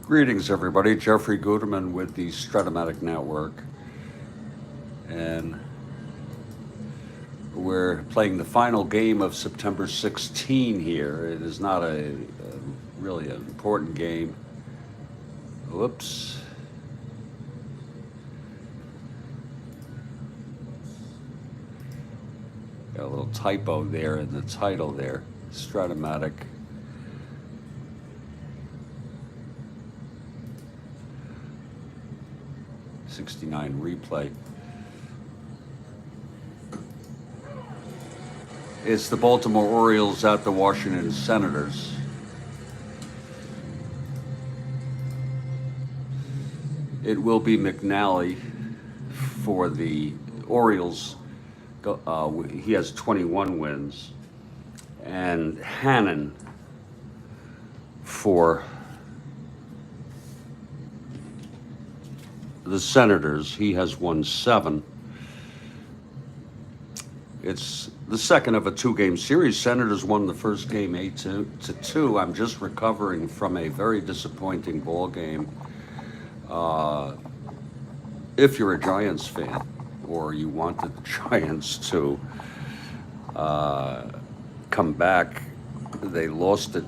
Greetings, everybody. Jeffrey Guterman with the Strat-O-Matic Network. And we're playing the final game of September 16 here. It is not a really an important game. Whoops. Got a little typo there in the title there. Strat-O-Matic. '69 replay. It's the Baltimore Orioles at the Washington Senators. It will be McNally for the Orioles. He has 21 wins. And Hannon for the Senators. He has won 7. It's the second of a 2-game series. Senators won the first game 8-2. I'm just recovering from a very disappointing ball game. If you're a Giants fan or you wanted the Giants to come back, they lost it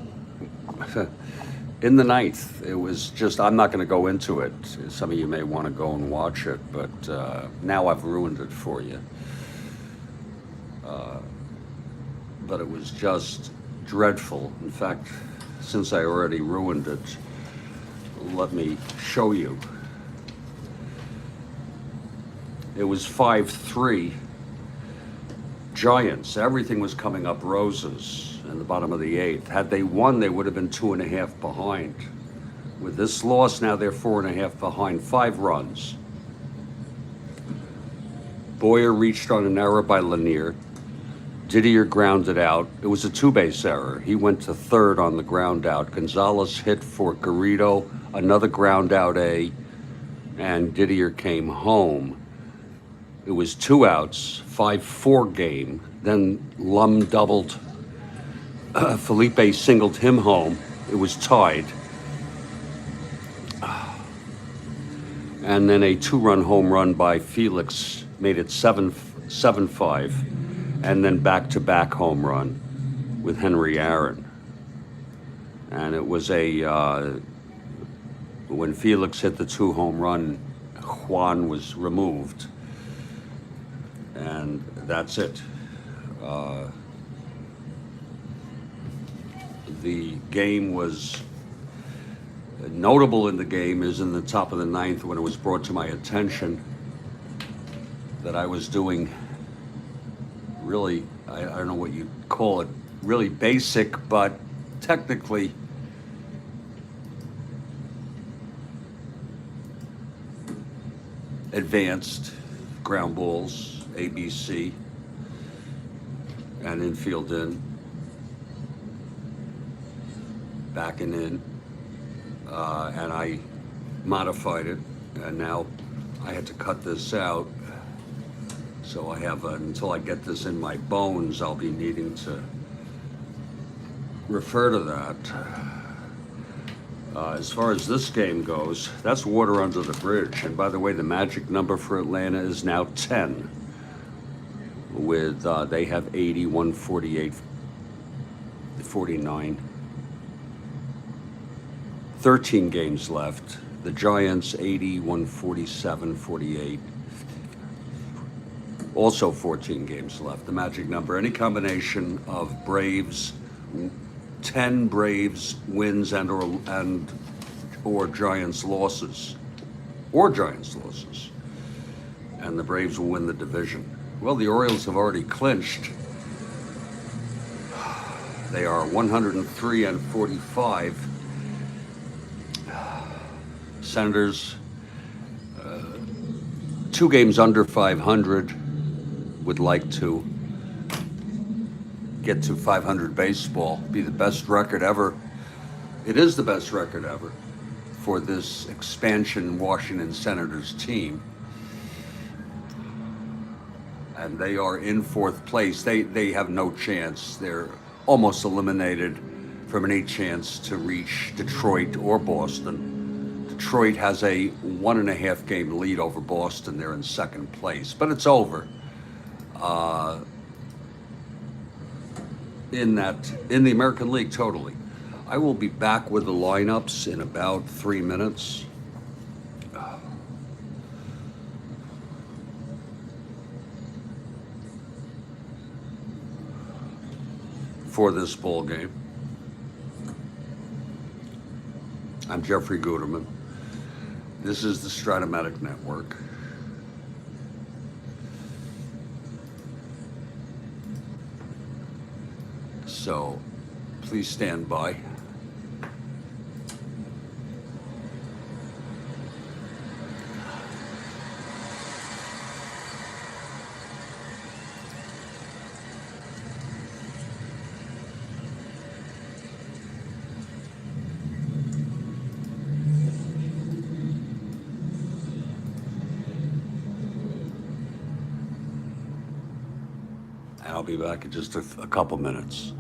in the ninth. It was just, I'm not going to go into it. Some of you may want to go and watch it, but now I've ruined it for you. But it was just dreadful. In fact, since I already ruined it, let me show you. It was 5-3 Giants. Everything was coming up roses in the bottom of the 8th. Had they won, they would have been 2.5 behind. With this loss, now they're 4.5 behind, 5 runs. Boyer reached on an error by Lanier. Didier grounded out. It was a 2-base error. He went to third on the ground out. Gonzalez hit for Garrido, another ground out A, and Didier came home. It was 2 outs, 5-4 game. Then Lum doubled. Felipe singled him home. It was tied. And then a 2-run home run by Felix made it 7-5. And then back-to-back home run with Henry Aaron. And it was when Felix hit the 2 home run, Juan was removed. And that's it. The game was notable in the game is in the top of the 9th when it was brought to my attention that I was doing really, I don't know what you call it, really basic, but technically advanced ground balls, ABC, and infield in, backing in, and I modified it, and now I had to cut this out. So I have, until I get this in my bones, I'll be needing to refer to that. As far as this game goes, that's water under the bridge. And by the way, the magic number for Atlanta is now 10. With, they have 80, 148, 49. 13 games left. The Giants, 80, 147, 48. Also 14 games left. The magic number, any combination of Braves, 10 Braves wins and or Giants losses, and the Braves will win the division. Well, the Orioles have already clinched. They are 103 and 45. Senators, 2 games under 500. Would like to get to 500 baseball, be the best record ever. It is the best record ever for this expansion Washington Senators team. And they are in 4th place. They have no chance. They're almost eliminated from any chance to reach Detroit or Boston. Detroit has a 1.5 game lead over Boston. They're in second place, but it's over. In the American League, totally. I will be back with the lineups in about 3 minutes. For this ball game. I'm Jeffrey Guterman. This is the Strat-O-Matic Network. So please stand by. I'll be back in just a couple minutes.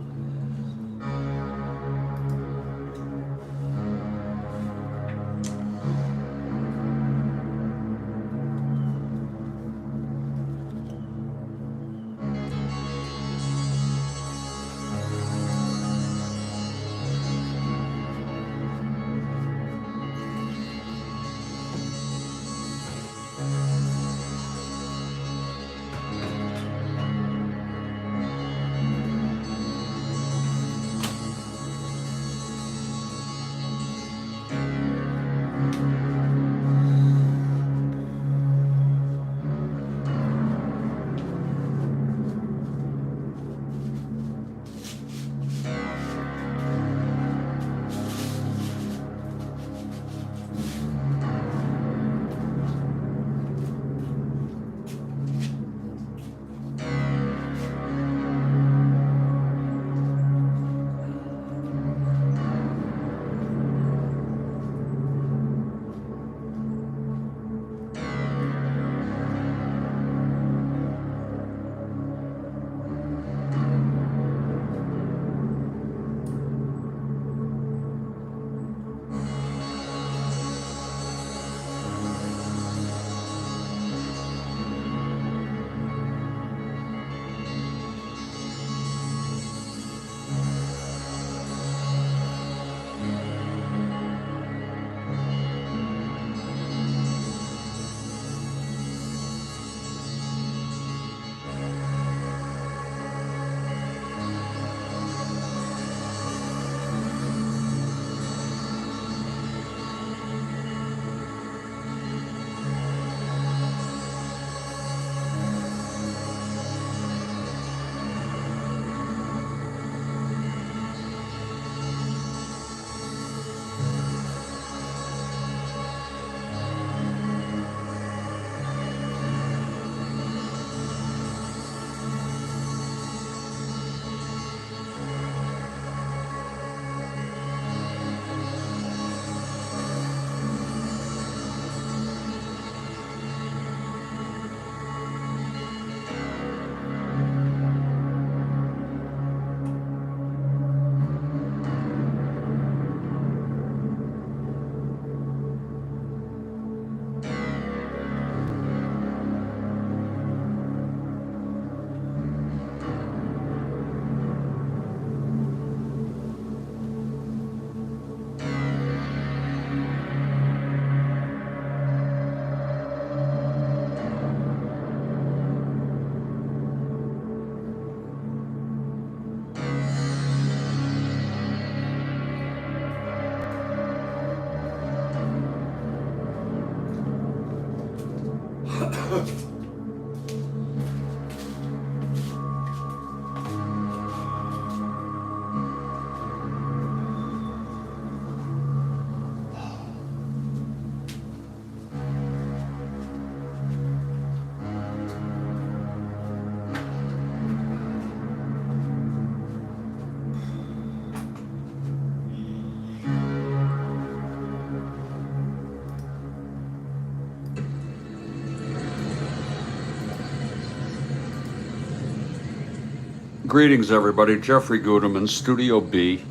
Greetings, everybody. Jeffrey Guterman, Studio B,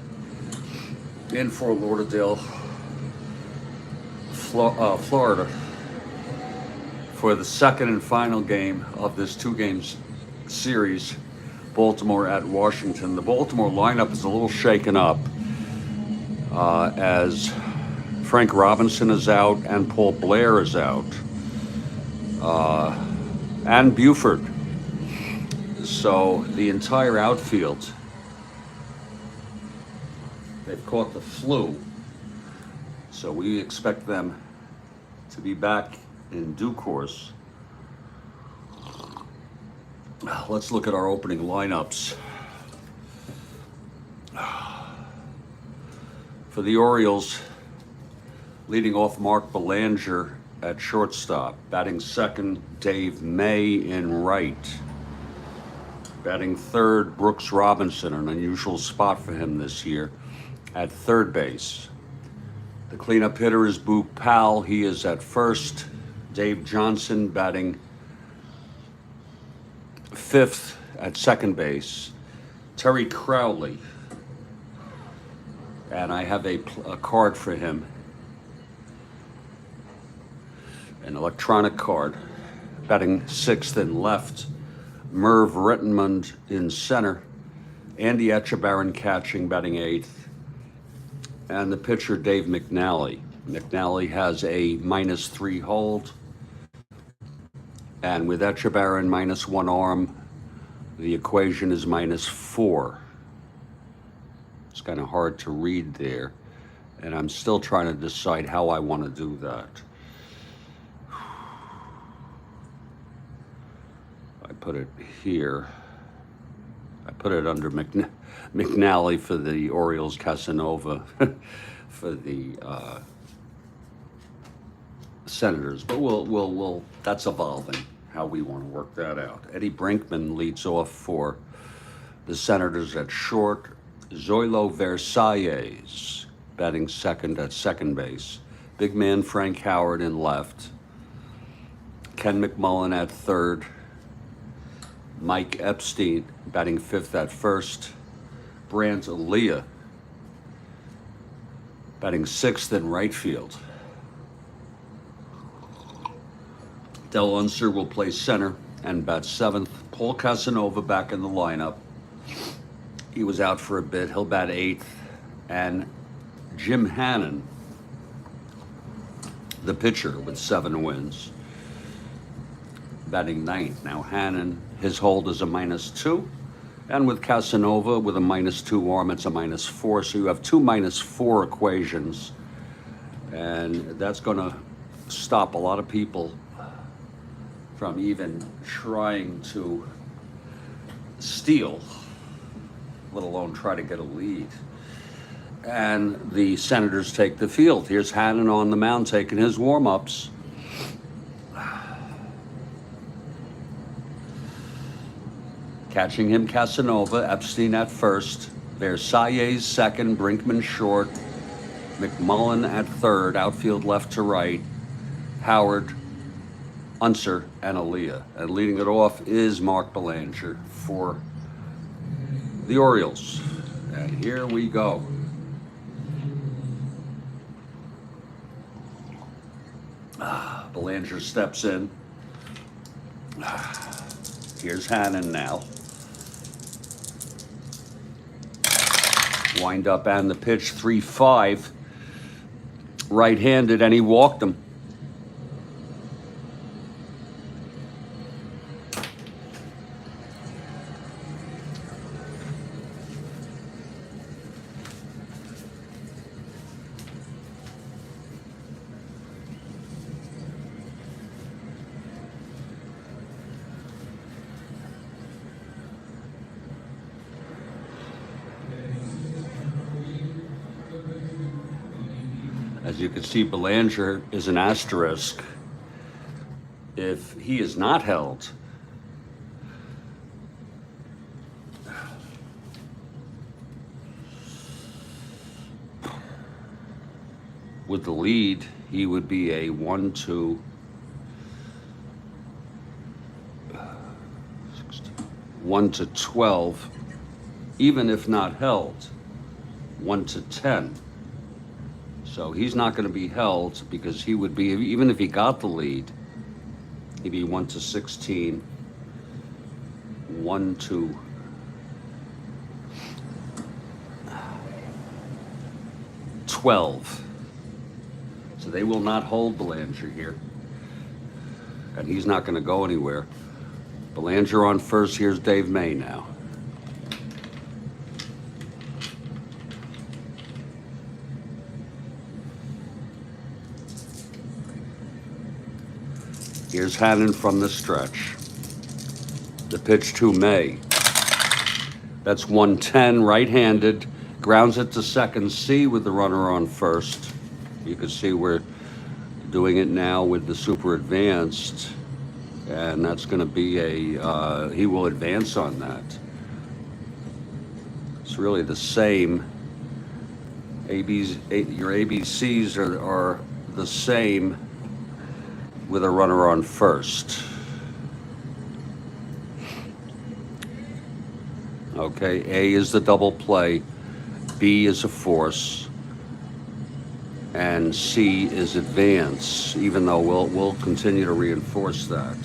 in Fort Lauderdale, Florida for the second and final game of this two-game series, Baltimore at Washington. The Baltimore lineup is a little shaken up as Frank Robinson is out and Paul Blair is out, and Buford. So the entire outfield, they've caught the flu. So we expect them to be back in due course. Let's look at our opening lineups. For the Orioles, leading off Mark Belanger at shortstop. Batting second, Dave May in right. Batting third, Brooks Robinson, an unusual spot for him this year, at third base. The cleanup hitter is Boo Powell. He is at first. Dave Johnson batting fifth at second base. Terry Crowley, and I have a card for him, an electronic card, batting sixth and left. Merv Rettenmund in center. Andy Etchebarren catching, batting eighth. And the pitcher, Dave McNally. McNally has a -3 hold. And with Etchebarren -1 arm, the equation is -4. It's kind of hard to read there. And I'm still trying to decide how I want to do that. I put it here. I put it under McNally for the Orioles, Casanova for the Senators. But we'll that's evolving how we want to work that out. Eddie Brinkman leads off for the Senators at short. Zoilo Versalles batting second at second base. Big man Frank Howard in left. Ken McMullen at third. Mike Epstein batting fifth at first. Brant Aaliyah batting sixth in right field. Del Unser will play center and bat seventh. Paul Casanova back in the lineup. He was out for a bit. He'll bat eighth. And Jim Hannon, the pitcher with 7 wins, batting ninth. Now Hannon, his hold is a -2. And with Casanova, with a -2 arm, it's a -4. So you have two -4 equations. And that's going to stop a lot of people from even trying to steal, let alone try to get a lead. And the Senators take the field. Here's Hannon on the mound taking his warm-ups. Catching him, Casanova, Epstein at first, Versalles second, Brinkman short, McMullen at third, outfield left to right, Howard, Unser, and Aaliyah. And leading it off is Mark Belanger for the Orioles. And here we go. Belanger steps in. Here's Hannon now. Wind up and the pitch, 3-5. Right-handed, and he walked him. As you can see, Belanger is an asterisk. If he is not held, with the lead, he would be a 1-2, 1-12, even if not held, 1-10. So he's not going to be held because he would be, even if he got the lead, he'd be 1-16, 1-12. So they will not hold Belanger here. And he's not going to go anywhere. Belanger on first. Here's Dave May now. Here's Hannon from the stretch. The pitch to May. That's 110, right-handed. Grounds it to second C with the runner on first. You can see we're doing it now with the super advanced. And that's going to be he will advance on that. It's really the same. Your ABCs are the same with a runner on first. Okay, A is the double play, B is a force, and C is advance, even though we'll continue to reinforce that.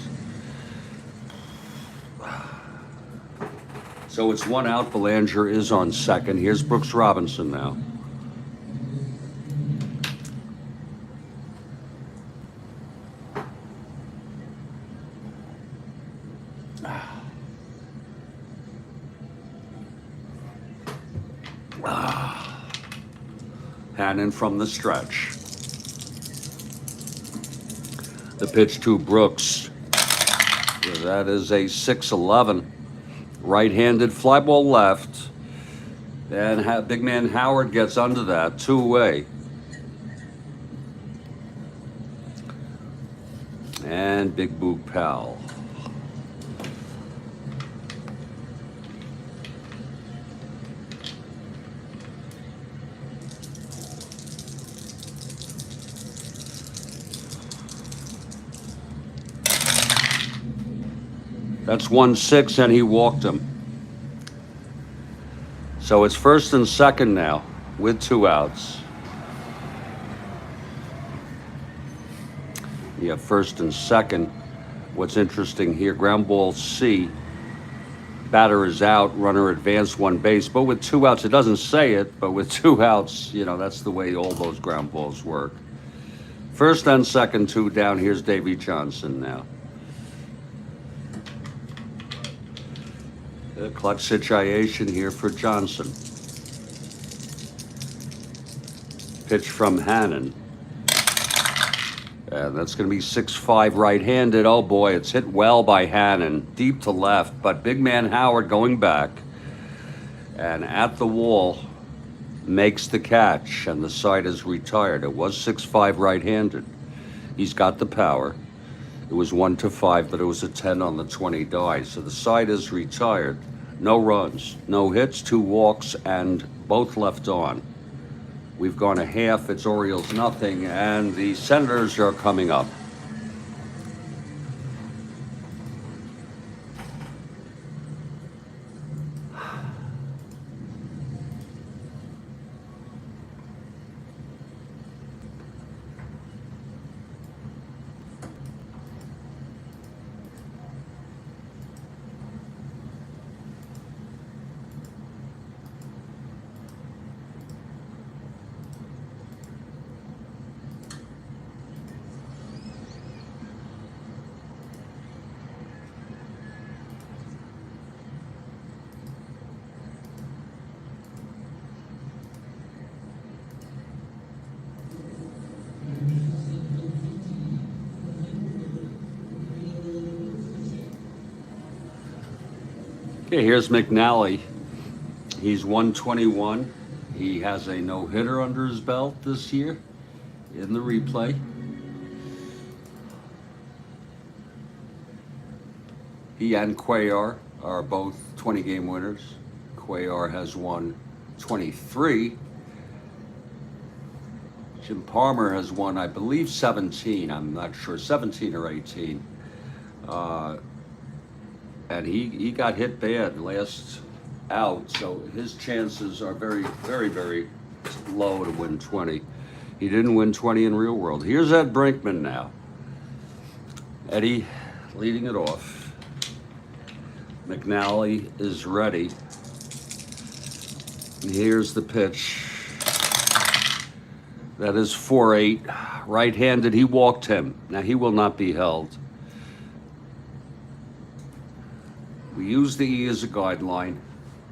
So it's 1 out, Belanger is on second. Here's Brooks Robinson now. Hannon from the stretch. The pitch to Brooks. That is a 6-11. Right-handed fly ball left. And big man Howard gets under that. 2-away. And Big Boog Powell. That's 1-6, and he walked him. So it's first and second now with 2 outs. You have first and second. What's interesting here, ground ball C. Batter is out, runner advanced 1 base. But with 2 outs, it doesn't say it, but with 2 outs, that's the way all those ground balls work. First and second, 2 down. Here's Davey Johnson now. A clutch situation here for Johnson. Pitch from Hannon. And that's going to be 6-5 right-handed. Oh boy, it's hit well by Hannon. Deep to left, but big man Howard going back. And at the wall, makes the catch, and the side is retired. It was 6-5 right-handed. He's got the power. It was 1-5, but it was a 10 on the 20 die. So the side is retired. No runs, no hits, 2 walks, and both left on. We've gone a half. It's Orioles nothing, and the Senators are coming up. Okay, here's McNally. He's 121. He has a no-hitter under his belt this year in the replay. He and Cuellar are both 20-game winners. Cuellar has won 23. Jim Palmer has won, I believe, 17. I'm not sure, 17 or 18. And he got hit bad last out, so his chances are very, very, very low to win 20. He didn't win 20 in real world. Here's Ed Brinkman now. Eddie leading it off. McNally is ready. And here's the pitch. That is 4-8. Right-handed, he walked him. Now he will not be held. We use the E as a guideline.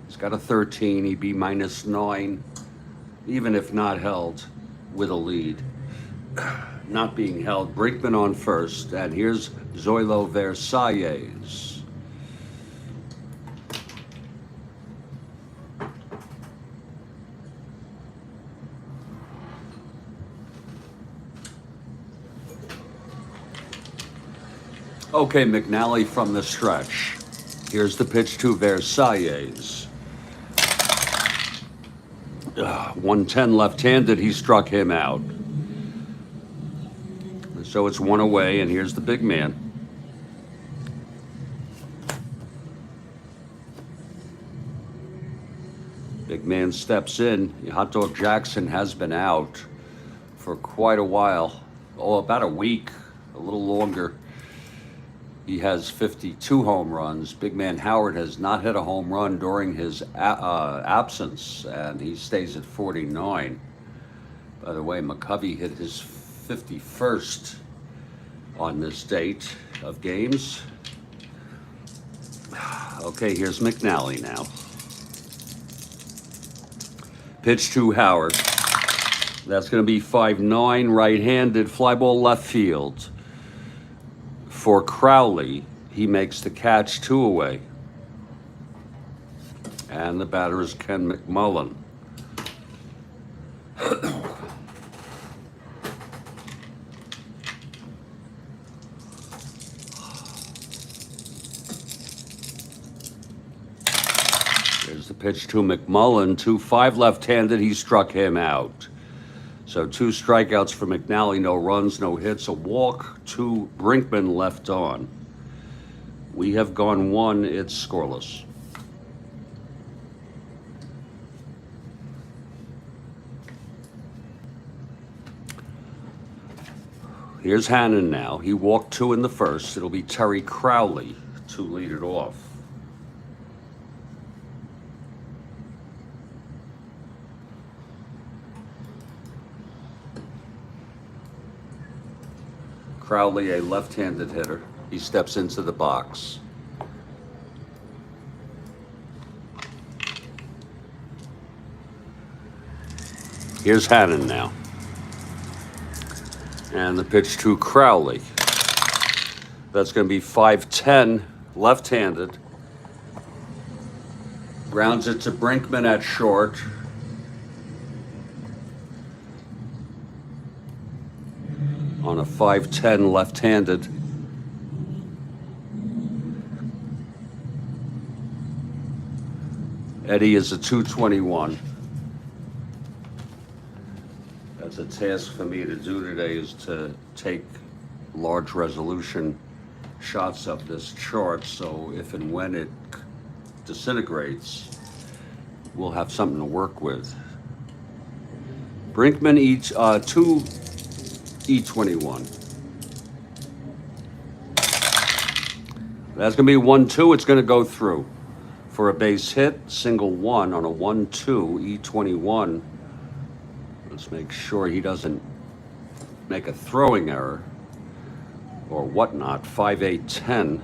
He's got a 13, he'd be -9, even if not held with a lead. Not being held. Brinkman on first, and here's Zoilo Versalles. Okay, McNally from the stretch. Here's the pitch to Versalles. 110 left-handed, he struck him out. So it's one away, and here's the big man. Big man steps in. Hot Dog Jackson has been out for quite a while. Oh, about a week, a little longer. He has 52 home runs. Big man Howard has not hit a home run during his absence, and he stays at 49. By the way, McCovey hit his 51st on this date of games. Okay, here's McNally now. Pitch to Howard. That's going to be 5-9, right-handed, fly ball left field. For Crowley, he makes the catch, 2 away. And the batter is Ken McMullen. There's the pitch to McMullen, 2-5 left-handed, he struck him out. So 2 strikeouts for McNally, no runs, no hits, a walk, 2 Brinkman left on. We have gone 1, it's scoreless. Here's Hannon now. He walked 2 in the first. It'll be Terry Crowley to lead it off. Crowley, a left-handed hitter. He steps into the box. Here's Hannon now. And the pitch to Crowley. That's going to be 5-10, left-handed. Grounds it to Brinkman at short. On a 5-10 left-handed. Eddie is a 221. That's a task for me to do today, is to take large resolution shots of this chart, so if and when it disintegrates, we'll have something to work with. Brinkman each 2 E21. That's going to be 1-2. It's going to go through for a base hit, single 1 on a 1-2 E21. Let's make sure he doesn't make a throwing error or whatnot. 5-8-10.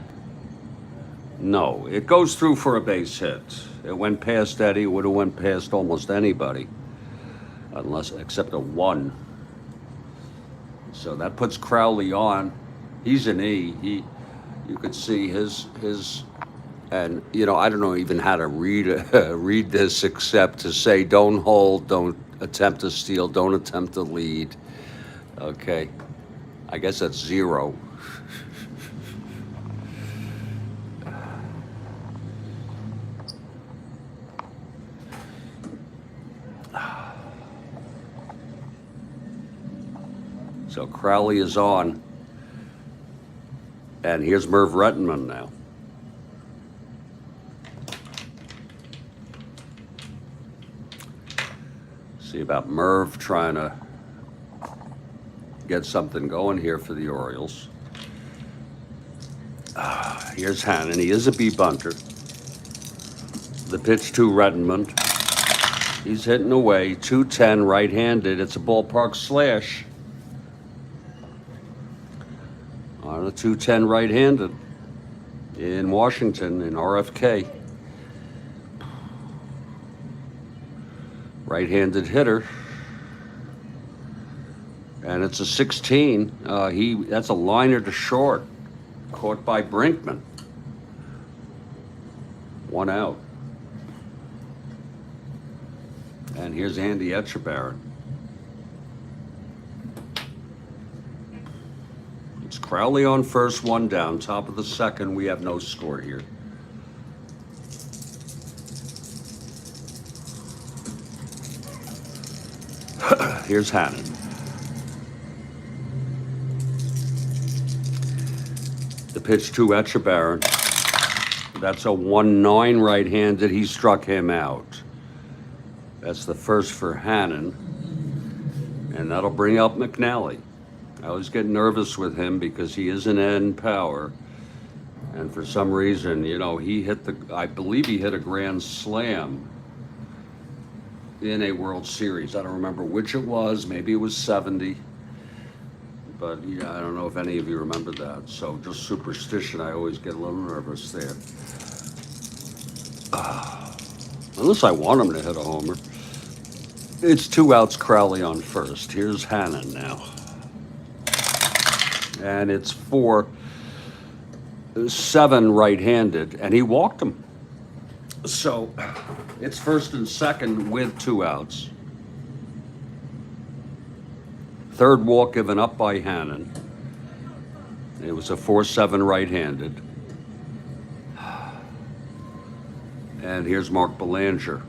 No, it goes through for a base hit. It went past Eddie. It would have went past almost anybody, unless except a 1. So that puts Crowley on. He's an E. You could see his, and you know, I don't know even how to read this except to say don't hold, don't attempt to steal, don't attempt to lead. Okay, I guess that's 0. So Crowley is on. And here's Merv Rettenman now. See about Merv trying to get something going here for the Orioles. Here's Hannon. He is a B bunter. The pitch to Redmond. He's hitting away. 210 right-handed. It's a ballpark slash. On a 210 right-handed in Washington, in RFK. Right-handed hitter. And it's a 16. That's a liner to short. Caught by Brinkman. 1 out. And here's Andy Etchebarren. It's Crowley on first, 1 down. Top of the second, we have no score here. Here's Hannon. The pitch to Etchebarren. That's a 1-9 right-handed. He struck him out. That's the first for Hannon. And that'll bring up McNally. I always get nervous with him because he is an end power. And for some reason, you know, I believe he hit a grand slam in a World Series. I don't remember which it was. Maybe it was 70. But yeah, I don't know if any of you remember that. So just superstition, I always get a little nervous there. Unless I want him to hit a homer. It's 2 outs, Crowley on first. Here's Hannon now. And it's 4-7 right-handed, and he walked him. So it's first and second with 2 outs. Third walk given up by Hannon. It was a 4-7 right-handed. And here's Mark Belanger.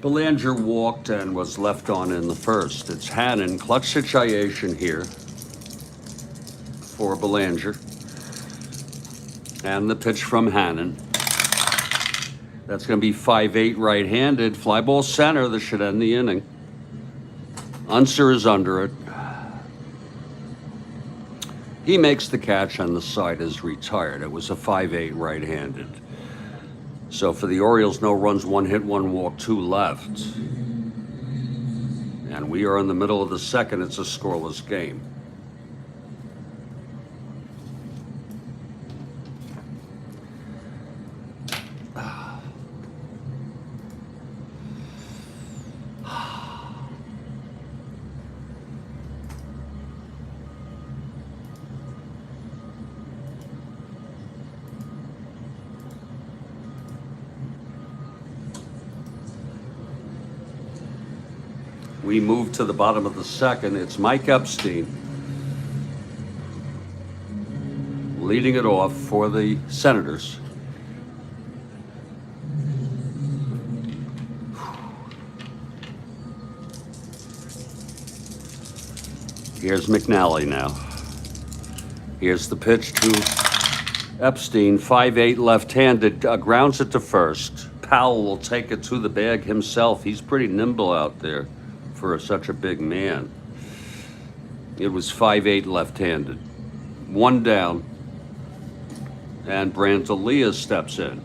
Belanger walked and was left on in the first. It's Hannon. Clutch situation here for Belanger. And the pitch from Hannon. That's going to be 5-8 right-handed. Fly ball center. This should end the inning. Unser is under it. He makes the catch and the side is retired. It was a 5-8 right-handed. So for the Orioles, no runs, 1 hit, 1 walk, 2 left. And we are in the middle of the second. It's a scoreless game. We move to the bottom of the second. It's Mike Epstein leading it off for the Senators. Here's McNally now. Here's the pitch to Epstein, 5-8 left-handed, grounds it to first. Powell will take it to the bag himself. He's pretty nimble out there for such a big man. It was 5-8 left-handed. 1 down. And Brandelia steps in.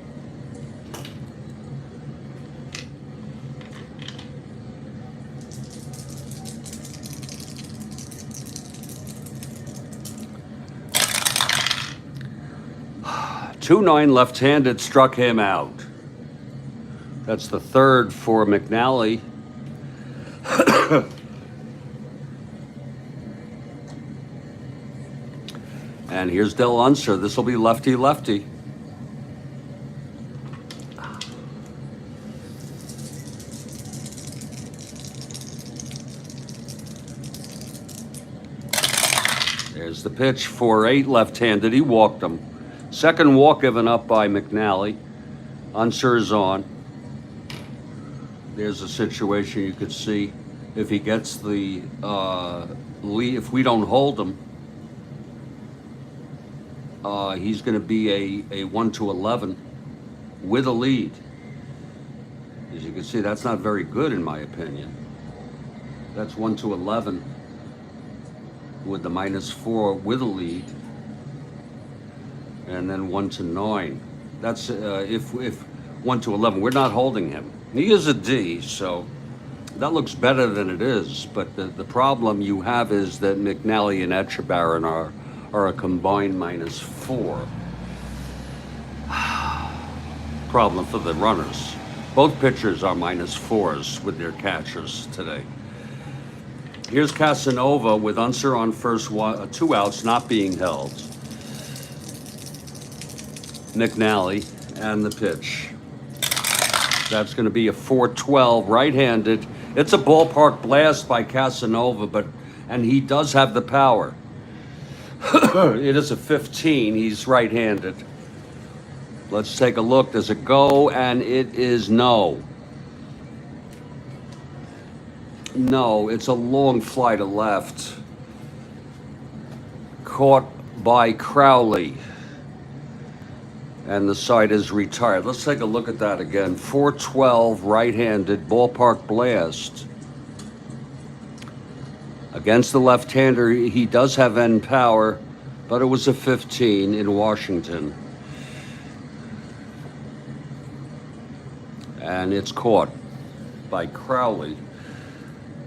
.29 left-handed struck him out. That's the third for McNally. And here's Del Unser. This will be lefty-lefty. There's the pitch, 4-8 left-handed. He walked him. Second walk given up by McNally. Unser is on. There's a situation you could see if he gets the lead. If we don't hold him, he's going to be a 1-11. with a lead. As you can see, that's not very good in my opinion. That's 1-11 with the -4 with a lead, and then 1-9. That's if 1-11. We're not holding him. He is a D, so that looks better than it is. But the problem you have is that McNally and Etchebarren are a combined -4. Problem for the runners. Both pitchers are -4s with their catchers today. Here's Casanova with Unser on first, 2 outs, not being held. McNally and the pitch. That's going to be a 4-12 right-handed. It's a ballpark blast by Casanova, and he does have the power. It is a 15. He's right-handed. Let's take a look. Does it go? And it is no. No, it's a long fly to left. Caught by Crowley. And the side is retired. Let's take a look at that again. 4-12 right-handed ballpark blast. Against the left-hander, he does have end power, but it was a 15 in Washington. And it's caught by Crowley,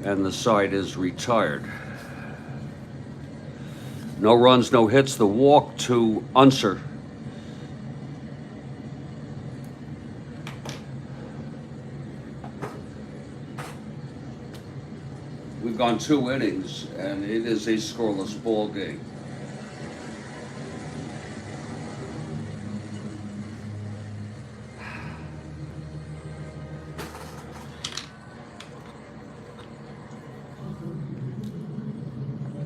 and the side is retired. No runs, no hits. The walk to Unser. We've gone 2 innings, and it is a scoreless ball game.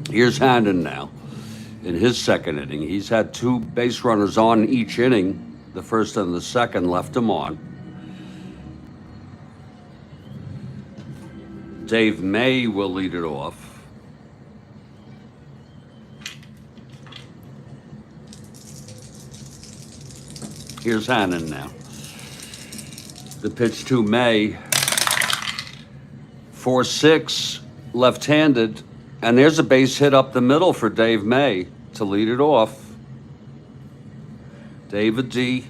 Here's Hannon now in his second inning. He's had 2 base runners on each inning. The first and the second left him on. Dave May will lead it off. Here's Hannon now. The pitch to May. 4-6, left-handed. And there's a base hit up the middle for Dave May to lead it off. David D.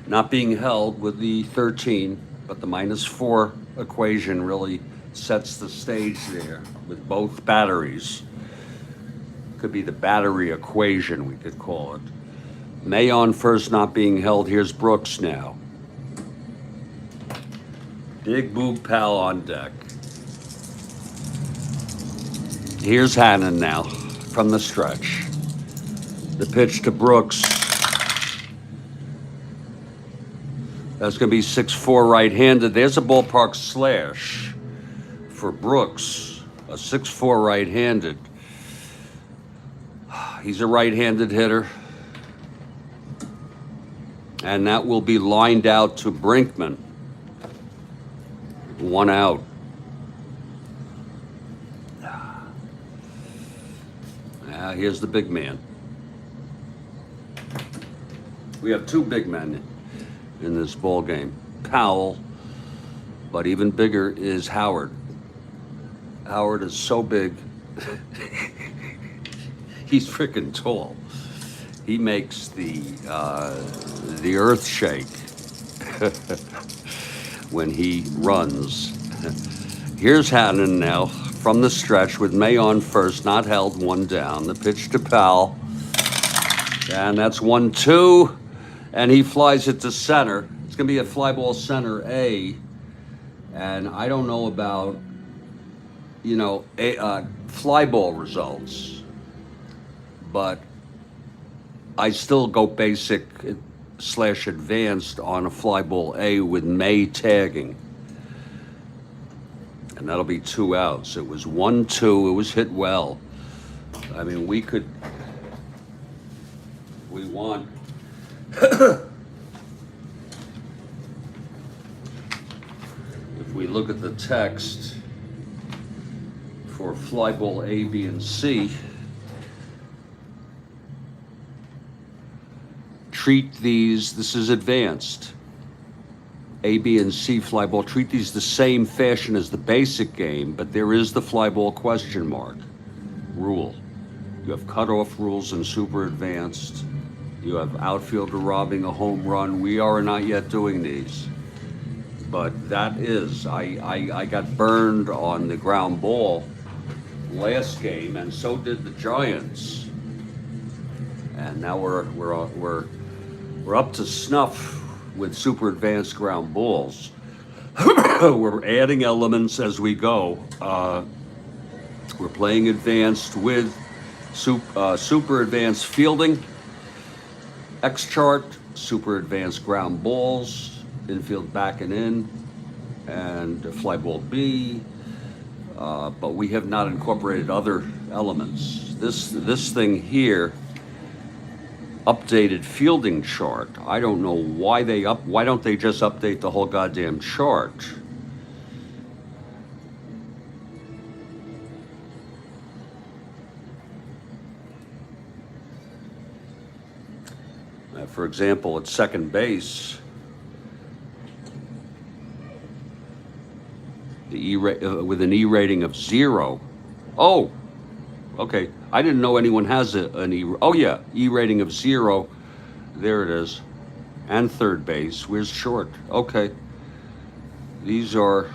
not being held with the 13, but the -4 equation really sets the stage there with both batteries. Could be the battery equation, we could call it. May on first, not being held. Here's Brooks now. Big Boob Pal on deck. Here's Hannon now from the stretch. The pitch to Brooks. That's going to be 6-4 right-handed. There's a ballpark slash for Brooks. A 6-4 right-handed. He's a right-handed hitter. And that will be lined out to Brinkman. 1 out. Now here's the big man. We have 2 big men in this ball game. Powell, but even bigger is Howard. Howard is so big. He's freaking tall. He makes the earth shake when he runs. Here's Hannon now from the stretch with May on first, not held, 1 down. The pitch to Powell, and that's 1-2, and he flies it to center. It's gonna be a fly ball center A, and I don't know about, fly ball results, but I still go basic / advanced on a fly ball A with May tagging. And that'll be 2 outs. It was 1-2. It was hit well. I mean, we want if we look at the text for fly ball A, B, and C, treat these, this is advanced, A, B, and C fly ball, treat these the same fashion as the basic game, but there is the fly ball question mark rule. You have cutoff rules in super advanced. You have outfielder robbing a home run. We are not yet doing these. But that is, I got burned on the ground ball last game, and so did the Giants. And now we're up to snuff with super advanced ground balls. We're adding elements as we go. We're playing advanced with super advanced fielding, X chart, super advanced ground balls, infield back and in, and fly ball B. But we have not incorporated other elements. This thing here, updated fielding chart. I don't know why why don't they just update the whole goddamn chart? For example, at second base, the with an E rating of 0. Oh, okay. I didn't know anyone has an E. Oh yeah, E rating of 0. There it is. And third base. Where's short? Okay. These are.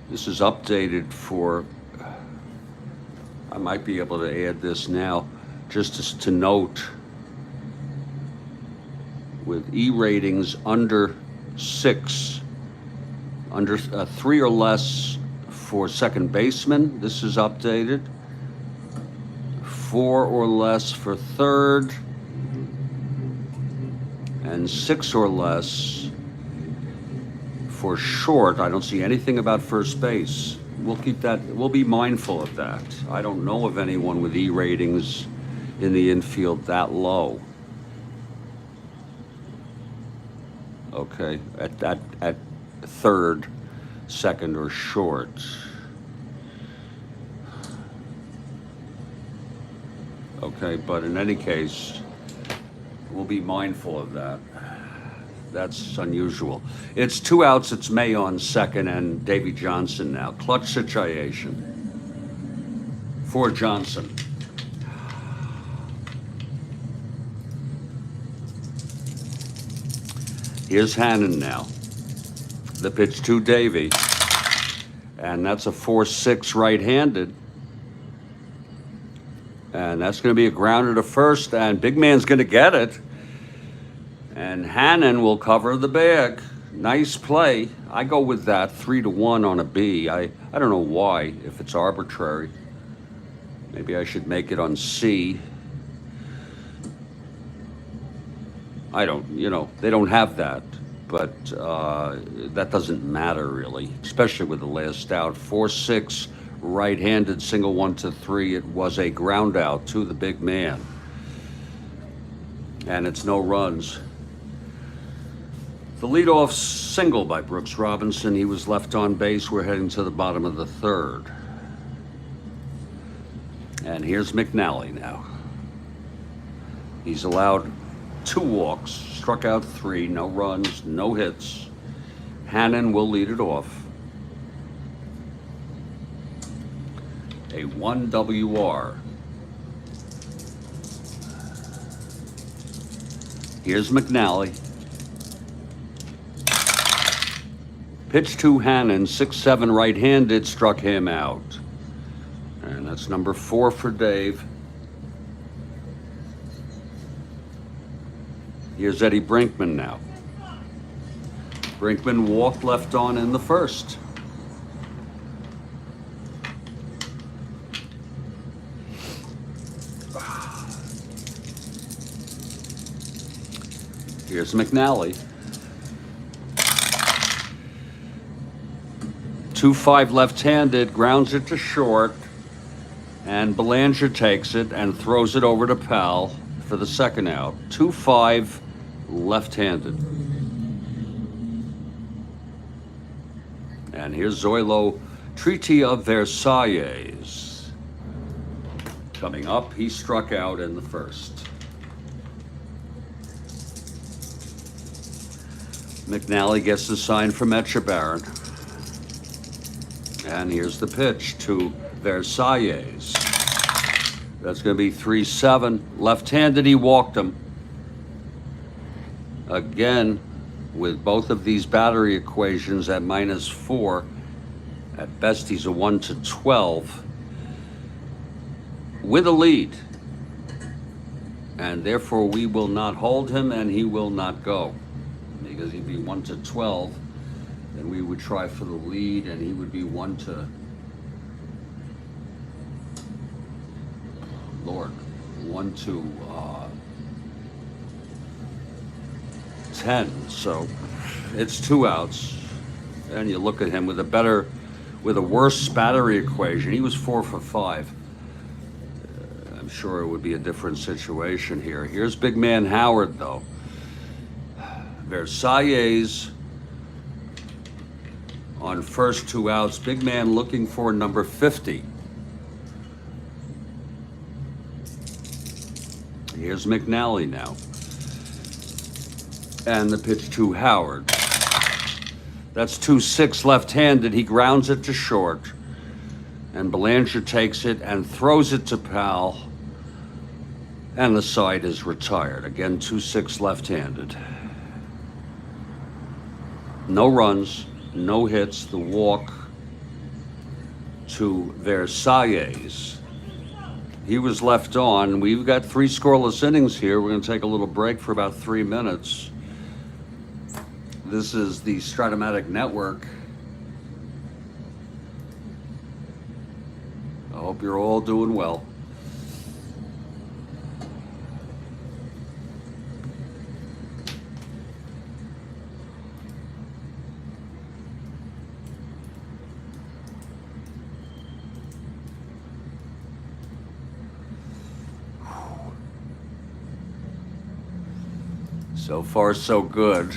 This is updated for. I might be able to add this now, just to note. With E ratings under 6, under 3 or less for second baseman, this is updated. 4 or less for third, and 6 or less for short. I don't see anything about first base. We'll keep that, we'll be mindful of that. I don't know of anyone with E ratings in the infield that low. Okay, at third, second, or short. Okay, but in any case, we'll be mindful of that. That's unusual. It's 2 outs, it's May on second, and Davy Johnson now. Clutch situation for Johnson. Here's Hannon now. The pitch to Davy. And that's a 4-6 right-handed. And that's going to be a grounder to first, and big man's going to get it. And Hannon will cover the bag. Nice play. I go with that 3-1 on a B. I don't know why, if it's arbitrary. Maybe I should make it on C. I don't, they don't have that, but that doesn't matter really, especially with the last out. 4-6 right-handed single 1-3. It was a ground out to the big man, and it's no runs. The leadoff single by Brooks Robinson. He was left on base. We're heading to the bottom of the third, and here's McNally now. He's allowed 2 walks, struck out 3, no runs, no hits. Hannon will lead it off. A 1 WR. Here's McNally. Pitch to Hannon, 6-7 right-handed, struck him out. And that's number 4 for Dave. Here's Eddie Brinkman now. Brinkman walked left on in the first. Here's McNally. 2-5 left-handed, grounds it to short, and Belanger takes it and throws it over to Powell for the second out. 2-5 left-handed. And here's Zoilo, Treaty of Versailles. Coming up, he struck out in the first. McNally gets the sign from Etchebarren. And here's the pitch to Versailles. That's going to be 3-7. Left-handed, he walked him. Again, with both of these battery equations at -4, at best he's a 1-12 with a lead. And therefore we will not hold him and he will not go. Because he'd be 1-12, then we would try for the lead and he would be 1-10. So it's 2 outs. And you look at him with a worse battery equation. He was 4 for 5. I'm sure it would be a different situation here. Here's big man Howard, though. Versailles on first 2 outs. Big man looking for number 50. Here's McNally now. And the pitch to Howard. That's 2-6 left-handed. He grounds it to short. And Belanger takes it and throws it to Powell. And the side is retired. Again, 2-6 left-handed. No runs, no hits. The walk to Versailles. He was left on. We've got 3 scoreless innings here. We're going to take a little break for about 3 minutes. This is the Strat-O-Matic Network. I hope you're all doing well. So far, so good.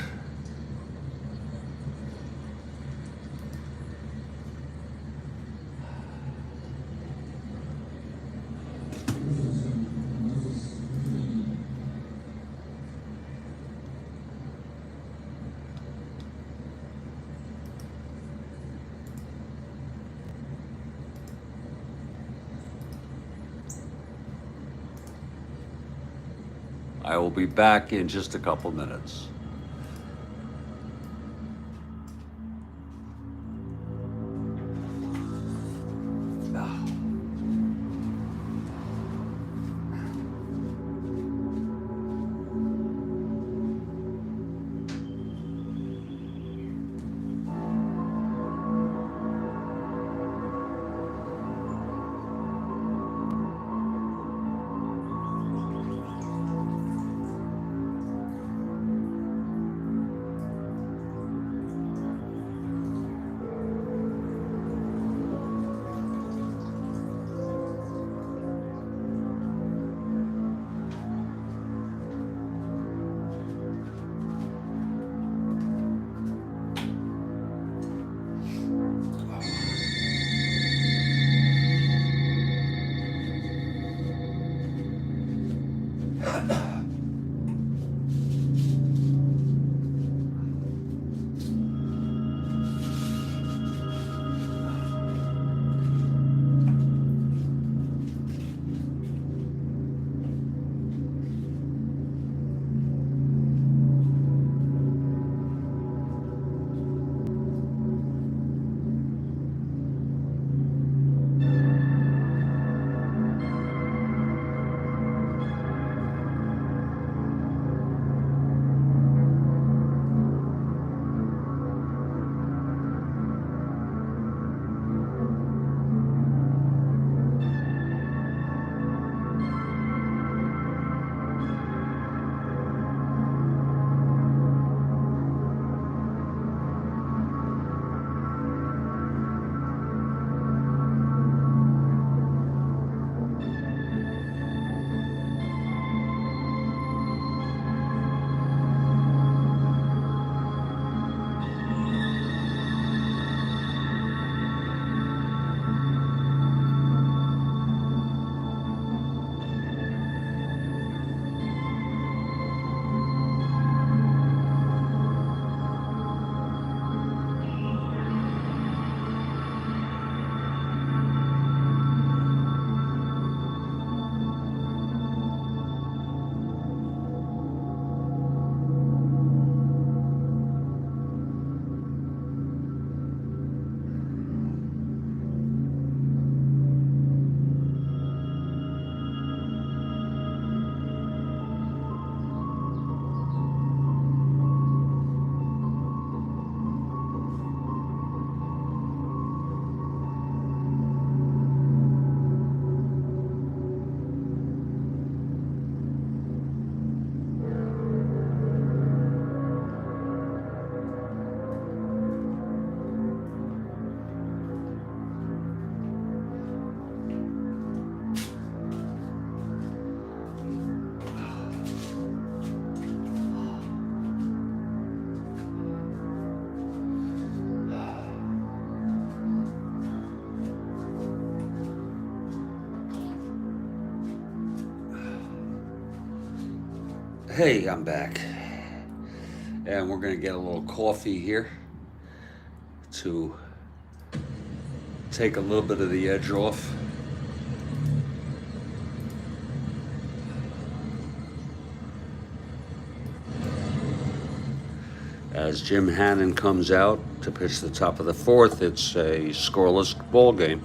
I will be back in just a couple minutes. Hey, I'm back. And we're going to get a little coffee here to take a little bit of the edge off. As Jim Hannon comes out to pitch the top of the fourth, it's a scoreless ball game.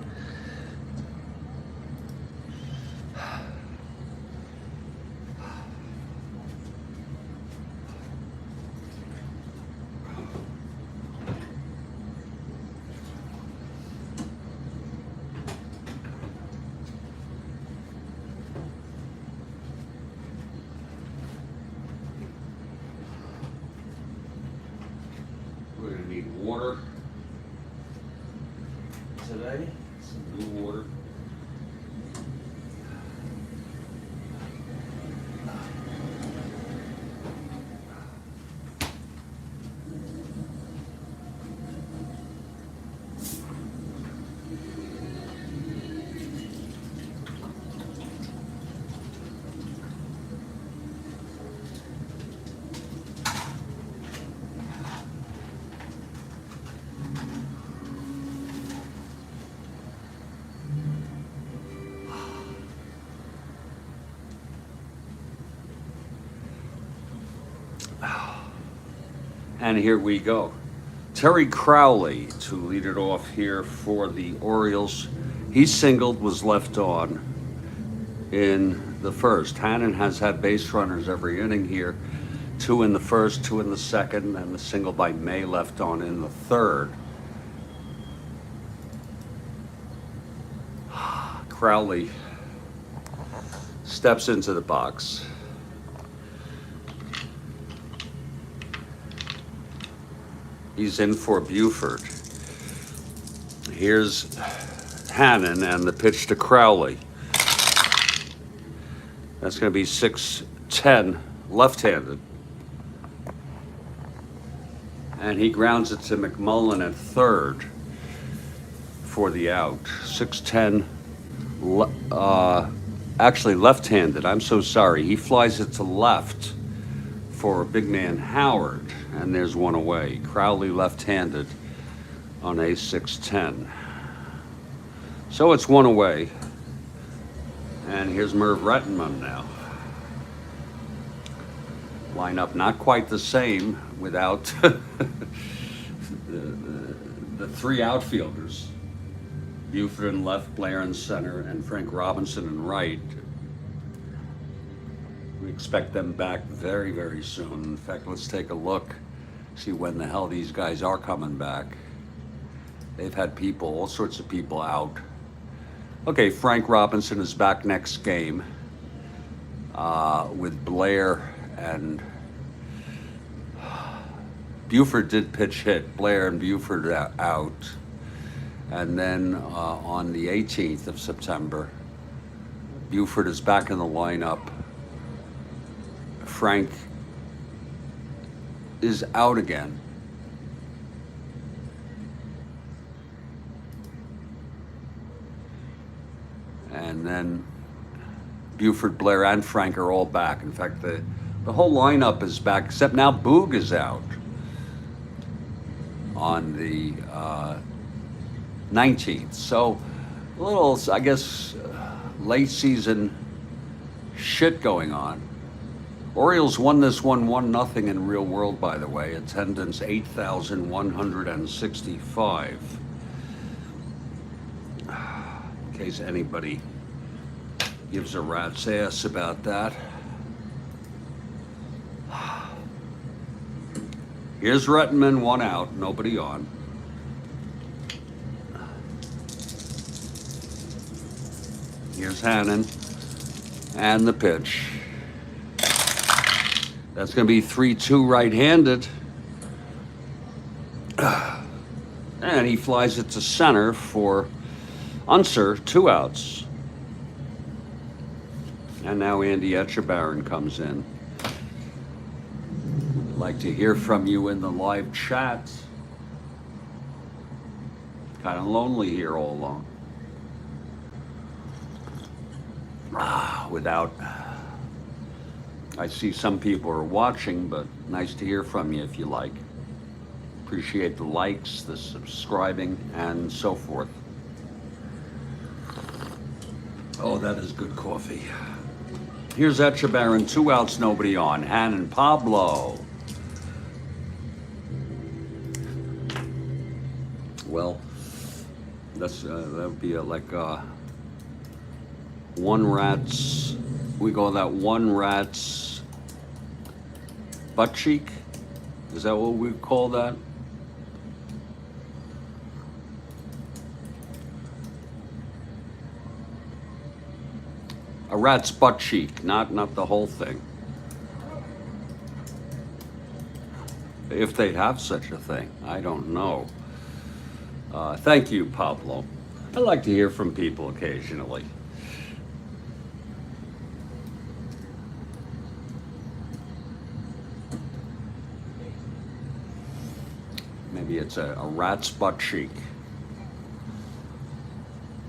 We're going to need water today, some new water. And here we go. Terry Crowley to lead it off here for the Orioles. He singled, was left on in the first. Hannon has had base runners every inning here. 2 in the first, 2 in the second, and the single by May left on in the third. Crowley steps into the box. He's in for Buford. Here's Hannon and the pitch to Crowley. That's going to be 6-10 left-handed. And he grounds it to McMullen at third for the out. 6-10, actually left-handed. I'm so sorry. He flies it to left for big man Howard. And there's one away. Crowley left-handed on a 6-10. So it's one away. And here's Merv Rettenman now. Lineup not quite the same without the 3 outfielders. Buford in left, Blair in center, and Frank Robinson in right. We expect them back very, very soon. In fact, let's take a look, see when the hell these guys are coming back. They've had people, all sorts of people out. Okay, Frank Robinson is back next game with Blair and Buford did pitch hit. Blair and Buford out. And then on the 18th of September, Buford is back in the lineup. Frank is out again. And then Buford, Blair, and Frank are all back. In fact, the whole lineup is back, except now Boog is out on the 19th. So a little, I guess, late season shit going on. Orioles won this one 1-0 in real world, by the way. Attendance 8,165. In case anybody gives a rat's ass about that. Here's Rettenman, 1 out, nobody on. Here's Hannon and the pitch. That's going to be 3-2 right-handed. And he flies it to center for Unser, 2 outs. And now Andy Etchebarren comes in. I'd like to hear from you in the live chat. Kind of lonely here all along. Without I see some people are watching, but nice to hear from you if you like. Appreciate the likes, the subscribing, and so forth. Oh, that is good coffee. Here's Etchebarren, 2 outs, nobody on. Hannon, Pablo. Well, that would be one rat's. We call that one rat's butt cheek. Is that what we call that? A rat's butt cheek, not the whole thing. If they have such a thing, I don't know. Thank you, Pablo. I like to hear from people occasionally. Maybe it's a rat's butt cheek.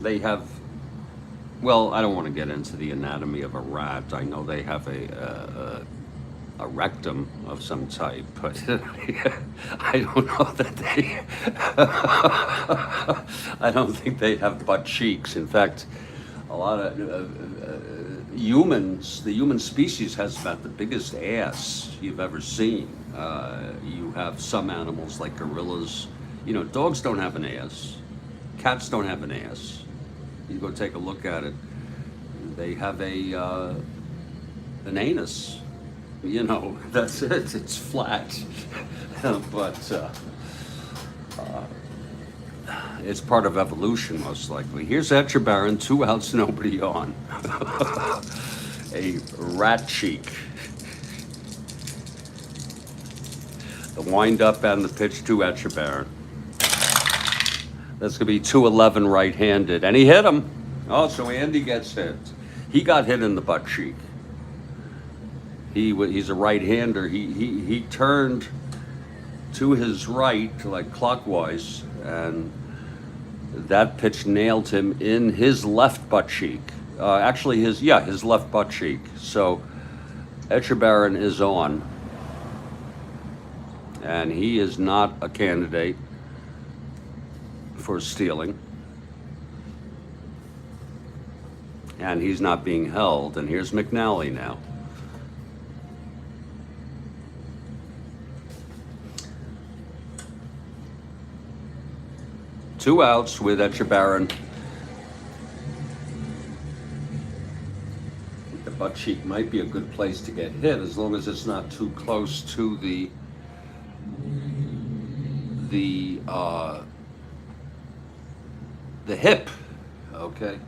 They have, well, I don't want to get into the anatomy of a rat. I know they have a rectum of some type, but I don't know that they, I don't think they have butt cheeks. In fact, a lot of humans, the human species has about the biggest ass you've ever seen. You have some animals like gorillas. You know, dogs don't have an ass. Cats don't have an ass. You go take a look at it. They have an anus. You know, that's it. It's flat, but it's part of evolution, most likely. Here's Etchebarren, 2 outs, nobody on. A rat cheek. The wind-up and the pitch to Etchebarren. That's going to be 2-11 right-handed. And he hit him. Oh, so Andy gets hit. He got hit in the butt cheek. He's a right-hander. He turned to his right, like clockwise, and that pitch nailed him in his left butt cheek. Actually, his left butt cheek. So Etchebarren is on, and he is not a candidate for stealing, and he's not being held. And here's McNally now. Two outs with Etchebarren. The butt cheek might be a good place to get hit as long as it's not too close to the hip. Okay.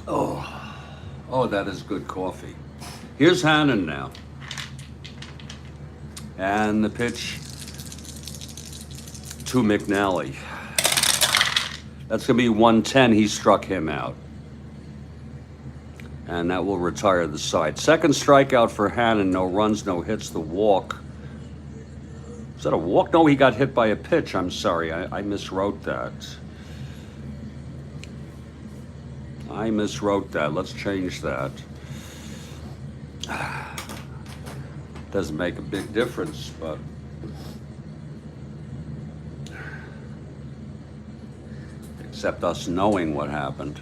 Oh, that is good coffee. Here's Hannon now. And the pitch to McNally. That's going to be 110. He struck him out. And that will retire the side. Second strikeout for Hannon. No runs, no hits. The walk. Is that a walk? No, he got hit by a pitch. I'm sorry. I miswrote that. Let's change that. Doesn't make a big difference, but except us knowing what happened.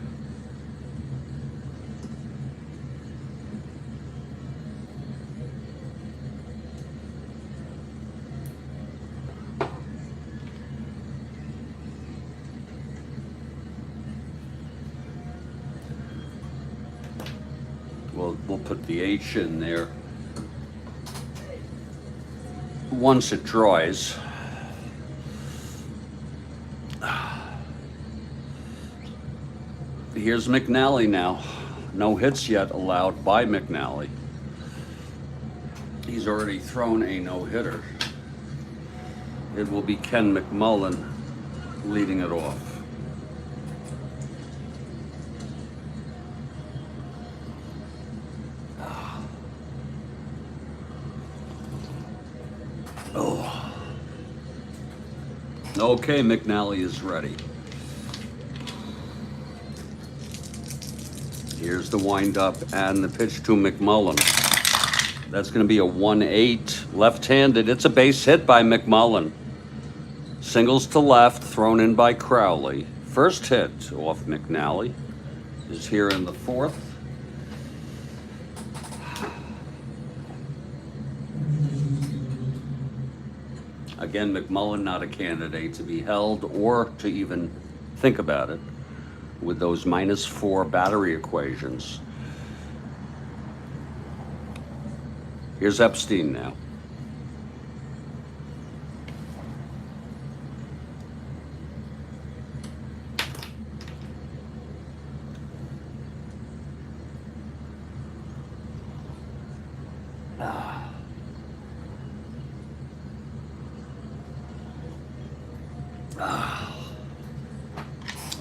We'll put the H in there once it dries. Here's McNally now. No hits yet allowed by McNally. He's already thrown a no-hitter. It will be Ken McMullen leading it off. Okay, McNally is ready. Here's the windup and the pitch to McMullen. That's going to be a 1-8 left-handed. It's a base hit by McMullen. Singles to left, thrown in by Crowley. First hit off McNally is here in the fourth. Again, McMullen not a candidate to be held or to even think about it with those -4 battery equations. Here's Epstein now.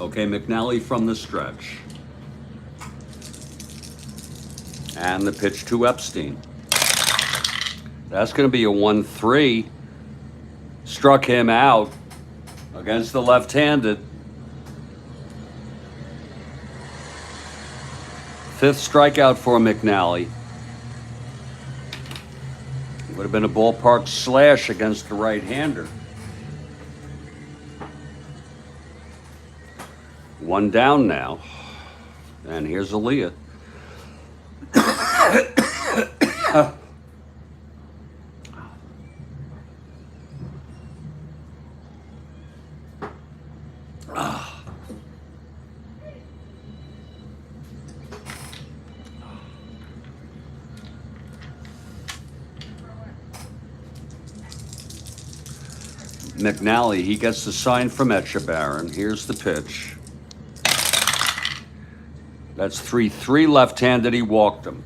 Okay, McNally from the stretch. And the pitch to Epstein. That's going to be a 1-3. Struck him out against the left-handed. Fifth strikeout for McNally. Would have been a ballpark slash against the right-hander. One down now. And here's Aaliyah. McNally, he gets the sign from Etchebarren. Here's the pitch. That's 3-3 left-handed. He walked him.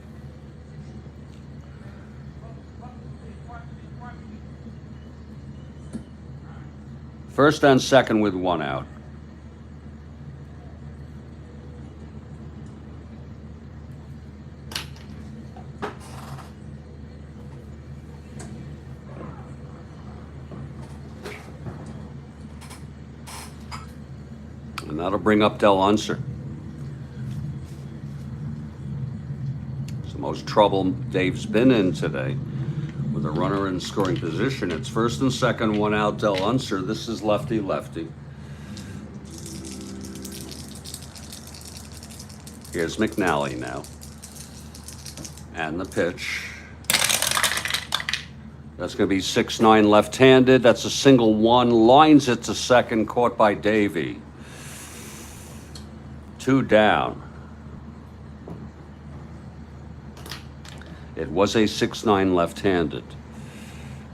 First and second with one out. And that'll bring up Del Unser. It's the most trouble Dave's been in today with a runner in scoring position. It's first and second, one out, Del Unser. This is lefty-lefty. Here's McNally now. And the pitch. That's going to be 6-9 left-handed. That's a single one. Lines it to second, caught by Davey. Two down. It was a 6-9 left-handed.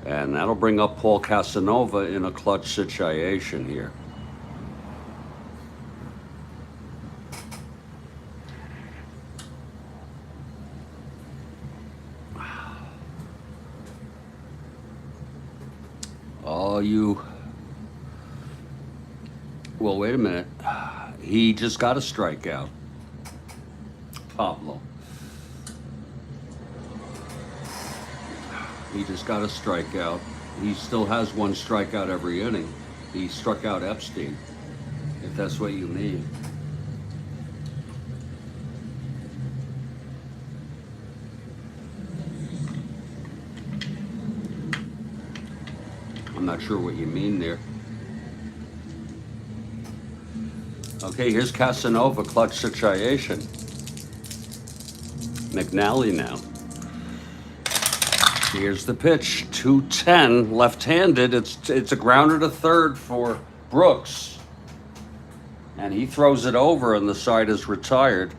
And that'll bring up Paul Casanova in a clutch situation here. Oh, well, wait a minute. He just got a strikeout. Pablo. He just got a strikeout. He still has one strikeout every inning. He struck out Epstein, if that's what you mean. I'm not sure what you mean there. Okay, here's Casanova, clutch situation. McNally now. Here's the pitch, 2-10, left-handed. It's a grounder to third for Brooks. And he throws it over and the side is retired.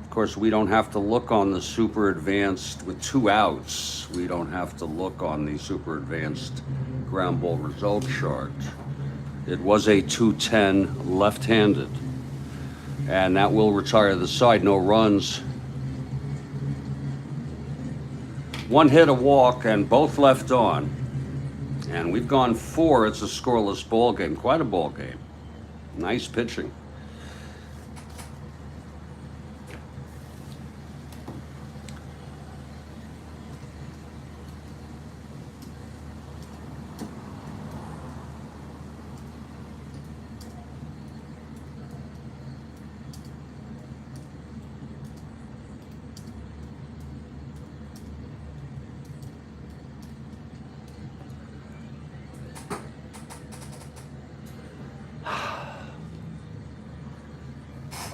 Of course, we don't have to look on the super advanced with two outs. We don't have to look on the super advanced ground ball result chart. It was a 2-10 left-handed. And that will retire the side, no runs. One hit, a walk, and both left on. And we've gone 4. It's a scoreless ball game. Quite a ball game. Nice pitching.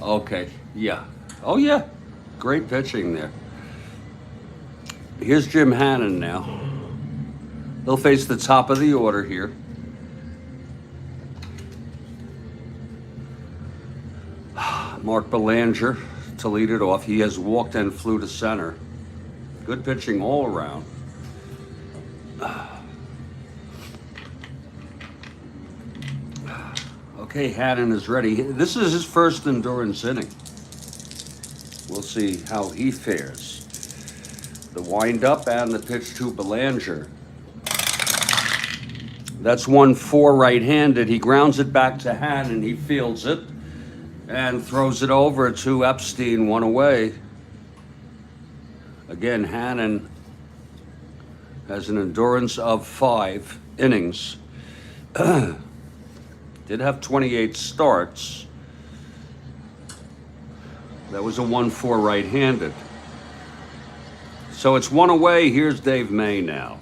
Okay, yeah. Oh, yeah. Great pitching there. Here's Jim Hannon now. He'll face the top of the order here. Mark Belanger to lead it off. He has walked and flew to center. Good pitching all around. Okay, Hannon is ready. This is his first endurance inning. We'll see how he fares. The windup and the pitch to Belanger. That's 1-4 right-handed. He grounds it back to Hannon. He fields it and throws it over to Epstein, one away. Again, Hannon has an endurance of 5 innings. Did have 28 starts. That was a 1-4 right-handed. So it's one away. Here's Dave May now.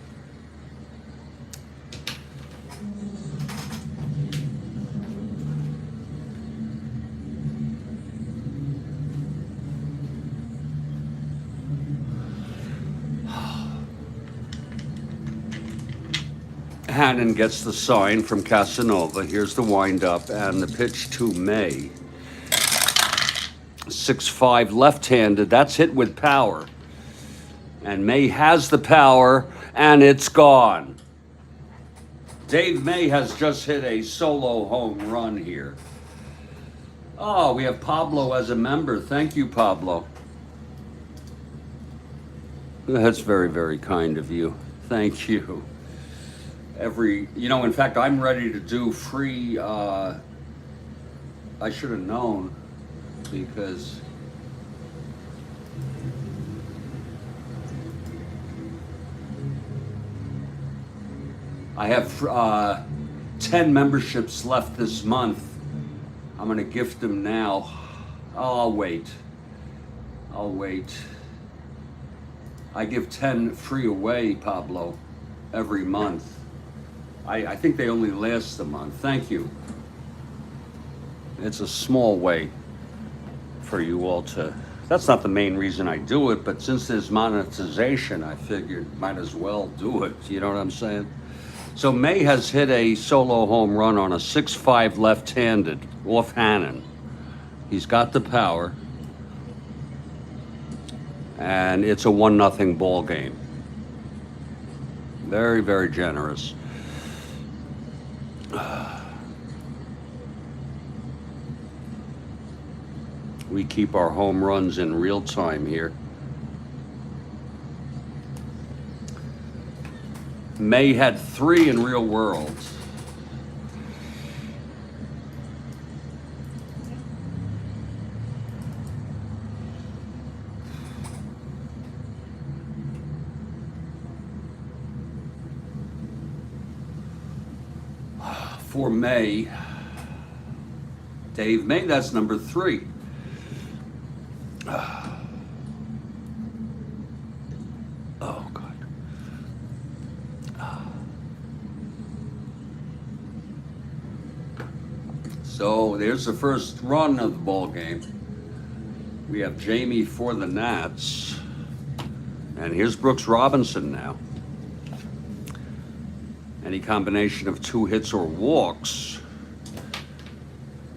Hannon gets the sign from Casanova. Here's the windup and the pitch to May. 6-5 left-handed. That's hit with power. And May has the power, and it's gone. Dave May has just hit a solo home run here. Oh, we have Pablo as a member. Thank you, Pablo. That's very, very kind of you. Thank you. In fact, I'm ready to do free, I should have known, because I have 10 memberships left this month. I'm going to gift them now. Oh, I'll wait. I give 10 free away, Pablo, every month. I think they only last a month. Thank you. It's a small way for you all to... That's not the main reason I do it, but since there's monetization, I figured might as well do it. You know what I'm saying? So May has hit a solo home run on a 6-5 left-handed off Hannon. He's got the power. And it's a 1-0 ball game. Very, very generous. We keep our home runs in real time here. May had 3 in real world. For May, Dave May, that's number 3. Oh, God. So there's the first run of the ball game. We have Jamie for the Nats. And here's Brooks Robinson now. Any combination of 2 hits or walks.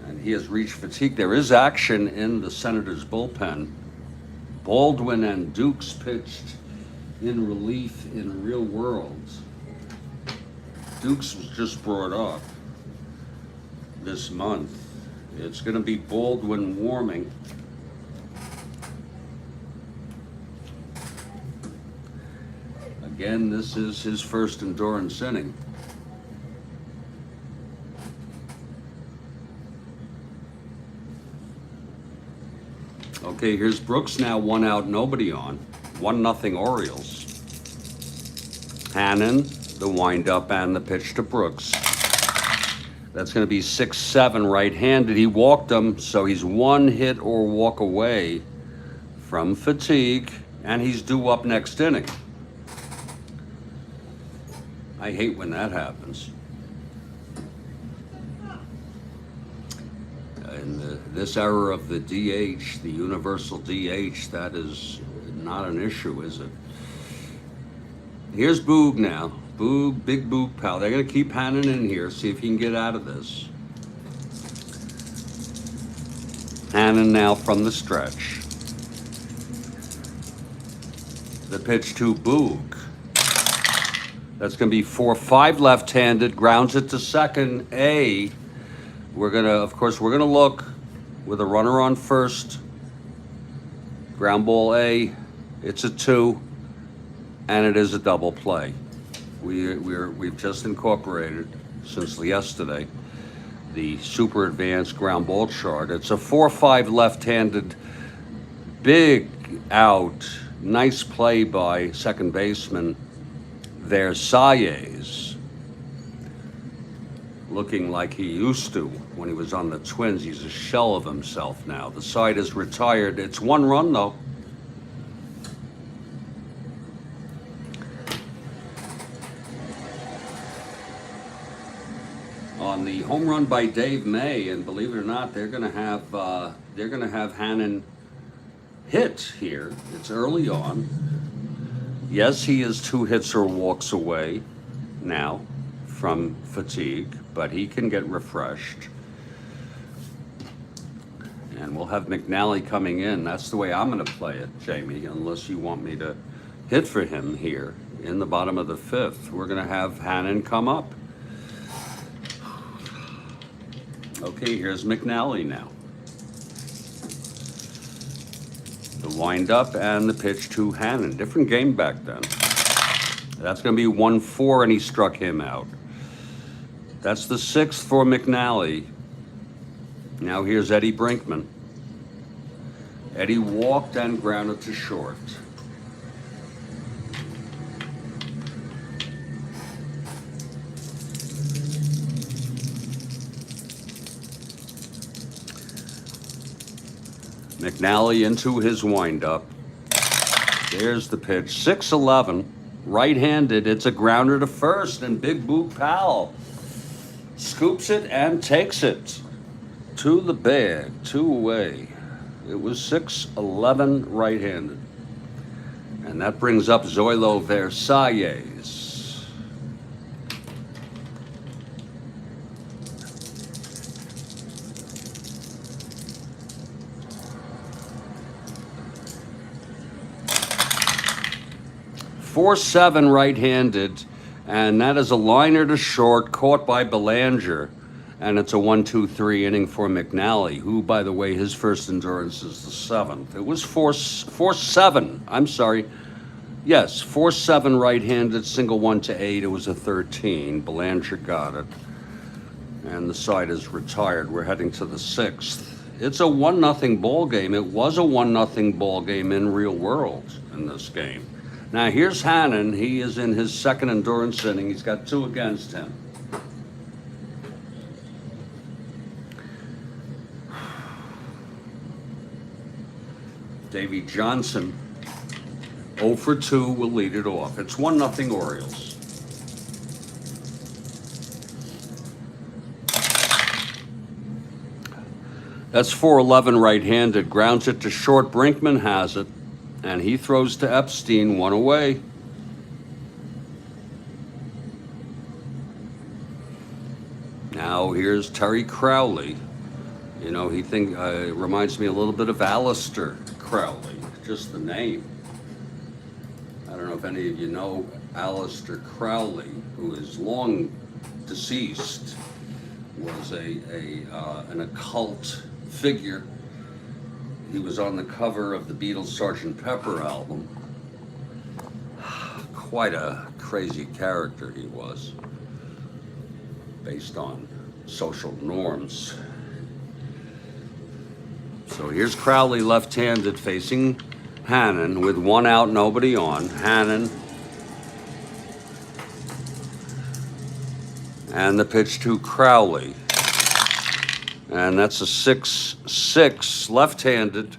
And he has reached fatigue. There is action in the Senators' bullpen. Baldwin and Dukes pitched in relief in real world. Dukes was just brought up this month. It's going to be Baldwin warming. Again, this is his first endurance inning. Okay, here's Brooks now, 1 out, nobody on. 1-0 Orioles. Hannon, the windup and the pitch to Brooks. That's going to be 6-7 right-handed. He walked him, so he's 1 hit or walk away from fatigue, and he's due up next inning. I hate when that happens. In this era of the DH, the universal DH, that is not an issue, is it? Here's Boog now. Boog, big Boog pal. They're going to keep Hannon in here, see if he can get out of this. Hannon now from the stretch. The pitch to Boog. That's going to be 4-5 left-handed. Grounds it to second. We're going to, of course, we're going to look with a runner on first. Ground ball A. It's a 2. And it is a double play. We've just incorporated, since yesterday, the super advanced ground ball chart. It's a 4-5 left-handed, big out, nice play by second baseman Versailles, looking like he used to when he was on the Twins. He's a shell of himself now. The side is retired. It's 1 run though. On the home run by Dave May, and believe it or not, they're going to have Hannon hit here. It's early on. Yes, he is 2 hits or walks away now from fatigue, but he can get refreshed. And we'll have McNally coming in. That's the way I'm going to play it, Jamie, unless you want me to hit for him here in the bottom of the 5th. We're going to have Hannon come up. Okay, here's McNally now. The windup and the pitch to Hannon. Different game back then. That's going to be 1-4, and he struck him out. That's the 6th for McNally. Now here's Eddie Brinkman. Eddie walked and grounded to short. McNally into his windup. There's the pitch. 6-11, right-handed. It's a grounder to first, and Big Boog Powell scoops it and takes it to the bag, 2 away. It was 6-11 right-handed. And that brings up Zoilo Versailles. .47 right-handed, and that is a liner to short, caught by Belanger, and it's a 1-2-3 inning for McNally, who, by the way, his first endurance is the 7th. It was 4-7. I'm sorry. Yes, 4-7 right-handed, single 1-8. It was a 13. Belanger got it, and the side is retired. We're heading to the 6th. It's a 1-0 ball game. It was a 1-0 ball game in real world in this game. Now here's Hannon. He is in his second endurance inning. He's got 2 against him. Davey Johnson, 0 for 2, will lead it off. It's 1-0 Orioles. That's 4-11 right-handed. Grounds it to short. Brinkman has it. And he throws to Epstein, 1 away. Now here's Terry Crowley. You know, he reminds me a little bit of Alistair Crowley, just the name. I don't know if any of you know Alistair Crowley, who is long deceased, was an occult figure. He was on the cover of the Beatles' Sgt. Pepper album. Quite a crazy character he was, based on social norms. So here's Crowley left-handed facing Hannon with 1 out, nobody on. Hannon. And the pitch to Crowley. And that's a 6-6 left-handed.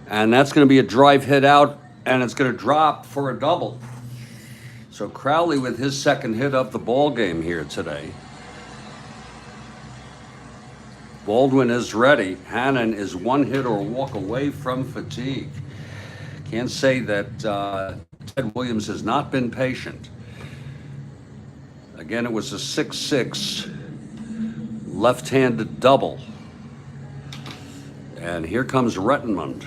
And that's going to be a drive hit out, and it's going to drop for a double. So Crowley with his second hit of the ball game here today. Baldwin is ready. Hannon is one hit or walk away from fatigue. Can't say that Ted Williams has not been patient. Again, it was a 6-6 left-handed double. And here comes Rettenmund.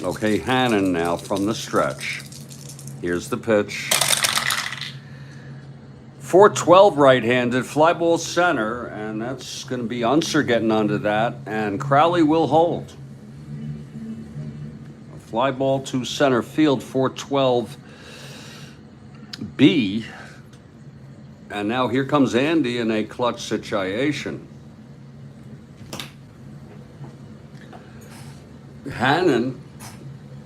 Okay, Hannon now from the stretch. Here's the pitch. 412 right-handed, fly ball center, and that's going to be Unser getting onto that, and Crowley will hold. A fly ball to center field, 412 B, and now here comes Andy in a clutch situation. Hannon,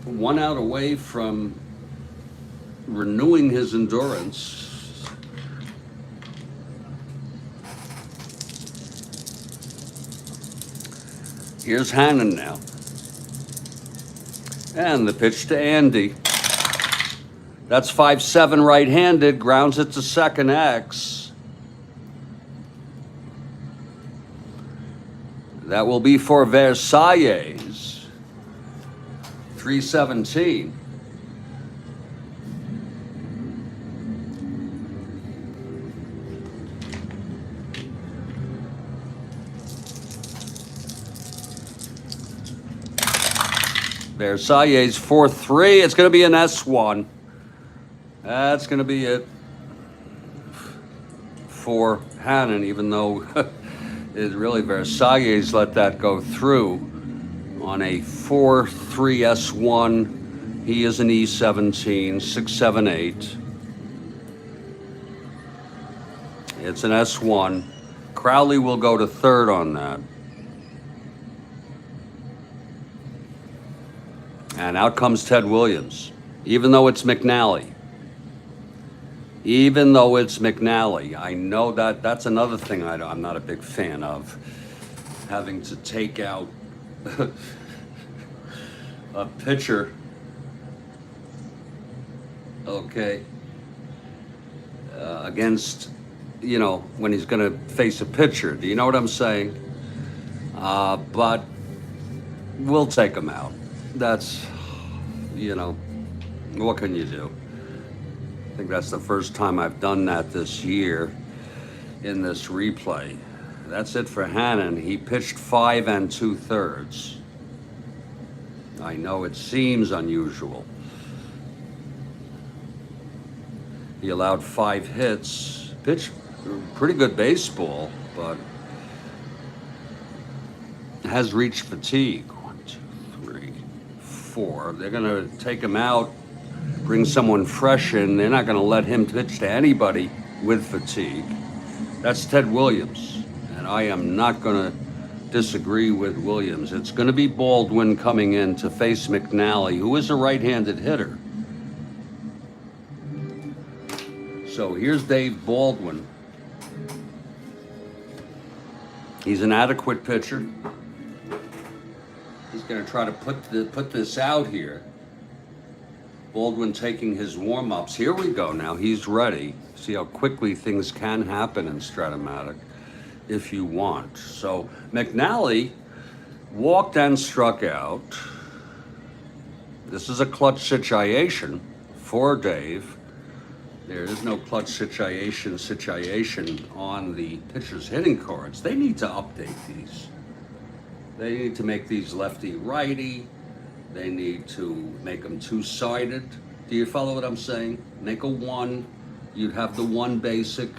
1 out away from renewing his endurance. Here's Hannon now. And the pitch to Andy. That's 5-7 right-handed, grounds it to second X. That will be for Versailles. 317. Versailles 4-3. It's going to be an S1. That's going to be it for Hannon, even though it really Versailles let that go through. On a 4-3 S1, he is an E17, 6-7-8. It's an S1. Crowley will go to third on that. And out comes Ted Williams, even though it's McNally. Even though it's McNally. I know that's another thing I'm not a big fan of, having to take out a pitcher, okay, against, when he's going to face a pitcher. Do you know what I'm saying? But we'll take him out. That's, what can you do? I think that's the first time I've done that this year in this replay. That's it for Hannon. He pitched 5 2/3. I know it seems unusual. He allowed 5 hits. Pitched pretty good baseball, but has reached fatigue. 1, 2, 3, 4. They're going to take him out, bring someone fresh in. They're not going to let him pitch to anybody with fatigue. That's Ted Williams. And I am not going to disagree with Williams. It's going to be Baldwin coming in to face McNally, who is a right-handed hitter. So here's Dave Baldwin. He's an adequate pitcher. He's going to try to put this out here. Baldwin taking his warm-ups. Here we go now. He's ready. See how quickly things can happen in Strat-O-Matic if you want. So McNally walked and struck out. This is a clutch situation for Dave. There is no clutch situation on the pitcher's hitting cards. They need to update these. They need to make these lefty-righty. They need to make them two-sided. Do you follow what I'm saying? Make a 1. You'd have the 1 basic,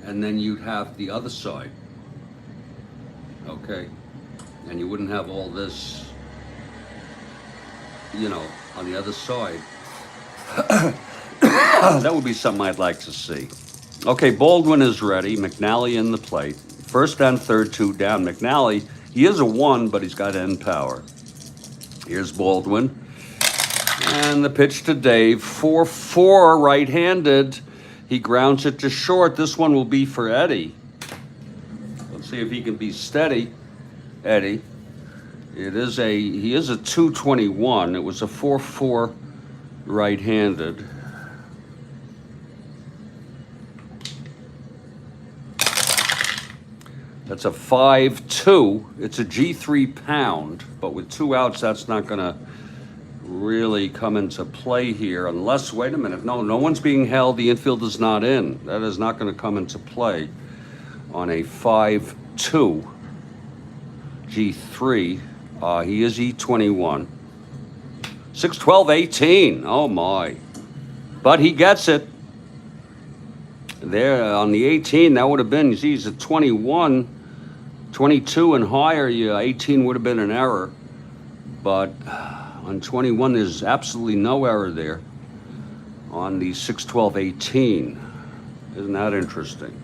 and then you'd have the other side. Okay? And you wouldn't have all this, on the other side. That would be something I'd like to see. Okay, Baldwin is ready. McNally in the plate. First and third, 2 down. McNally, he is a 1, but he's got end power. Here's Baldwin. And the pitch to Dave. 4-4 right-handed. He grounds it to short. This one will be for Eddie. Let's see if he can be steady, Eddie. He is a 221. It was a 4-4 right-handed. That's a 5-2. It's a G3 pound, but with 2 outs, that's not going to really come into play here unless, wait a minute, no one's being held. The infield is not in. That is not going to come into play on a 5-2 G3. He is E21. 6-12-18. Oh, my. But he gets it. There on the 18, that would have been, you see, he's a 21, 22 and higher. Yeah, 18 would have been an error. But on 21, there's absolutely no error there on the 6-12-18. Isn't that interesting?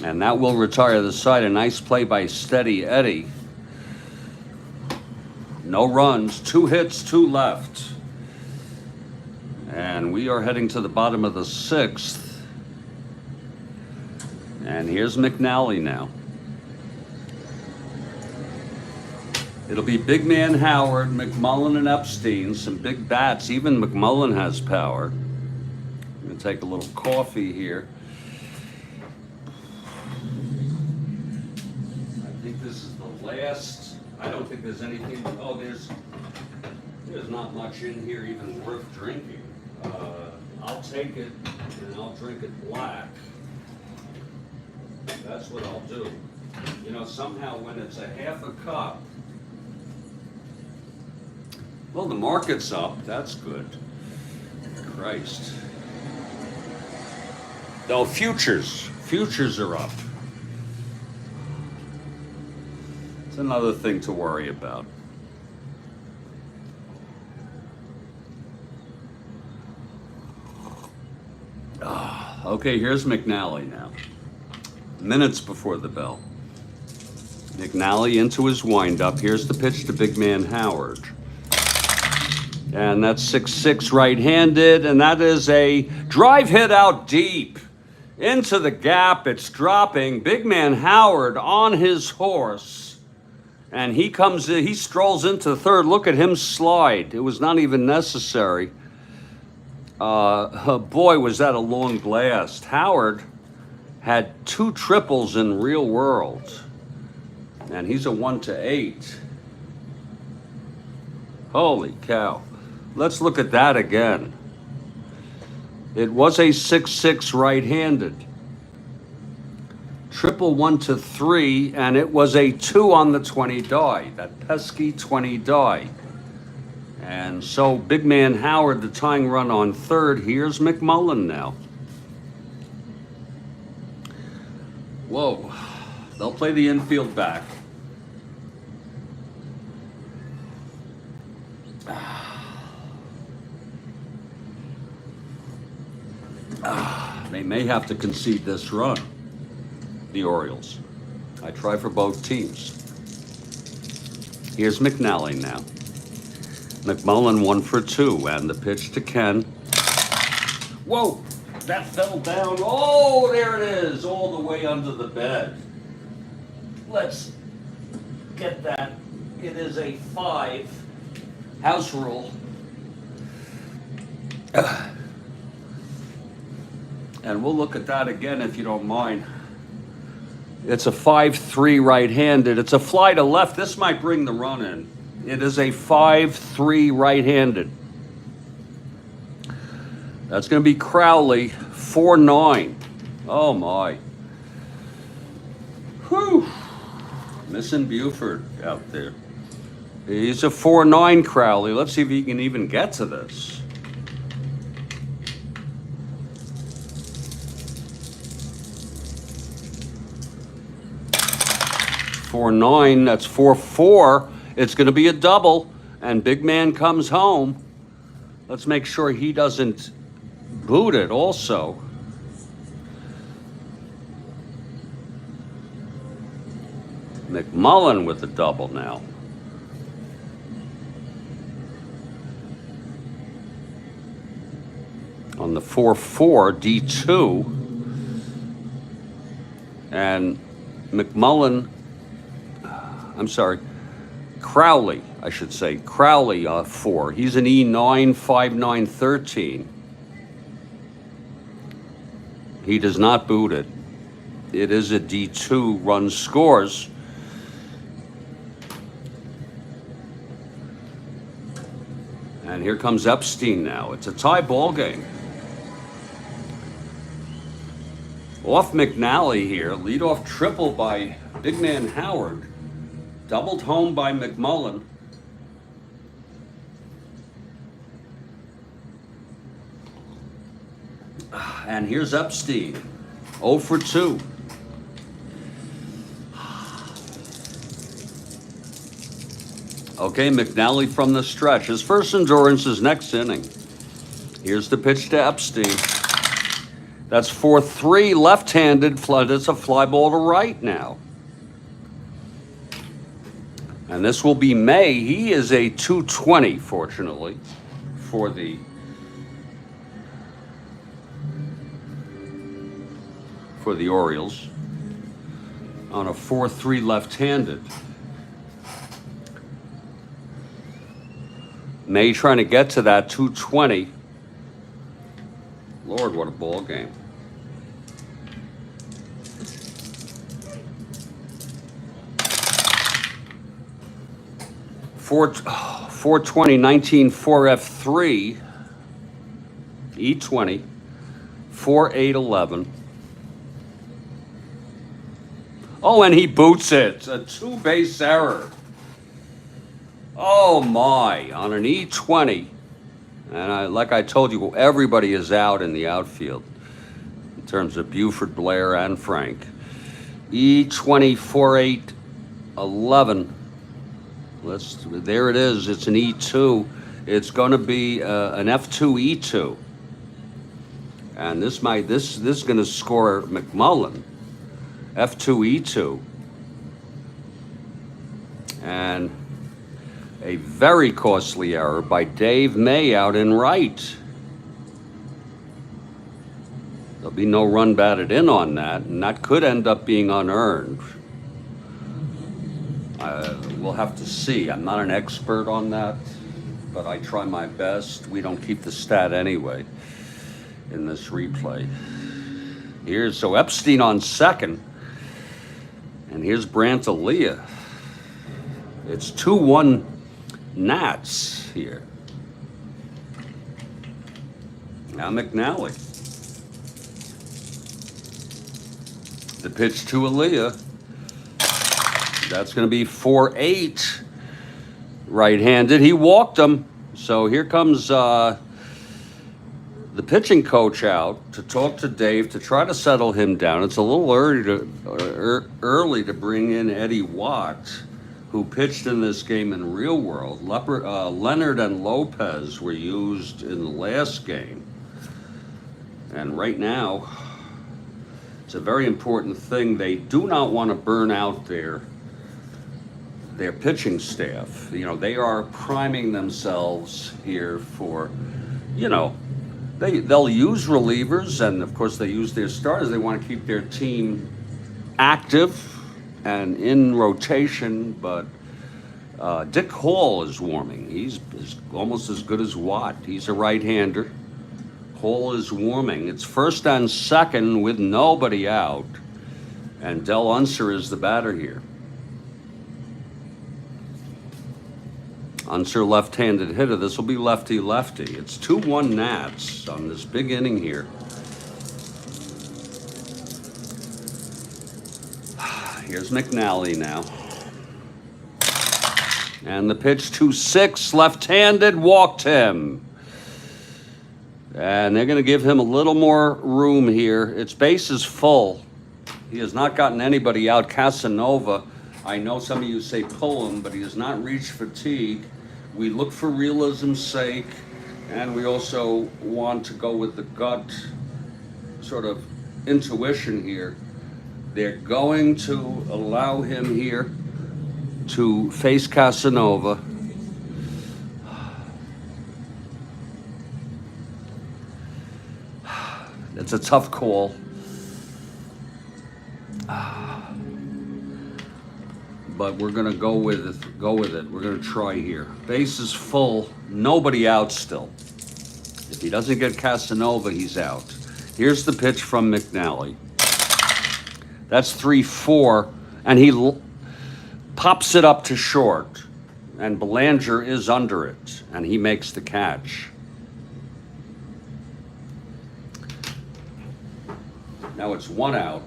And that will retire the side. A nice play by Steady Eddie. No runs, 2 hits, 2 left. And we are heading to the bottom of the 6th. And here's McNally now. It'll be big man Howard, McMullen, and Epstein. Some big bats. Even McMullen has power. I'm going to take a little coffee here. I think this is the last. I don't think there's anything. Oh, there's not much in here even worth drinking. I'll take it and I'll drink it black. That's what I'll do. You know, somehow when it's a half a cup, well, the market's up. That's good. Christ. No, futures are up. It's another thing to worry about. Okay, here's McNally now. Minutes before the bell. McNally into his windup. Here's the pitch to big man Howard. And that's 6-6 right-handed, and that is a drive hit out deep into the gap. It's dropping. Big man Howard on his horse, and he comes in, he strolls into third. Look at him slide. It was not even necessary. Boy, was that a long blast. Howard had 2 triples in real world, and he's a 1-8. Holy cow. Let's look at that again. It was a 6-6 right-handed. Triple 1-3, and it was a 2 on the 20 die. That pesky 20 die. And so big man Howard, the tying run on third. Here's McMullen now. Whoa. They'll play the infield back. They may have to concede this run, the Orioles. I try for both teams. Here's McNally now. McMullen 1 for 2, and the pitch to Ken. Whoa, that fell down. Oh, there it is, all the way under the bed. Let's get that. It is a 5. House rule. And we'll look at that again if you don't mind. It's a 5-3 right-handed. It's a fly to left. This might bring the run in. It is a 5-3 right-handed. That's going to be Crowley, 4-9. Oh, my. Whew. Missing Buford out there. He's a 4-9 Crowley. Let's see if he can even get to this. 4-9, that's 4-4. It's going to be a double, and big man comes home. Let's make sure he doesn't boot it also. McMullen with the double now. on the 4-4 D2, and McMullen, I'm sorry, Crowley, I should say, Crowley 4. He's an E9, 5-9, 13. He does not boot it. It is a D2 run scores. And here comes Epstein now. It's a tie ball game. Off McNally here. Leadoff triple by big man Howard. Doubled home by McMullen. And here's Epstein. 0 for 2. Okay, McNally from the stretch. His first endurance is next inning. Here's the pitch to Epstein. That's 4-3, left-handed. It's a fly ball to right now. And this will be May. He is a 220, fortunately, for the Orioles on a 4-3 left-handed. May trying to get to that 220. Lord, what a ball game. Four 420, 19, 4F3, E20, 4-8, 11. Oh, and he boots it. A two-base error. Oh, my. On an E20. And like I told you, everybody is out in the outfield in terms of Buford, Blair, and Frank. E20, 4-8, 11. There it is. It's an E2. It's going to be an F2 E2. And this is going to score McMullen. F2 E2. And a very costly error by Dave May out in right. There'll be no run batted in on that, and that could end up being unearned. We'll have to see. I'm not an expert on that, but I try my best. We don't keep the stat anyway in this replay. So Epstein on second, and here's Brantalia. It's 2-1 Nats here. Now McNally. The pitch to Aaliyah. That's going to be 4-8. Right-handed. He walked him. So here comes the pitching coach out to talk to Dave to try to settle him down. It's a little early to bring in Eddie Watt, who pitched in this game in real world. Leonard and Lopez were used in the last game. And right now, it's a very important thing. They do not want to burn out their pitching staff. They are priming themselves here for, they'll use relievers, and of course they use their starters. They want to keep their team active and in rotation, but Dick Hall is warming. He's almost as good as Watt. He's a right-hander. Hall is warming. It's first and second with nobody out, and Del Unser is the batter here. Unser left-handed hitter. This will be lefty-lefty. It's 2-1 Nats on this big inning here. Here's McNally now. And the pitch 2-6, left-handed, walked him. And they're going to give him a little more room here. Its base is full. He has not gotten anybody out. Casanova, I know some of you say pull him, but he has not reached fatigue. We look for realism's sake, and we also want to go with the gut sort of intuition here. They're going to allow him here to face Casanova. It's a tough call. But we're gonna go with it. We're gonna try here. Base is full. Nobody out still. If he doesn't get Casanova, he's out. Here's the pitch from McNally. That's 3-4, and he pops it up to short, and Belanger is under it, and he makes the catch. Now it's 1 out.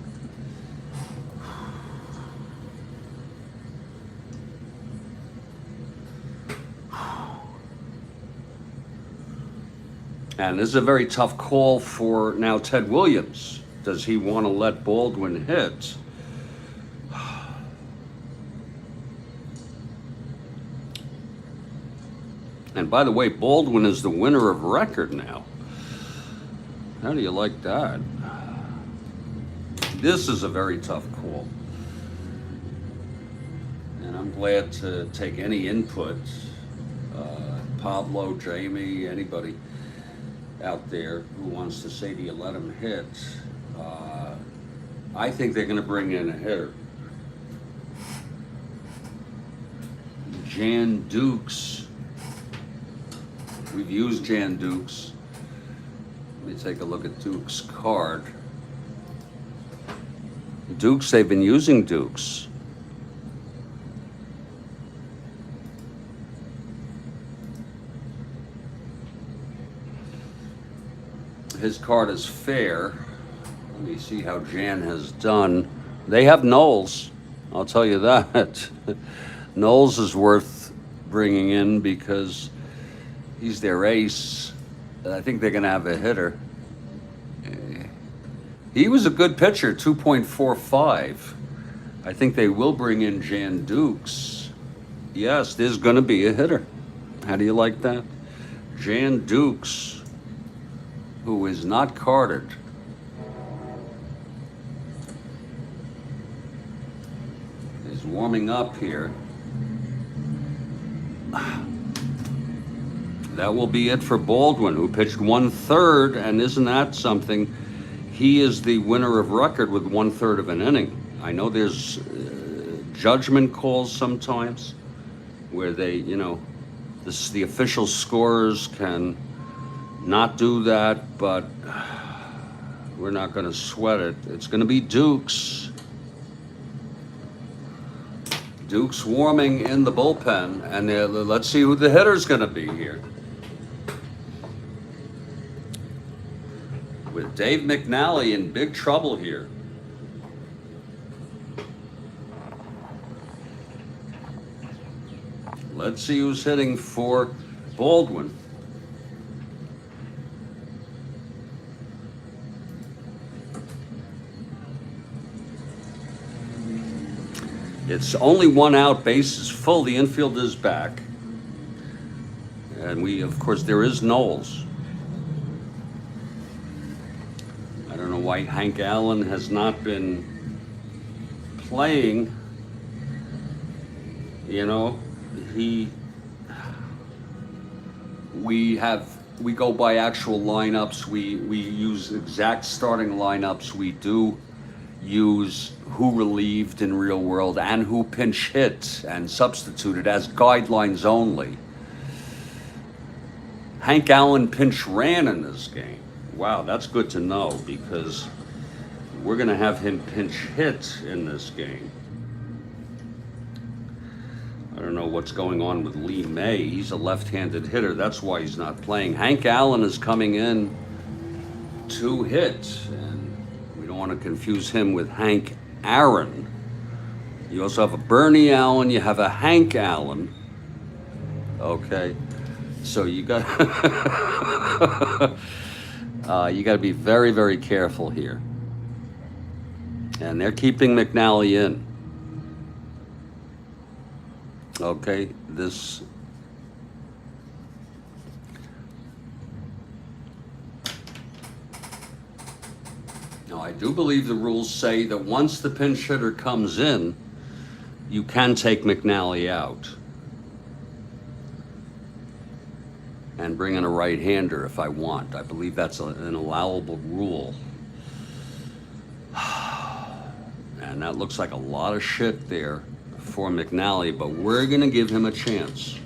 And this is a very tough call for now Ted Williams. Does he want to let Baldwin hit? And by the way, Baldwin is the winner of record now. How do you like that? This is a very tough call. And I'm glad to take any input. Pablo, Jamie, anybody out there who wants to say, do you let him hit? I think they're going to bring in a hitter. Jan Dukes. We've used Jan Dukes. Let me take a look at Dukes' card. Dukes, they've been using Dukes. His card is fair. Let me see how Jan has done. They have Knowles, I'll tell you that. Knowles is worth bringing in because he's their ace. I think they're going to have a hitter. He was a good pitcher, 2.45. I think they will bring in Jan Dukes. Yes, there's going to be a hitter. How do you like that? Jan Dukes, who is not carded. Is warming up here. That will be it for Baldwin, who pitched 1/3, and isn't that something? He is the winner of record with 1/3 of an inning. I know there's judgment calls sometimes where they, the official scorers can not do that, but we're not going to sweat it. It's going to be Dukes. Dukes warming in the bullpen, and let's see who the hitter's going to be here. With Dave McNally in big trouble here. Let's see who's hitting for Baldwin. It's only 1 out, base is full, the infield is back. And of course, there is Knowles. I don't know why Hank Allen has not been playing. We go by actual lineups. We use exact starting lineups. We do use who relieved in real world and who pinch hit and substituted as guidelines only. Hank Allen pinch ran in this game. Wow, that's good to know because we're going to have him pinch hit in this game. I don't know what's going on with Lee May. He's a left-handed hitter. That's why he's not playing. Hank Allen is coming in to hit, and we don't want to confuse him with Hank Aaron. You also have a Bernie Allen. You have a Hank Allen. Okay, so you got you got to be very, very careful here. And they're keeping McNally in. Okay, this. Now, I do believe the rules say that once the pinch hitter comes in, you can take McNally out. and bring in a right-hander if I want. I believe that's an allowable rule. And that looks like a lot of shit there for McNally, but we're going to give him a chance.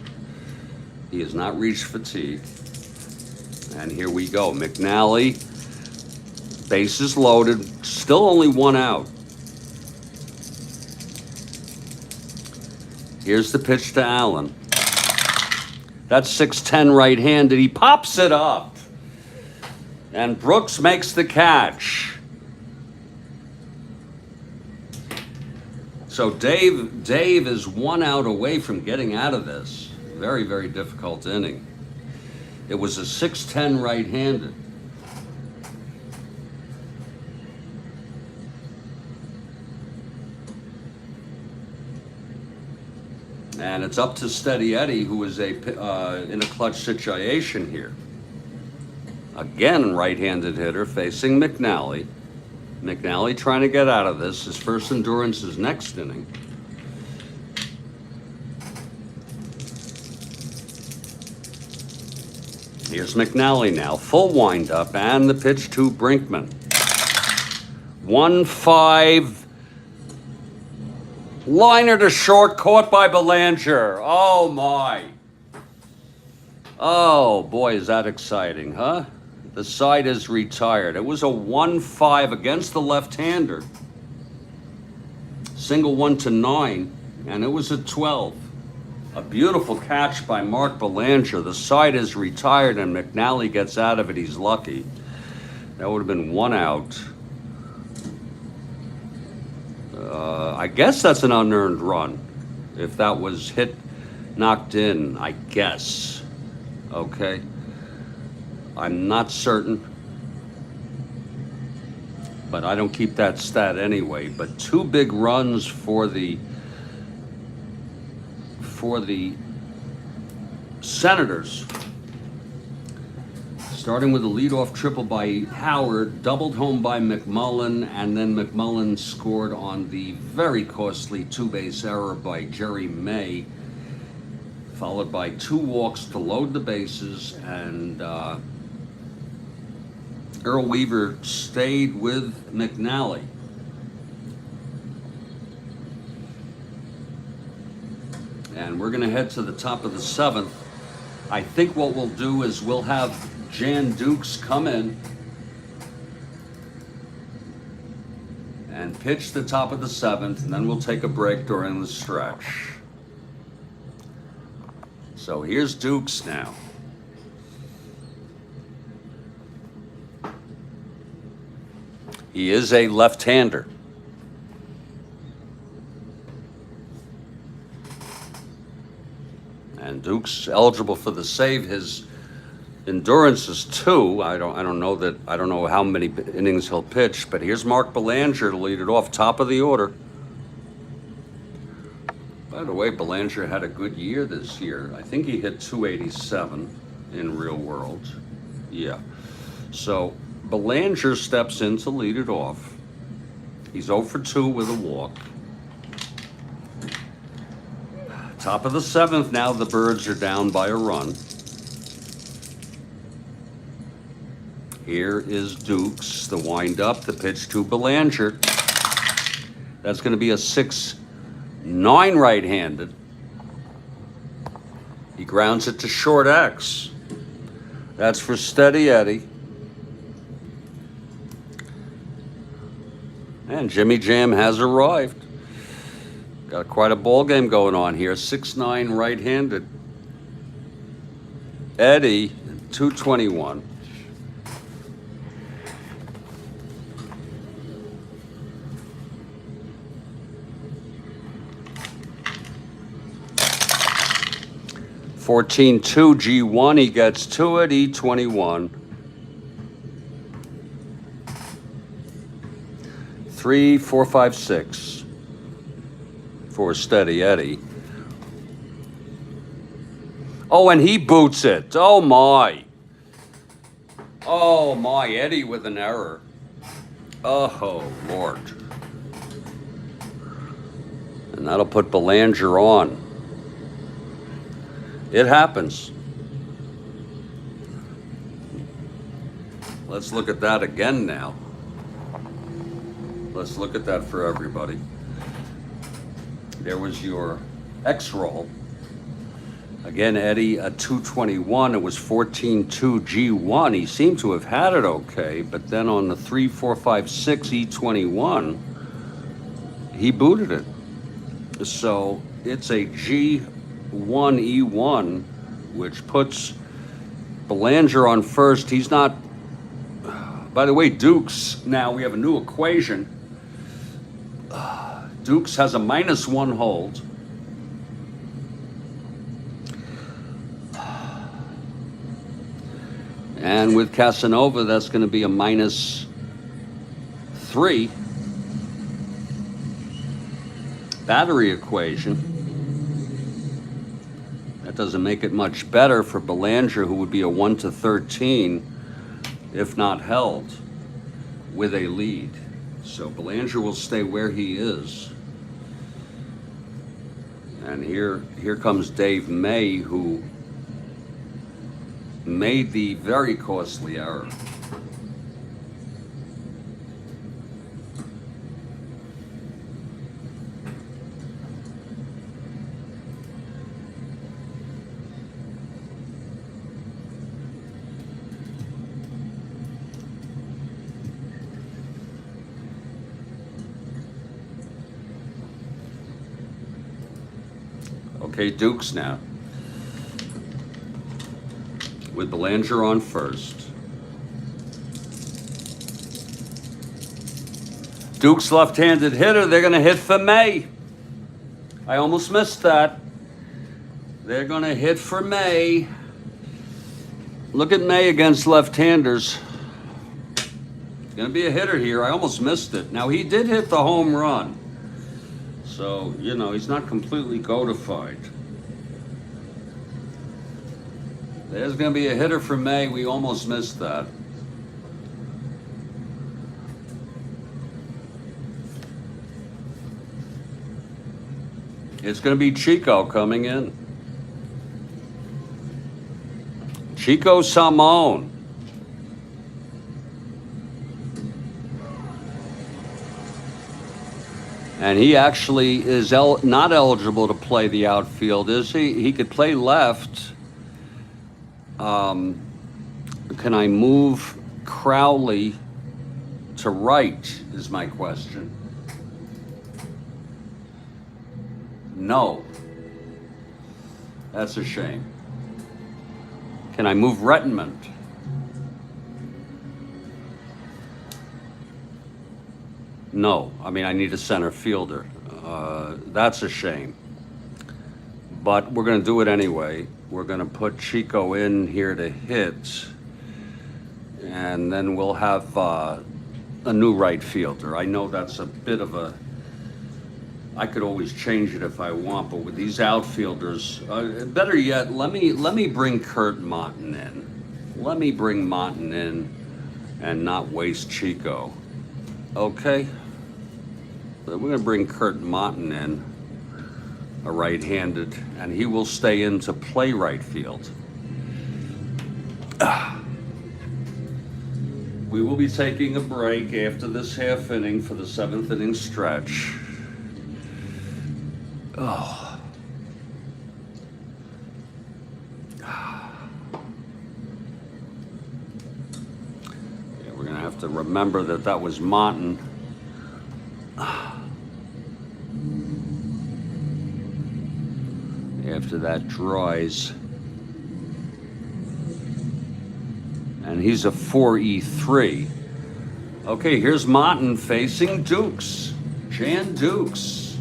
He has not reached fatigue. And here we go. McNally, bases loaded, still only one out. Here's the pitch to Allen. That's 6'10" right-handed. He pops it up. And Brooks makes the catch. So Dave is one out away from getting out of this. Very, very difficult inning. It was a 6'10" right-handed. And it's up to Steady Eddie, who is in a clutch situation here. Again, right-handed hitter facing McNally. McNally trying to get out of this. His first endurance is next inning. Here's McNally now, full windup, and the pitch to Brinkman. 1-5. Liner to short, caught by Belanger. Oh my. Oh boy, is that exciting, huh? The side is retired. It was a 1-5 against the left-hander. Single 1 to 9, and it was a 12. A beautiful catch by Mark Belanger. The side is retired, and McNally gets out of it. He's lucky. That would have been one out. I guess that's an unearned run. If that was hit, knocked in, I guess. Okay. I'm not certain. But I don't keep that stat anyway. But two big runs for the Senators. Starting with a leadoff triple by Howard, doubled home by McMullen, and then McMullen scored on the very costly two-base error by Jerry May, followed by two walks to load the bases, and Earl Weaver stayed with McNally. And we're going to head to the top of the seventh. I think what we'll do is we'll have Jan Dukes come in and pitch the top of the seventh, and then we'll take a break during the stretch. So here's Dukes now. He is a left-hander. And Dukes eligible for the save. His endurance is 2. I don't know how many innings he'll pitch, but here's Mark Belanger to lead it off, top of the order. By the way, Belanger had a good year this year. I think he hit 287 in real world. Yeah. So Belanger steps in to lead it off. He's 0 for 2 with a walk. Top of the seventh now, the Birds are down by a run. Here is Dukes, the windup, the pitch to Belanger. That's going to be a 6-9 right-handed. He grounds it to short X. That's for Steady Eddie. And Jimmy Jam has arrived. Got quite a ball game going on here. 6'9" right-handed. Eddie, 221. $14-2 G1. He gets to it. E21. 3, 4, 5, 6. For Steady Eddie. Oh, and he boots it. Oh my. Oh my, Eddie with an error. Oh, Lord. And that'll put Belanger on. It happens. Let's look at that again now. Let's look at that for everybody. There was your X-roll. Again, Eddie, a 221. It was 14-2 G1. He seemed to have had it okay, but then on the 3, 4, 5, 6 E21, he booted it. So it's a G1 E1, which puts Belanger on first. He's not. By the way, Dukes, now we have a new equation. Dukes has a -1 hold. And with Casanova, that's going to be a -3 battery equation. That doesn't make it much better for Belanger, who would be a 1-13 if not held with a lead. So Belanger will stay where he is. And here comes Dave May, who made the very costly error. Okay, Dukes now, with Belanger on first. Dukes left-handed hitter, they're going to hit for May. I almost missed that. They're going to hit for May. Look at May against left-handers. It's going to be a hitter here. I almost missed it. Now, he did hit the home run. So, you know, he's not completely codified. There's going to be a hitter for May. We almost missed that. It's going to be Chico coming in. Chico Salmon. And he actually is not eligible to play the outfield, is he? He could play left. Can I move Crowley to right, is my question. No. That's a shame. Can I move Rettenmund? No. I mean, I need a center fielder. That's a shame. But we're going to do it anyway. We're going to put Chico in here to hit. And then we'll have a new right fielder. I know that's a bit of a... I could always change it if I want, but with these outfielders, better yet, let me bring Kurt Martin in. Let me bring Martin in and not waste Chico. Okay? We're going to bring Kurt Martin in, a right-handed, and he will stay in to play right field. We will be taking a break after this half inning for the 7th inning stretch. Oh. Yeah, we're going to have to remember that was Martin. After that dries. And he's a 4E3. Okay, here's Martin facing Dukes. Jan Dukes.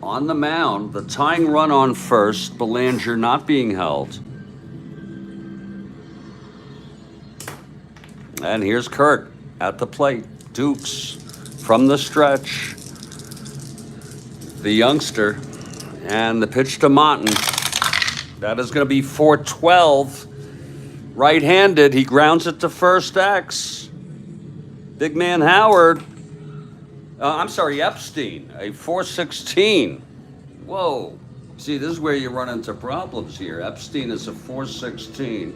On the mound, the tying run on first, Belanger not being held. And here's Kurt at the plate. Dukes from the stretch. The youngster. And the pitch to Martin. That is going to be 4-12. Right-handed, he grounds it to first X. Big man Howard. I'm sorry, Epstein, a 4-16. Whoa. See, this is where you run into problems here. Epstein is a 4-16.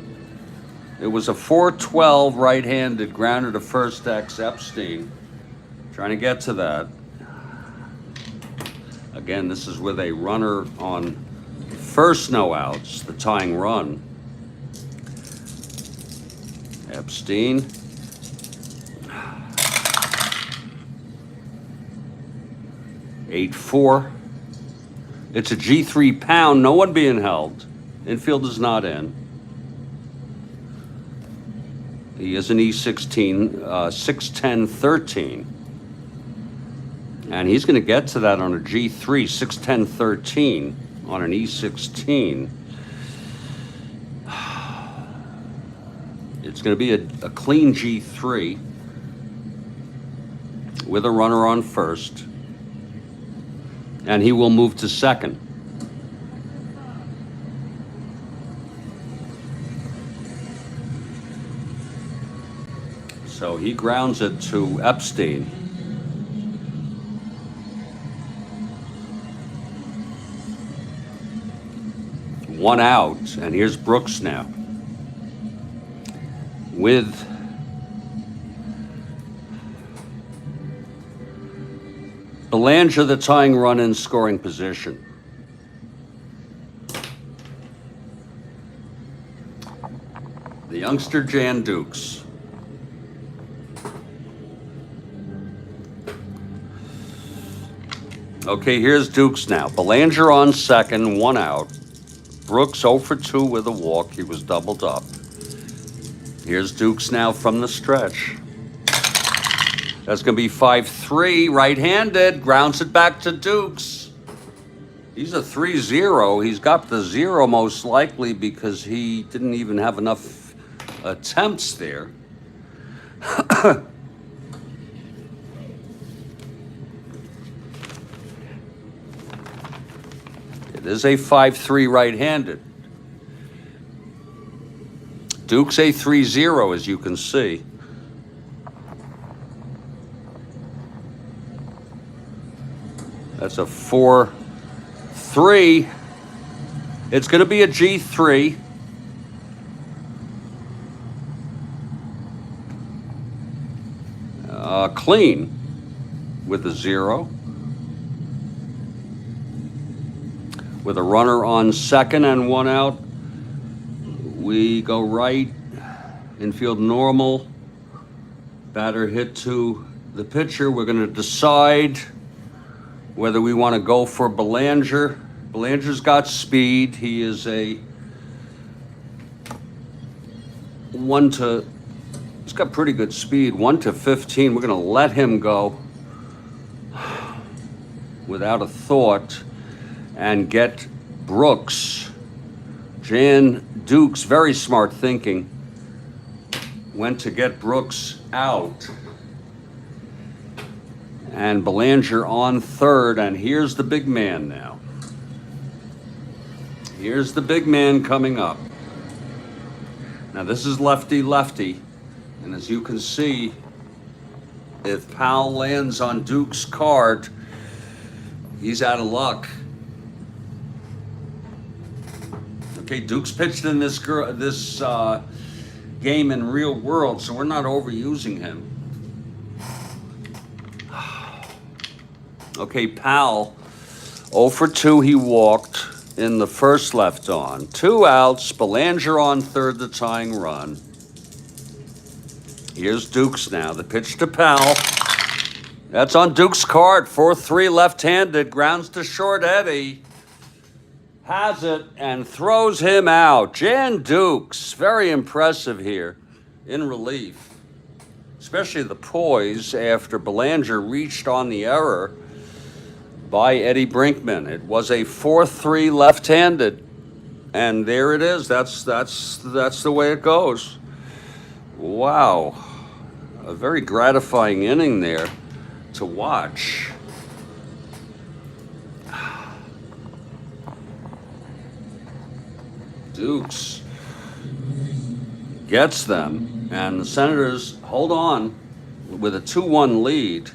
It was a 4-12 right-handed grounder to first X Epstein. Trying to get to that. Again, this is with a runner on first, no outs, the tying run. Epstein. (8-4). It's a G3 pound, no one being held. Infield is not in. He is an E16, 6-10-13. And he's going to get to that on a G3, 6-10-13 on an E16. It's going to be a clean G3 with a runner on first. And he will move to second. So he grounds it to Epstein. One out, and here's Brooks now. With Belanger, the tying run in scoring position. The youngster Jan Dukes. Okay, here's Dukes now. Belanger on second, one out. Brooks 0 for 2 with a walk. He was doubled up. Here's Dukes now from the stretch. That's going to be 5-3, right-handed. Grounds it back to Dukes. He's a 3-0. He's got the 0 most likely because he didn't even have enough attempts there. It is a 5-3 right-handed. Dukes a 3-0, as you can see. That's a 4-3. It's going to be a G3. Clean with a 0. With a runner on second and one out, we go right, infield normal, batter hit to the pitcher. We're going to decide whether we want to go for Belanger. Belanger's got speed. He is a he's got pretty good speed, 1-15. We're going to let him go without a thought and get Brooks. Jan Dukes, very smart thinking, went to get Brooks out. And Belanger on third, and here's the big man now. Here's the big man coming up. Now this is lefty-lefty, and as you can see, if Powell lands on Dukes' card, he's out of luck. Okay, Dukes pitched in this game in real world, so we're not overusing him. Okay, Powell, 0 for 2, he walked in the first left on. 2 outs, Belanger on third, the tying run. Here's Dukes now, the pitch to Powell. That's on Dukes' card, 4-3 left-handed, grounds to short. Eddie has it and throws him out. Jan Dukes, very impressive here in relief, especially the poise after Belanger reached on the error by Eddie Brinkman. It was a 4-3 left-handed, and there it is. That's the way it goes. Wow, a very gratifying inning there to watch. Dukes gets them, and the Senators hold on with a 2-1 lead.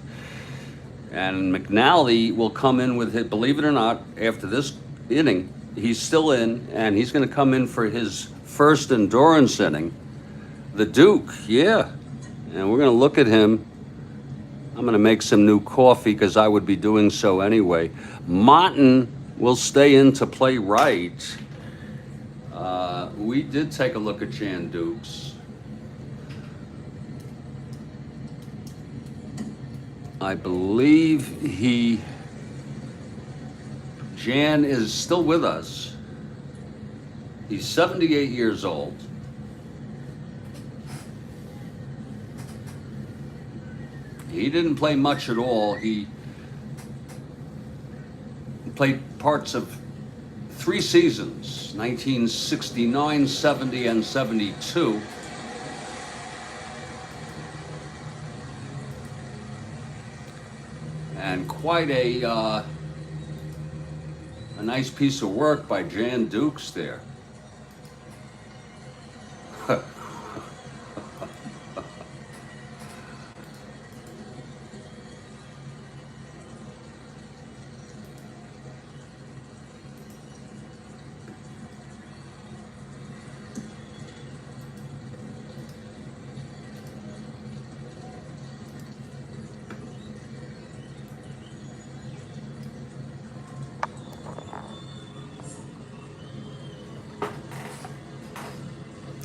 And McNally will come in with it, believe it or not, after this inning, he's still in, and he's going to come in for his first endurance inning. The Duke, yeah. And we're going to look at him. I'm going to make some new coffee because I would be doing so anyway. Martin will stay in to play right. We did take a look at Jan Dukes. I believe Jan is still with us. He's 78 years old. He didn't play much at all. He played parts of 3 seasons, 1969, 70, and 72. And quite a nice piece of work by Jan Dukes there.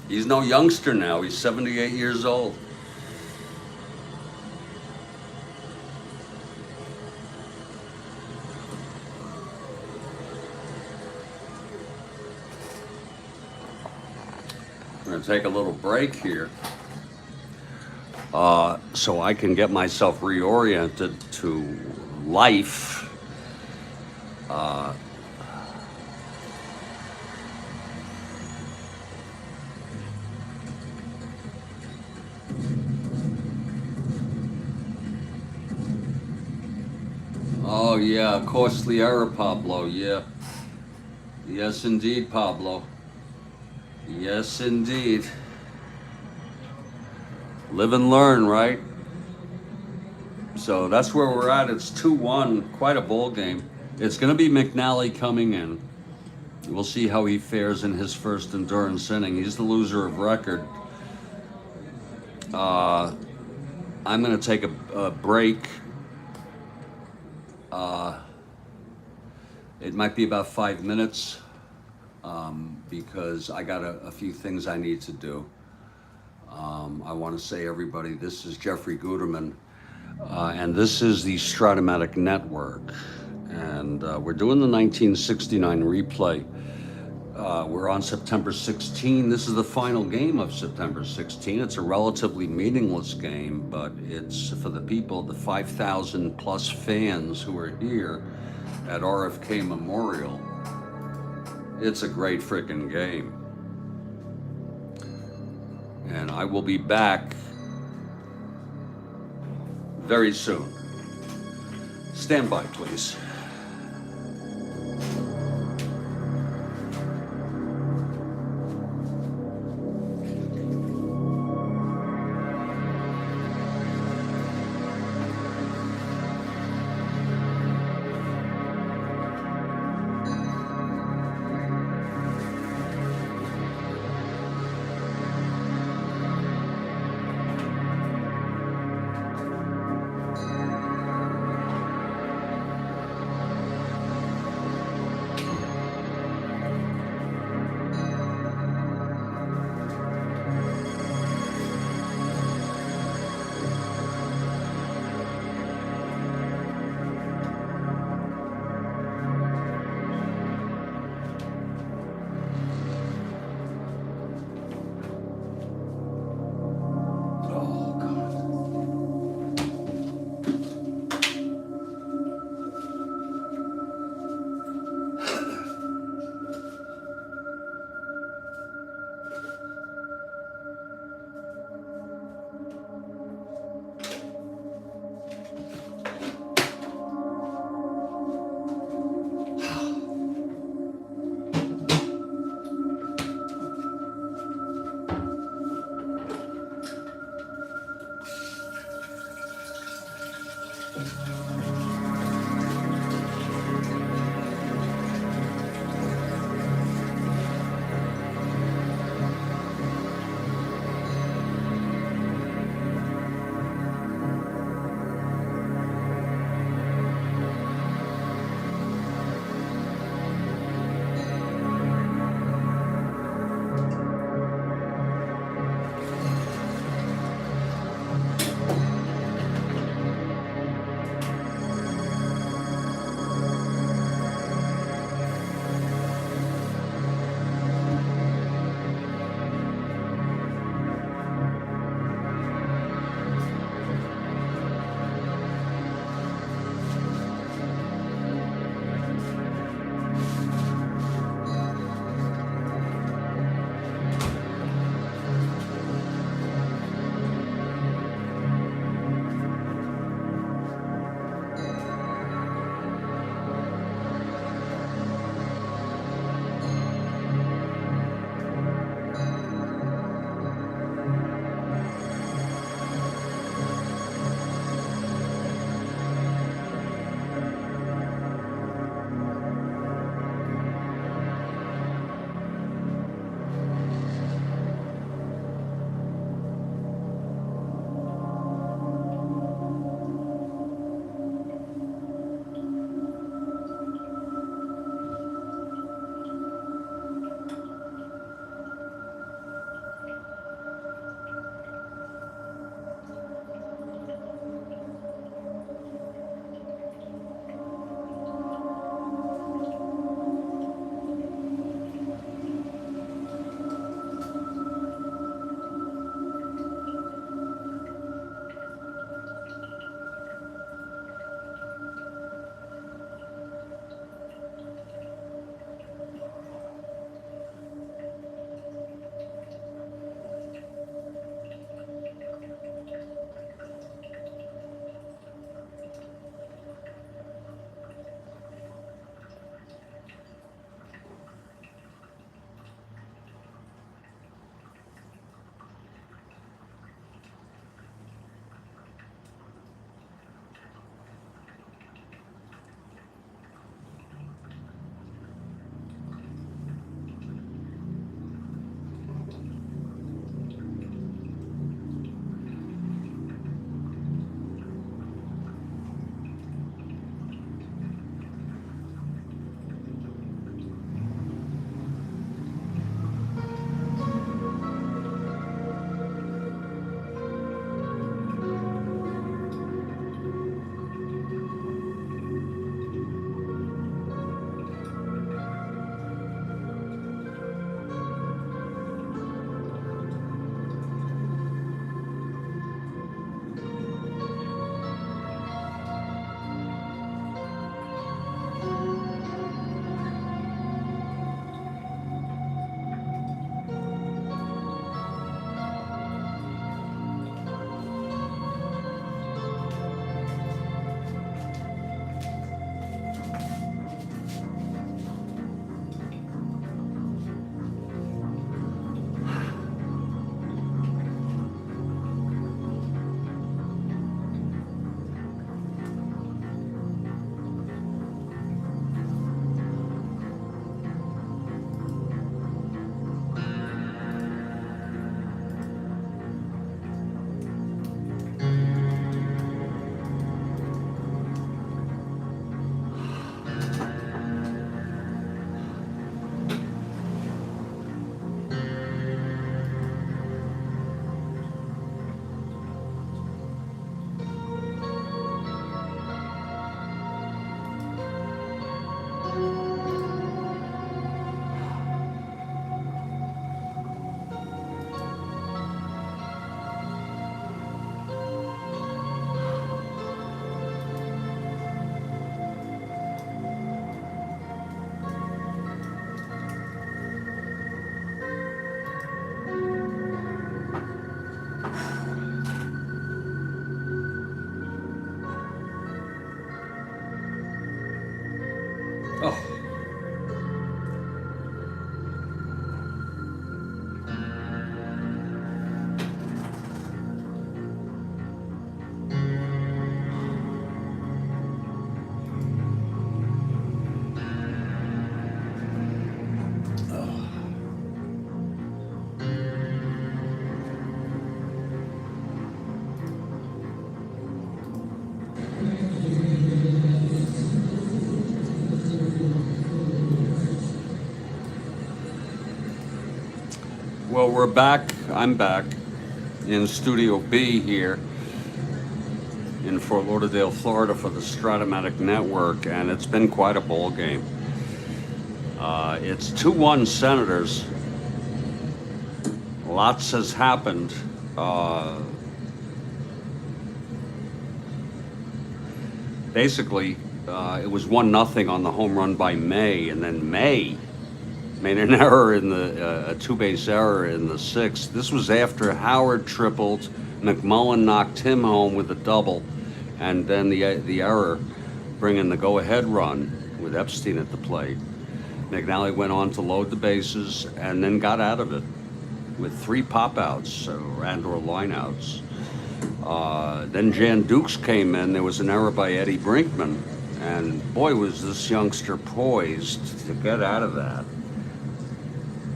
He's no youngster now. He's 78 years old. We're going to take a little break here so I can get myself reoriented to life. Oh, yeah, costly error, Pablo, yeah. Yes, indeed, Pablo. Yes, indeed. Live and learn, right? So that's where we're at. It's 2-1, quite a ball game. It's going to be McNally coming in. We'll see how he fares in his first endurance inning. He's the loser of record. I'm going to take a break. It might be about 5 minutes because I got a few things I need to do. I want to say, everybody, this is Jeffrey Guterman, and this is the Strat-O-Matic Network. And we're doing the 1969 replay. We're on September 16. This is the final game of September 16. It's a relatively meaningless game, but it's for the people, the 5,000 plus fans who are here at RFK Memorial. It's a great freaking game. And I will be back very soon. Stand by, please. Well, we're back. I'm back in Studio B here in Fort Lauderdale, Florida for the Strat-O-Matic Network, and it's been quite a ball game. It's 2-1 Senators. Lots has happened. Basically, it was 1-0 on the home run by May, and then May made an error in a two-base error in the sixth. This was after Howard tripled, McMullen knocked him home with a double, and then the error bringing the go-ahead run with Epstein at the plate. McNally went on to load the bases and then got out of it with 3 pop-outs and/or line-outs. Then Jan Dukes came in. There was an error by Eddie Brinkman, and boy, was this youngster poised to get out of that.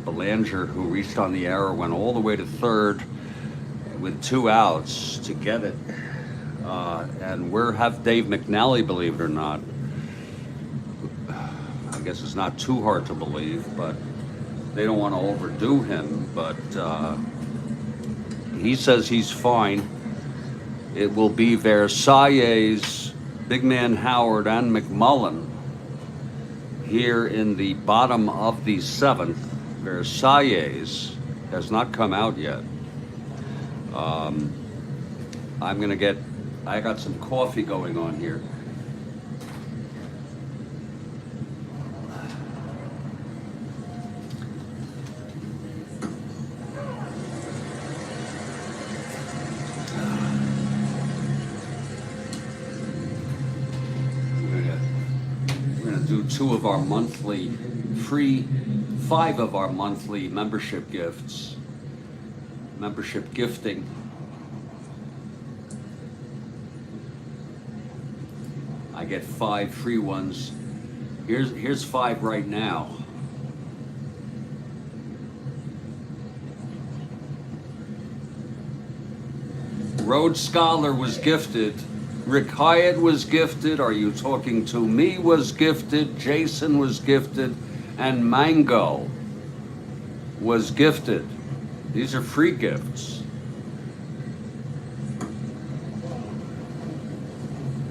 Belanger, who reached on the error, went all the way to third with 2 outs to get it. And we have Dave McNally, believe it or not. I guess it's not too hard to believe, but they don't want to overdo him. But he says he's fine. It will be Versailles, Big Man Howard, and McMullen here in the bottom of the 7th. Versailles has not come out yet. I got some coffee going on here. We're gonna do 2 of our monthly free, 5 of our monthly membership gifts, membership gifting. I get 5 free ones. Here's 5 right now. Rhodes Scholar was gifted. Rick Hyatt was gifted. Are You Talking to Me was gifted. Jason was gifted. And Mango was gifted. These are free gifts.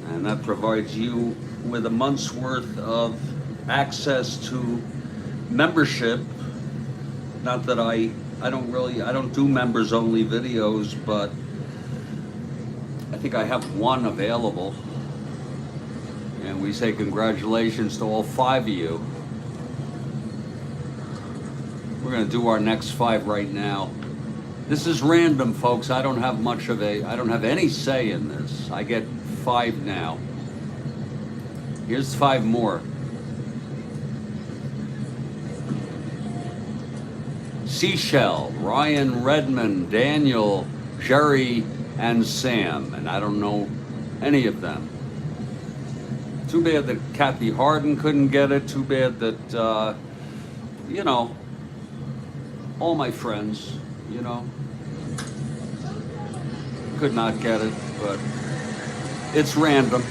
And that provides you with a month's worth of access to membership. Not that I don't do members only videos, but I think I have 1 available. And we say congratulations to all 5 of you. We're going to do our next 5 right now. This is random, folks. I don't have any say in this. I get 5 now. Here's 5 more. Seashell, Ryan Redmond, Daniel, Jerry, and Sam. And I don't know any of them. Too bad that Kathy Harden couldn't get it. Too bad that, all my friends, could not get it, but it's random.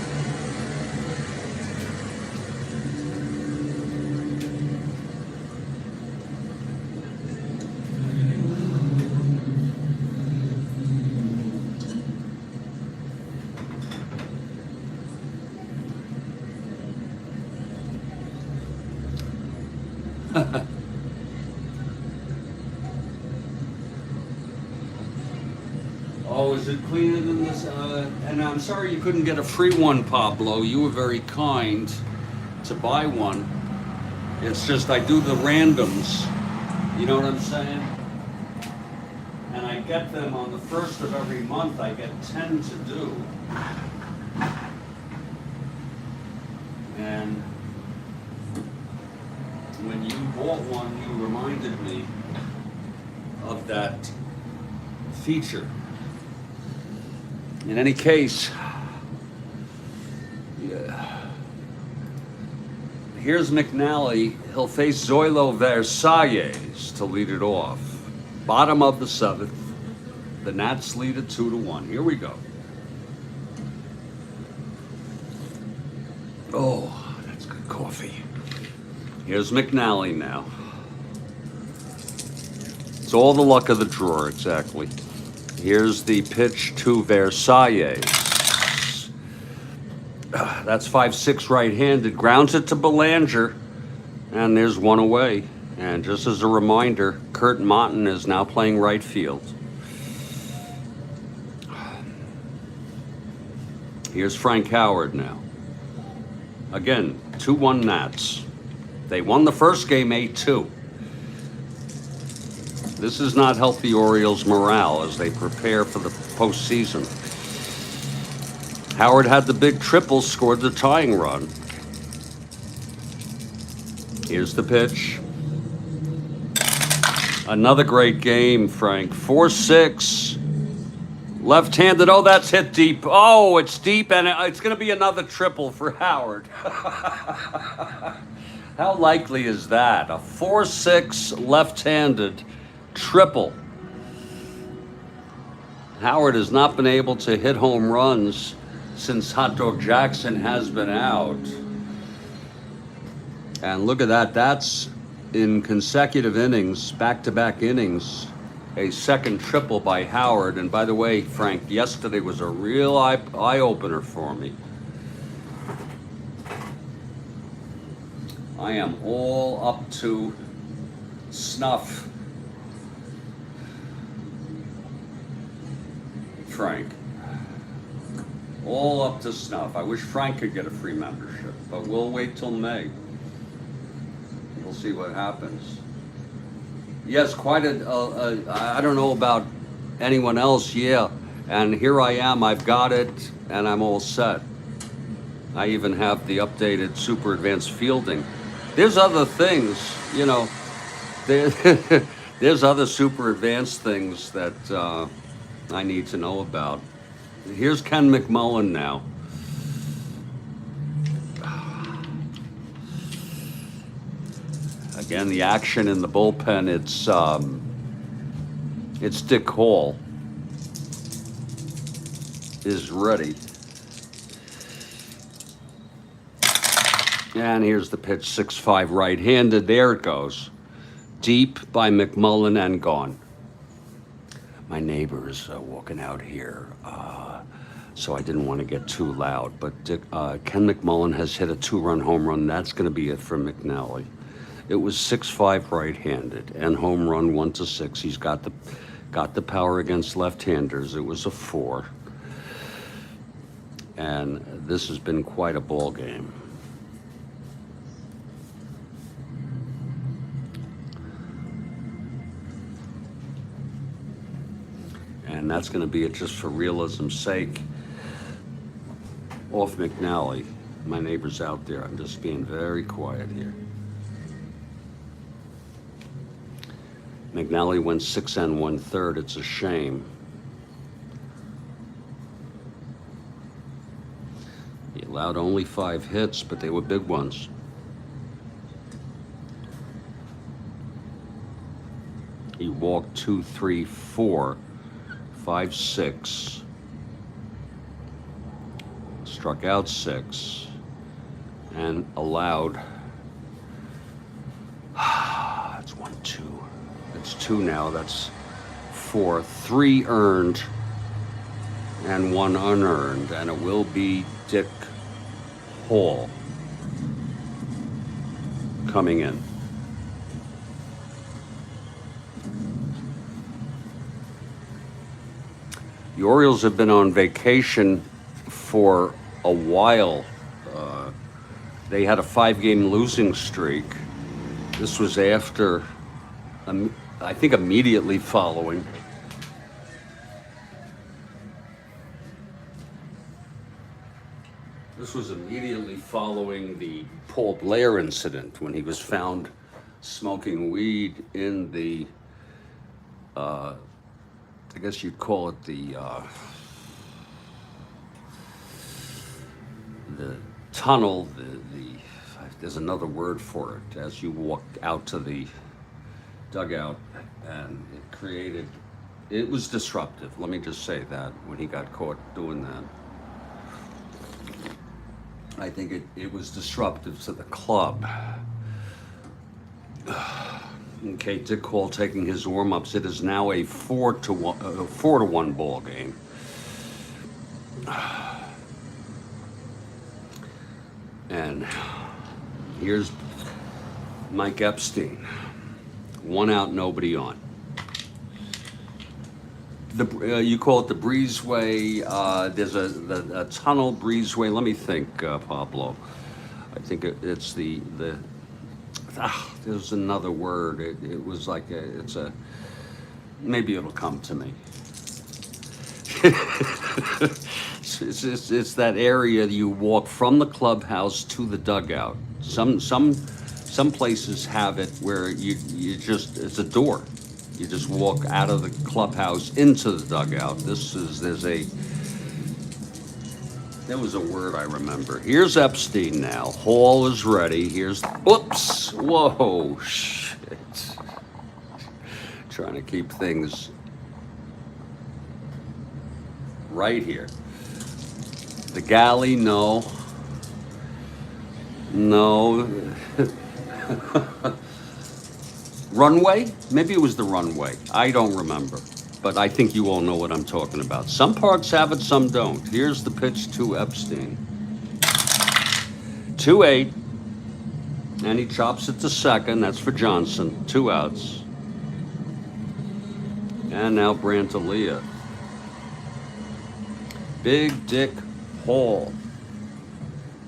Oh, is it cleaner than this? And I'm sorry you couldn't get a free one, Pablo. You were very kind to buy one. It's just I do the randoms. You know what I'm saying? And I get them on the 1st of every month. I get 10 to do. And when you bought one, you reminded me of that feature. In any case, here's McNally. He'll face Zoilo Versailles to lead it off. Bottom of the 7th. The Nats lead it 2-1. Here we go. Oh, that's good coffee. Here's McNally now. It's all the luck of the draw, exactly. Here's the pitch to Versailles. That's 5-6 right-handed. Grounds it to Belanger, and there's one away. And just as a reminder, Kurt Monton is now playing right field. Here's Frank Howard now. Again, 2-1 Nats. They won the first game 8-2. This has not helped the Orioles' morale as they prepare for the postseason. Howard had the big triple, scored the tying run. Here's the pitch. Another great game, Frank. 4-6. Left-handed. Oh, that's hit deep. Oh, it's deep, and it's going to be another triple for Howard. How likely is that? A 4-6 left-handed triple. Howard has not been able to hit home runs since Hot Dog Jackson has been out. And look at that. That's in consecutive innings, back-to-back innings, a second triple by Howard. And by the way, Frank, yesterday was a real eye-opener for me. I am all up to snuff, Frank. All up to snuff. I wish Frank could get a free membership, but we'll wait till May. We'll see what happens. Yes, quite I don't know about anyone else, yeah. And here I am, I've got it, and I'm all set. I even have the updated super advanced fielding. There's other things, you know, there's other super advanced things that I need to know about. Here's Ken McMullen now. Again, the action in the bullpen, it's Dick Hall is ready. And here's the pitch, 6-5 right-handed. There it goes. Deep by McMullen and gone. My neighbor's walking out here, so I didn't want to get too loud. But Ken McMullen has hit a 2-run home run. That's going to be it for McNally. It was 6-5 right-handed and home run 1-6. He's got the power against left-handers. It was a 4. And this has been quite a ball game. And that's going to be it just for realism's sake. Off McNally. My neighbor's out there. I'm just being very quiet here. McNally went 6 1/3. It's a shame. He allowed only 5 hits, but they were big ones. He walked 2, 3, 4, 5, 6. Struck out 6 and allowed. That's 1, 2. It's 2 now. That's 4. 3 earned and 1 unearned, and it will be Dick Hall coming in. The Orioles have been on vacation for a while. They had a 5-game losing streak. This was after, I think, immediately following. This was immediately following the Paul Blair incident when he was found smoking weed in the, I guess you'd call it the tunnel, there's another word for it, as you walked out to the dugout, and it was disruptive. Let me just say that, when he got caught doing that. I think it was disruptive to the club. Okay, Dick Hall taking his warm-ups. It is now a 4-1 ball game. And here's Mike Epstein. 1 out, nobody on. You call it the breezeway. There's a tunnel breezeway. Let me think, Pablo. I think it's the there's another word. It was like maybe it'll come to me. It's that area you walk from the clubhouse to the dugout. Some places have it where you just, it's a door. You just walk out of the clubhouse into the dugout. There was a word I remember. Here's Epstein now. Hall is ready. Oops, whoa, shit. Trying to keep things right here. The galley, no. Runway? Maybe it was the runway. I don't remember. But I think you all know what I'm talking about. Some parks have it, some don't. Here's the pitch to Epstein. 2-8. And he chops it to second. That's for Johnson. 2 outs. And now Brantalia. Big Dick Hall.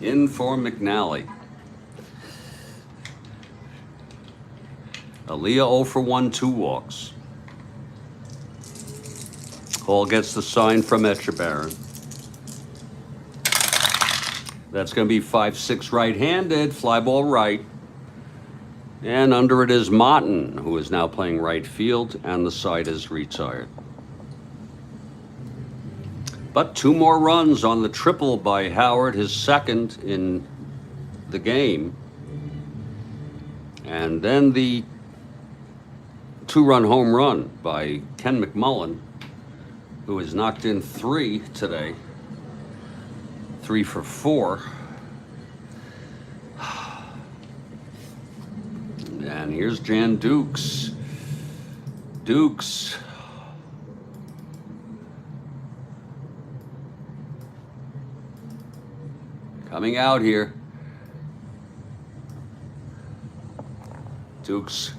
In for McNally. Aaliyah 0 for 1, 2 walks. Hall gets the sign from Etchebarren. That's going to be 5-6 right-handed, fly ball right. And under it is Martin, who is now playing right field, and the side is retired. But 2 more runs on the triple by Howard, his second in the game. And then the 2-run home run by Ken McMullen, who has knocked in 3 today. 3 for 4. And here's Jan Dukes. Dukes. Coming out here. Dukes.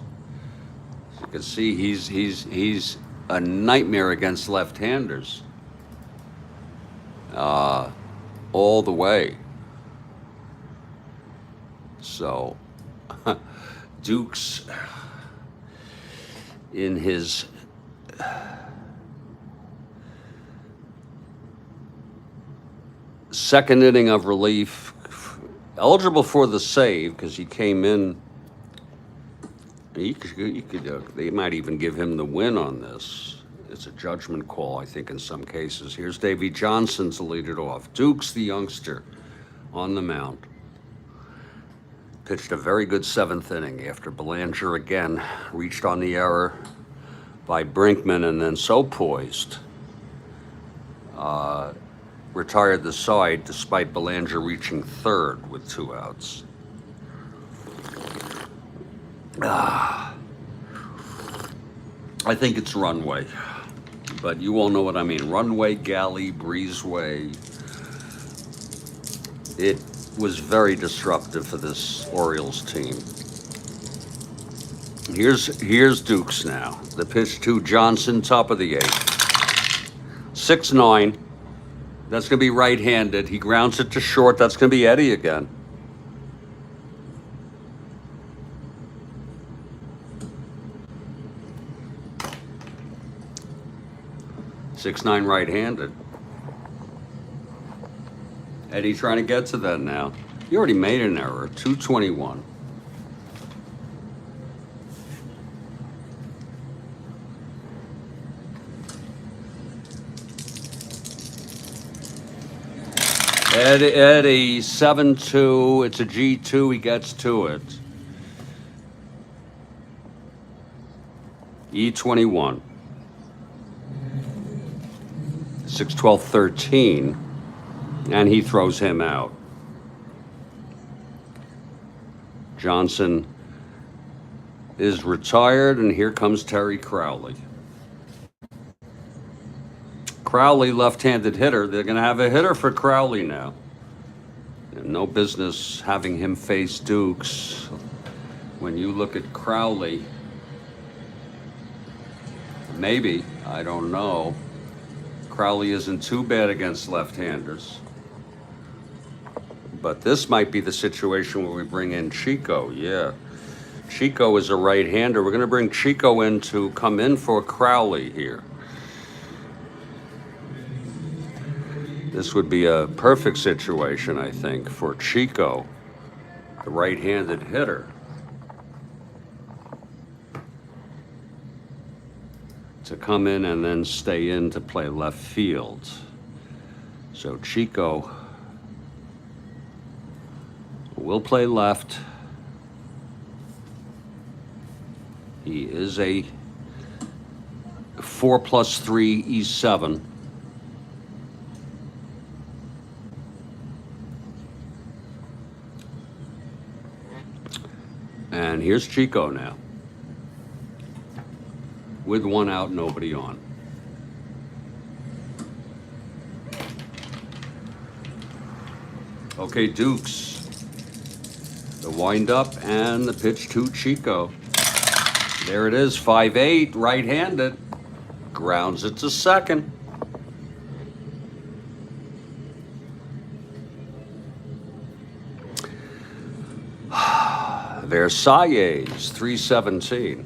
As you can see, he's a nightmare against left-handers. All the way. So, Dukes in his second inning of relief, eligible for the save because he came in. They might even give him the win on this. It's a judgment call, I think, in some cases. Here's Davey Johnson to lead it off. Dukes, the youngster, on the mound. Pitched a very good 7th inning after Belanger again reached on the error by Brinkman and then so poised. Retired the side despite Belanger reaching 3rd with 2 outs. I think it's runway, but you all know what I mean. Runway, galley, breezeway. It was very disruptive for this Orioles team. Here's Dukes now. The pitch to Johnson, top of the 8th. 6-9. That's going to be right-handed. He grounds it to short. That's going to be Eddie again. Six-nine right-handed. Eddie trying to get to that now. You already made an error. 221. Eddie 7-2. It's a G2. He gets to it. E21. 6-12-13, and he throws him out. is retired, and here comes Terry Crowley. Crowley, left-handed hitter. They're going to have a hitter for Crowley now. No business having him face Dukes. When you look at Crowley, maybe, I don't know. Crowley isn't too bad against left-handers. But this might be the situation where we bring in Chico, yeah. Chico is a right-hander. We're going to bring Chico in to come in for Crowley here. This would be a perfect situation, I think, for Chico, the right-handed hitter, to come in and then stay in to play left field. So Chico will play left. He is a 4+3 E7. And here's Chico now, with one out, nobody on. Okay, Dukes. The windup and the pitch to Chico. There it is, 5-8, right-handed. Grounds it to second. Versailles, 317.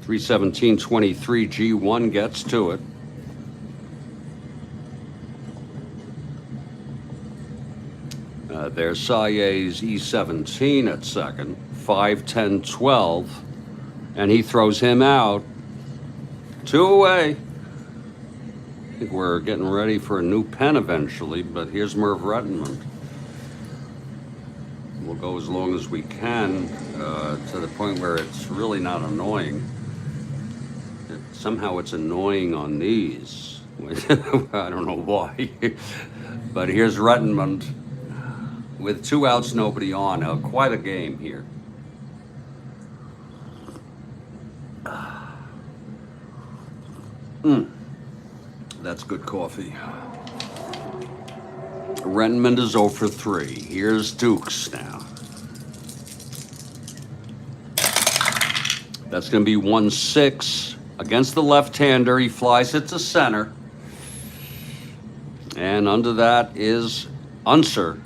.317.23 G1 gets to it. Versailles E17 at second. 5-10-12. And he throws him out. 2 away. I think we're getting ready for a new pen eventually, but here's Merv Rettenmund. We'll go as long as we can to the point where it's really not annoying. Somehow it's annoying on these. I don't know why. But here's Rettenmund with 2 outs, nobody on. Quite a game here. That's good coffee. Rettenmund is 0 for 3. Here's Dukes now. That's going to be 1-6 against the left-hander. He flies it to center. And under that is Unser.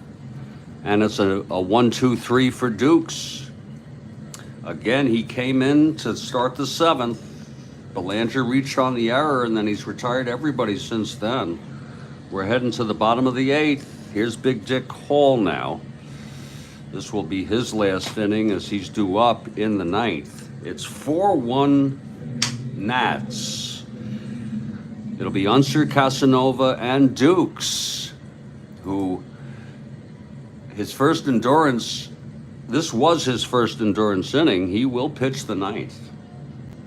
And it's a 1-2-3 for Dukes. Again, he came in to start the 7th. Belanger reached on the error, and then he's retired everybody since then. We're heading to the bottom of the 8th. Here's Big Dick Hall now. This will be his last inning as he's due up in the 9th. It's 4-1 Nats. It'll be Unser, Casanova, and Dukes, who his first endurance, this was his first endurance inning. He will pitch the 9th.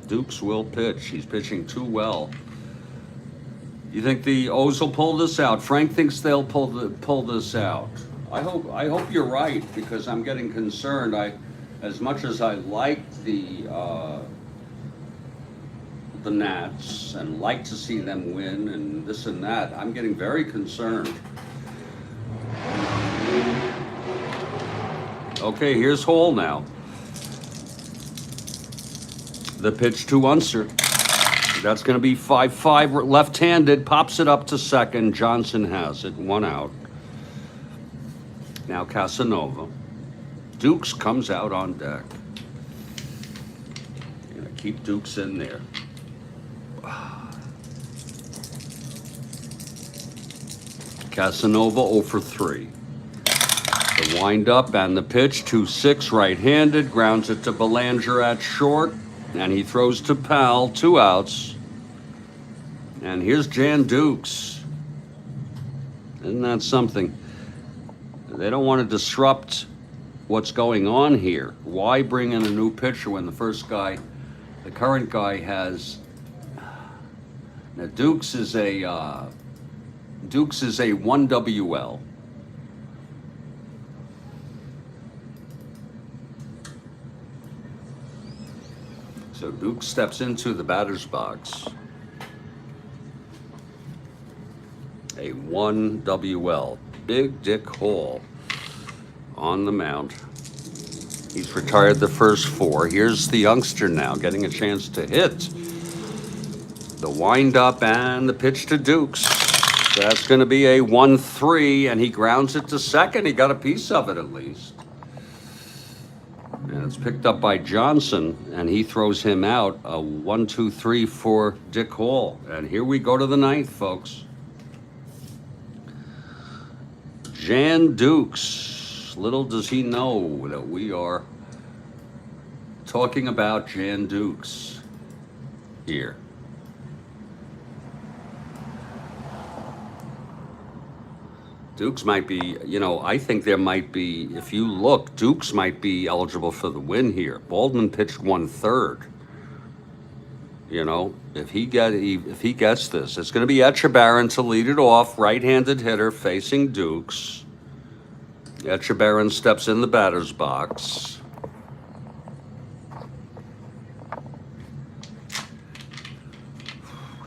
Dukes will pitch. He's pitching too well. You think the O's will pull this out? Frank thinks they'll pull this out. I hope you're right, because I'm getting concerned. As much as I like the Nats and like to see them win and this and that, I'm getting very concerned. Okay, here's Hall now. The pitch to Unser. That's going to be 5-5 left-handed. Pops it up to second. Johnson has it. 1 out. Now Casanova. Dukes comes out on deck. Going to keep Dukes in there. Casanova 0 for 3. The wind-up and the pitch, 2-6 right-handed. Grounds it to Belanger at short. And he throws to Powell, 2 outs. And here's Jan Dukes. Isn't that something? They don't want to disrupt what's going on here. Why bring in a new pitcher when the current guy has Now Dukes is a 1WL. So Duke steps into the batter's box. A 1WL. Big Dick Hall on the mound. He's retired the first 4. Here's the youngster now getting a chance to hit. The windup and the pitch to Dukes. That's going to be a 1-3, and he grounds it to second. He got a piece of it at least. And it's picked up by Johnson, and he throws him out. A 1-2-3 for Dick Hall. And here we go to the 9th, folks. Jan Dukes. Little does he know that we are talking about Jan Dukes here. Dukes might be, I think there might be, if you look, Dukes might be eligible for the win here. Baldwin pitched 1/3. If he gets this, it's going to be Etchebarren to lead it off, right-handed hitter facing Dukes. Etchebarren steps in the batter's box.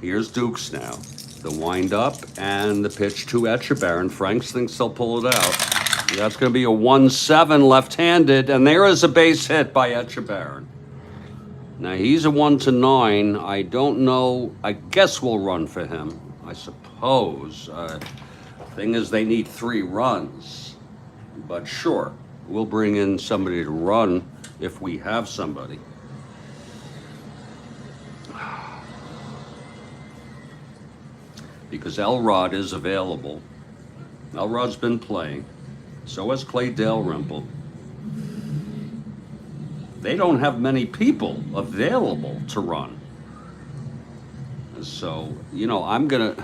Here's Dukes now. The windup and the pitch to Etchebarren. Franks thinks they'll pull it out. That's going to be a 1-7 left-handed, and there is a base hit by Etchebarren. Now he's a 1-9. I don't know. I guess we'll run for him, I suppose. Thing is, they need 3 runs. But sure, we'll bring in somebody to run if we have somebody. Because Elrod is available. Elrod's been playing. So has Clay Dalrymple. They don't have many people available to run. So, I'm gonna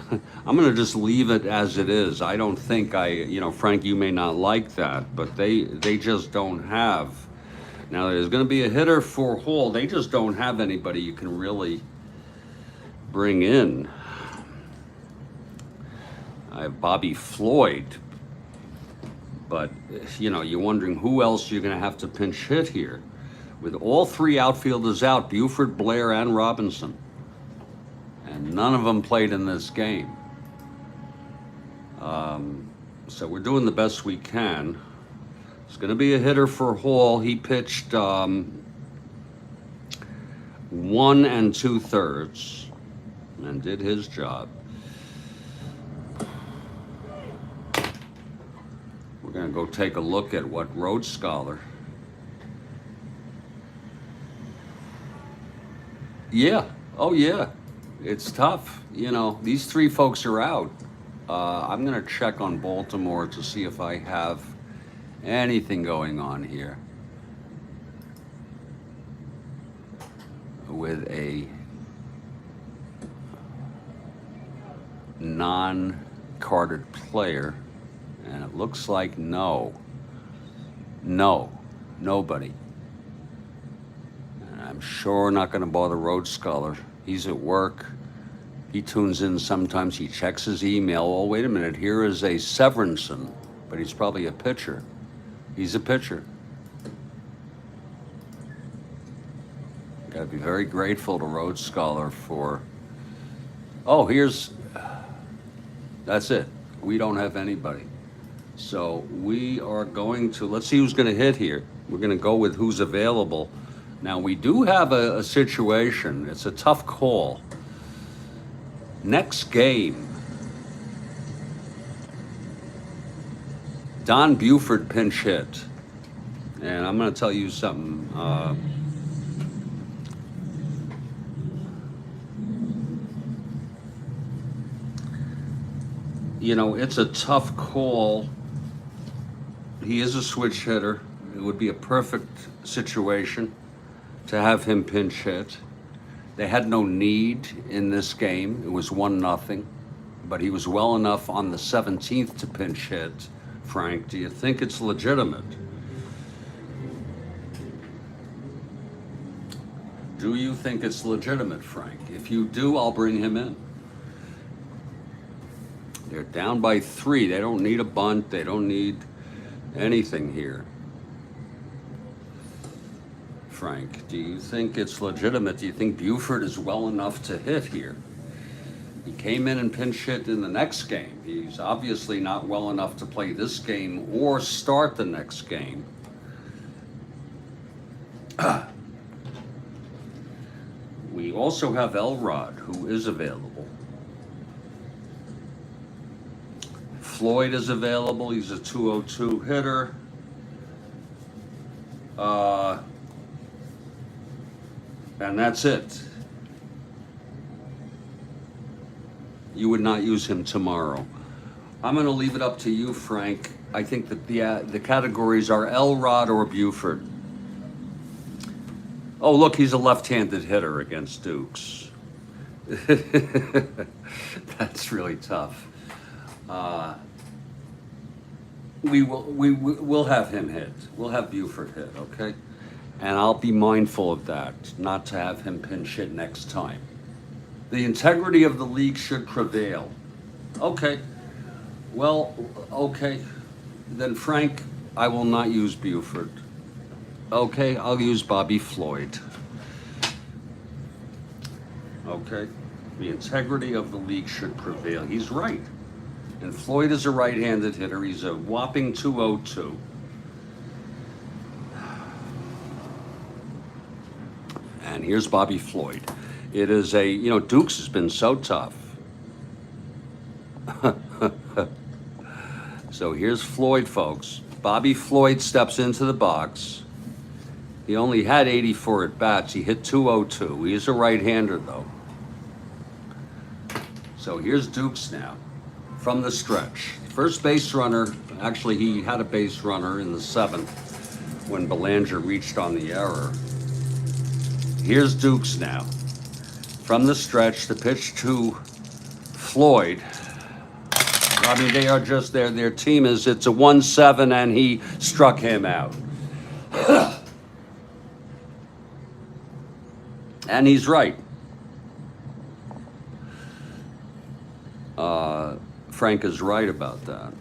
just leave it as it is. I don't think Frank, you may not like that, but they just don't have. Now there's gonna be a hitter for Hall. They just don't have anybody you can really bring in. I have Bobby Floyd, but you're wondering who else you're going to have to pinch hit here. With all 3 outfielders out, Buford, Blair, and Robinson, and none of them played in this game. So we're doing the best we can. It's going to be a hitter for Hall. He pitched 1 2/3 and did his job. We're going to go take a look at what Rhodes Scholar. Yeah. Oh, yeah. It's tough. These 3 folks are out. I'm going to check on Baltimore to see if I have anything going on here with a non-carded player. And it looks like nobody. And I'm sure not going to bother Rhodes Scholar. He's at work. He tunes in sometimes. He checks his email. Oh, wait a minute. Here is a Severinson, but he's probably a pitcher. He's a pitcher. Got to be very grateful to Rhodes Scholar for. Oh, that's it. We don't have anybody. So we are going to, let's see who's going to hit here. We're going to go with who's available. Now we do have a situation. It's a tough call. Next game, Don Buford pinch hit. And I'm going to tell you something. It's a tough call. He is a switch hitter. It would be a perfect situation to have him pinch hit. They had no need in this game. It was 1-0, but he was well enough on the 17th to pinch hit. Frank, do you think it's legitimate? Do you think it's legitimate, Frank? If you do, I'll bring him in. They're down by 3. They don't need a bunt. They don't need anything here. Frank, do you think it's legitimate? Do you think Buford is well enough to hit here? He came in and pinch hit in the next game. He's obviously not well enough to play this game or start the next game. We also have Elrod, who is available. Floyd is available. He's a 202 hitter. And that's it. You would not use him tomorrow. I'm going to leave it up to you, Frank. I think that the categories are Elrod or Buford. Oh, look, he's a left-handed hitter against Dukes. That's really tough. We'll have him hit. We'll have Buford hit, okay? And I'll be mindful of that, not to have him pinch hit next time. The integrity of the league should prevail. Okay. Well, okay. Then, Frank, I will not use Buford. Okay, I'll use Bobby Floyd. Okay. The integrity of the league should prevail. He's right. And Floyd is a right-handed hitter. He's a whopping 202. And here's Bobby Floyd. It is Dukes has been so tough. So here's Floyd, folks. Bobby Floyd steps into the box. He only had 84 at-bats. He hit 202. He is a right-hander, though. So here's Dukes now from the stretch. First base runner. Actually, he had a base runner in the 7th when Belanger reached on the error. Here's Dukes now. From the stretch, the pitch to Floyd. I mean, they are just there. Their team it's a 1-7, and he struck him out. And he's right. Frank is right about that.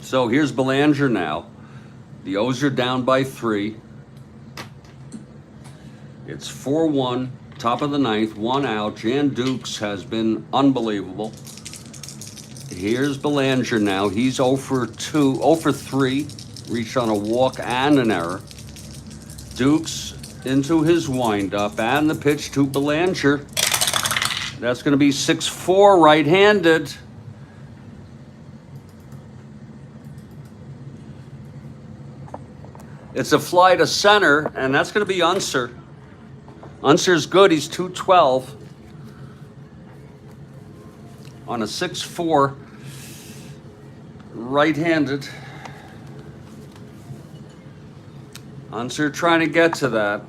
So here's Belanger now. The O's are down by 3. It's 4-1, top of the 9th, 1 out. Jan Dukes has been unbelievable. Here's Belanger now. He's 0 for 3, reached on a walk and an error. Dukes into his windup and the pitch to Belanger. That's going to be 6-4, right-handed. It's a fly to center, and that's going to be Unser. Unser's good. He's 212 on a 6-4, right-handed. Unser trying to get to that.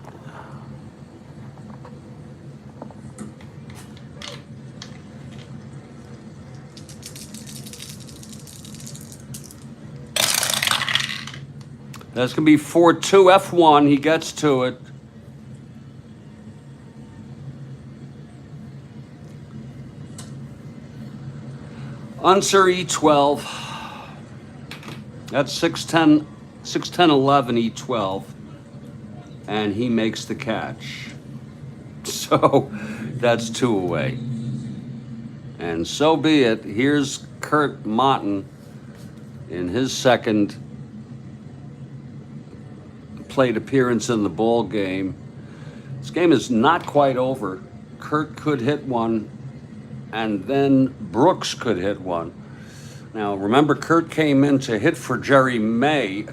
That's going to be 4-2 F1. He gets to it. Unser E12. That's 6-10, 11 E12. And he makes the catch. So that's 2 away. And so be it. Here's Kurt Motton in his second plate appearance in the ball game. This game is not quite over. Kurt could hit one, and then Brooks could hit one. Now, remember, Kurt came in to hit for Jerry May,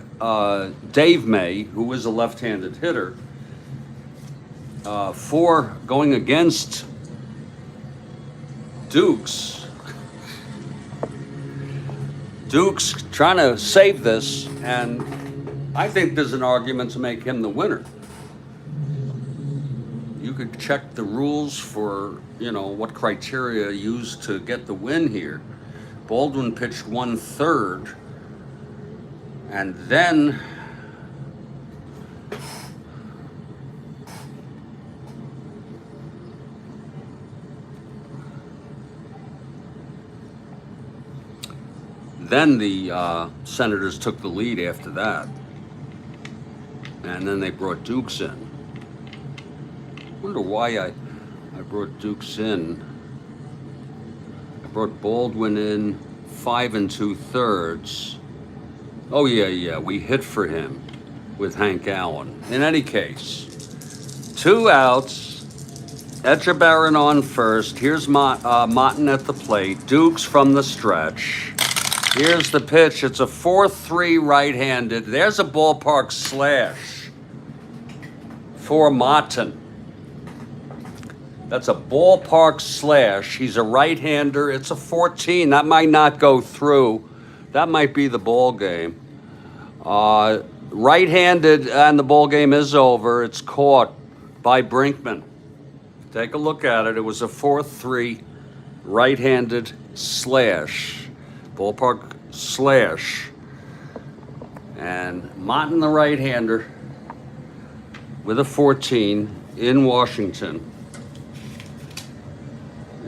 Dave May, who is a left-handed hitter, for going against Dukes. Dukes trying to save this, and I think there's an argument to make him the winner. You could check the rules for, what criteria used to get the win here. Baldwin pitched 1/3, and then then the Senators took the lead after that. And then they brought Dukes in. Wonder why I brought Dukes in. I brought Baldwin in 5 2/3. Oh yeah, we hit for him with Hank Allen. In any case, 2 outs. Etchebarren on first. Here's Martin at the plate. Dukes from the stretch. Here's the pitch. It's a 4-3 right-handed. There's a ballpark slash for Martin. That's a ballpark slash. He's a right-hander. It's a 14. That might not go through. That might be the ball game. Right-handed, and the ball game is over. It's caught by Brinkman. Take a look at it. It was a 4-3 right-handed slash. Ballpark slash. And Martin, the right-hander, with a 14 in Washington.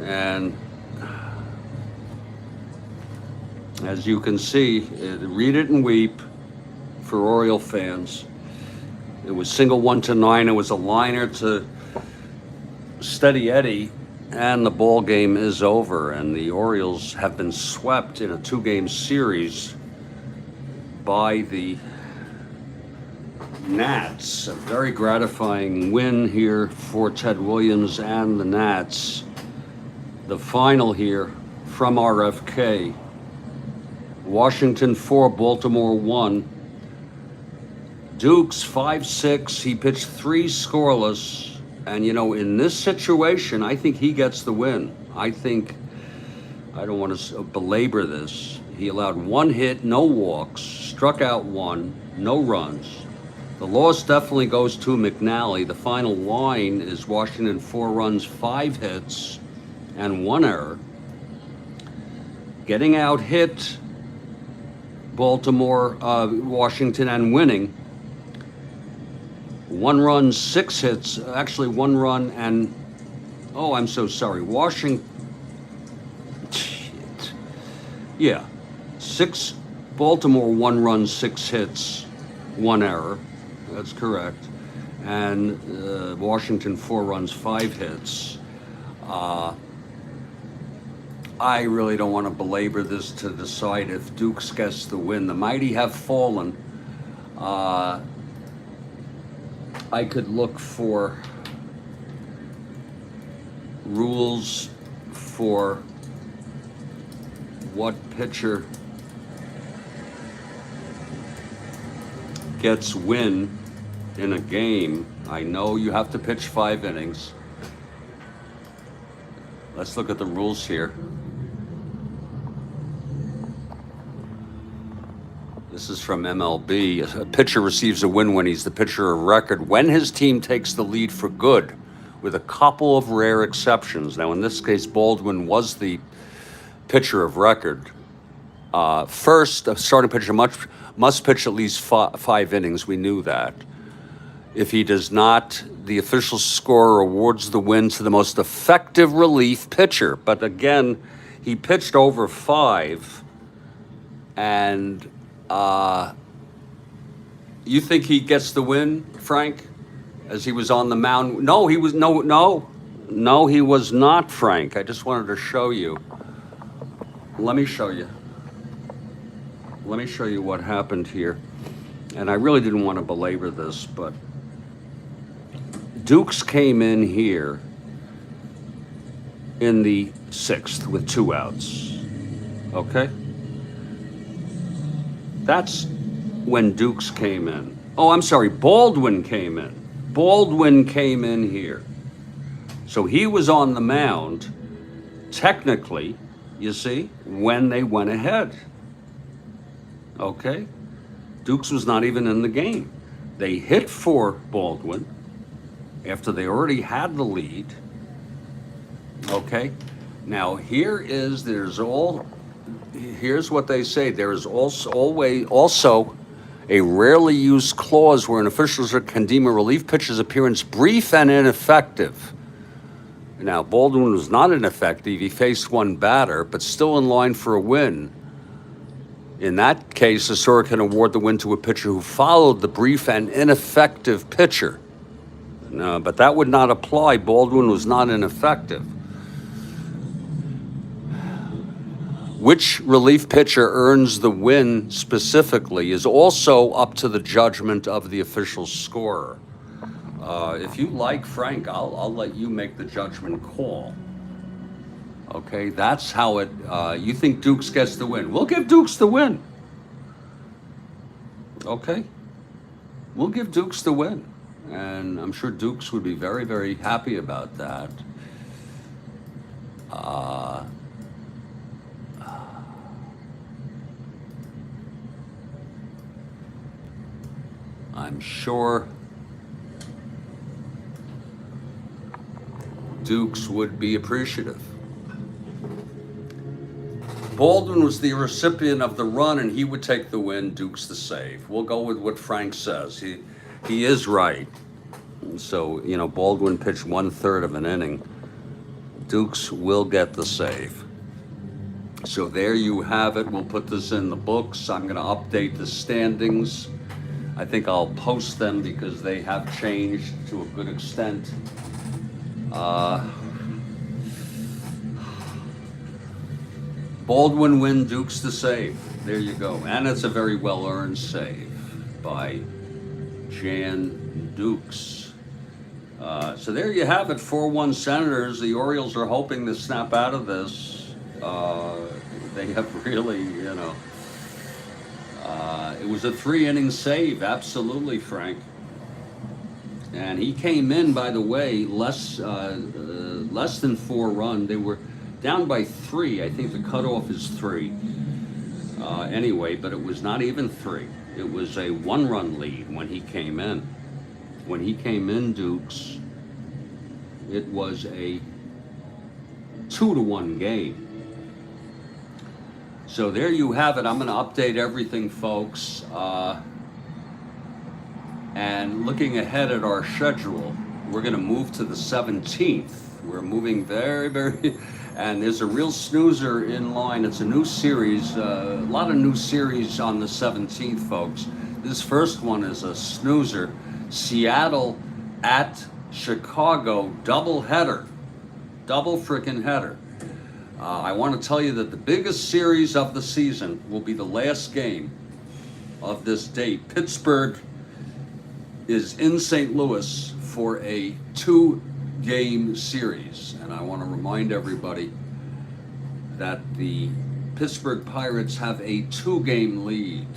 And as you can see, read it and weep for Oriole fans. It was single 1-9. It was a liner to Steady Eddie, and the ball game is over. And the Orioles have been swept in a 2-game series by the Nats. A very gratifying win here for Ted Williams and the Nats. The final here from RFK. Washington 4, Baltimore 1. Dukes 5-6. He pitched 3 scoreless. And, you know, in this situation, I think he gets the win. I don't want to belabor this. He allowed 1 hit, no walks, struck out 1, no runs. The loss definitely goes to McNally. The final line is Washington 4 runs, 5 hits, and 1 error. Getting out hit Baltimore, Washington, and winning. 1 run, 6 hits, actually 1 run and, oh, I'm so sorry, Washington, yeah, 6, Baltimore 1 run, 6 hits, 1 error, that's correct, and Washington 4 runs, 5 hits. I really don't want to belabor this to decide if Dukes gets the win. The mighty have fallen. I could look for rules for what pitcher gets win in a game. I know you have to pitch 5 innings. Let's look at the rules here. This is from MLB. A pitcher receives a win when he's the pitcher of record when his team takes the lead for good, with a couple of rare exceptions. Now, in this case, Baldwin was the pitcher of record. First, a starting pitcher must pitch at least 5 innings. We knew that. If he does not, the official scorer awards the win to the most effective relief pitcher. But again, he pitched over 5, and you think he gets the win, Frank, as he was on the mound? No, he was no, he was not, Frank. I just wanted to show you. Let me show you. Let me show you what happened here. And I really didn't want to belabor this, but Dukes came in here in the 6th with 2 outs. Okay? That's when Dukes came in. Oh, I'm sorry, Baldwin came in. Baldwin came in here. So he was on the mound, technically, you see, when they went ahead. Okay? Dukes was not even in the game. They hit for Baldwin after they already had the lead. Okay? Now, here's what they say. There is also a rarely used clause where an official can deem a relief pitcher's appearance brief and ineffective. Now, Baldwin was not ineffective. He faced 1 batter, but still in line for a win. In that case, the scorer can award the win to a pitcher who followed the brief and ineffective pitcher. No, but that would not apply. Baldwin was not ineffective. Which relief pitcher earns the win specifically is also up to the judgment of the official scorer. If you like, Frank, I'll let you make the judgment call. Okay, that's how it. You think Dukes gets the win? We'll give Dukes the win. Okay, we'll give Dukes the win, and I'm sure Dukes would be very, very happy about that. I'm sure Dukes would be appreciative. Baldwin was the recipient of the run, and he would take the win, Dukes the save. We'll go with what Frank says. He is right. So, Baldwin pitched 1/3 of an inning. Dukes will get the save. So there you have it. We'll put this in the books. I'm going to update the standings. I think I'll post them because they have changed to a good extent. Baldwin win, Dukes the save. There you go. And it's a very well-earned save by Jan Dukes. So there you have it, 4-1 Senators. The Orioles are hoping to snap out of this. They have really, it was a 3-inning save, absolutely, Frank. And he came in, by the way, less than 4 run. They were down by 3. I think the cutoff is 3. Anyway, but it was not even 3. It was a 1-run lead when he came in. When he came in, Dukes, it was a 2-1 game. So there you have it. I'm going to update everything, folks. And looking ahead at our schedule, we're going to move to the 17th. We're moving very, very... And there's a real snoozer in line. It's a new series, a lot of new series on the 17th, folks. This first one is a snoozer. Seattle at Chicago, double header. Double frickin' header. I want to tell you that the biggest series of the season will be the last game of this date. Pittsburgh is in St. Louis for a 2-game series. And I want to remind everybody that the Pittsburgh Pirates have a 2-game lead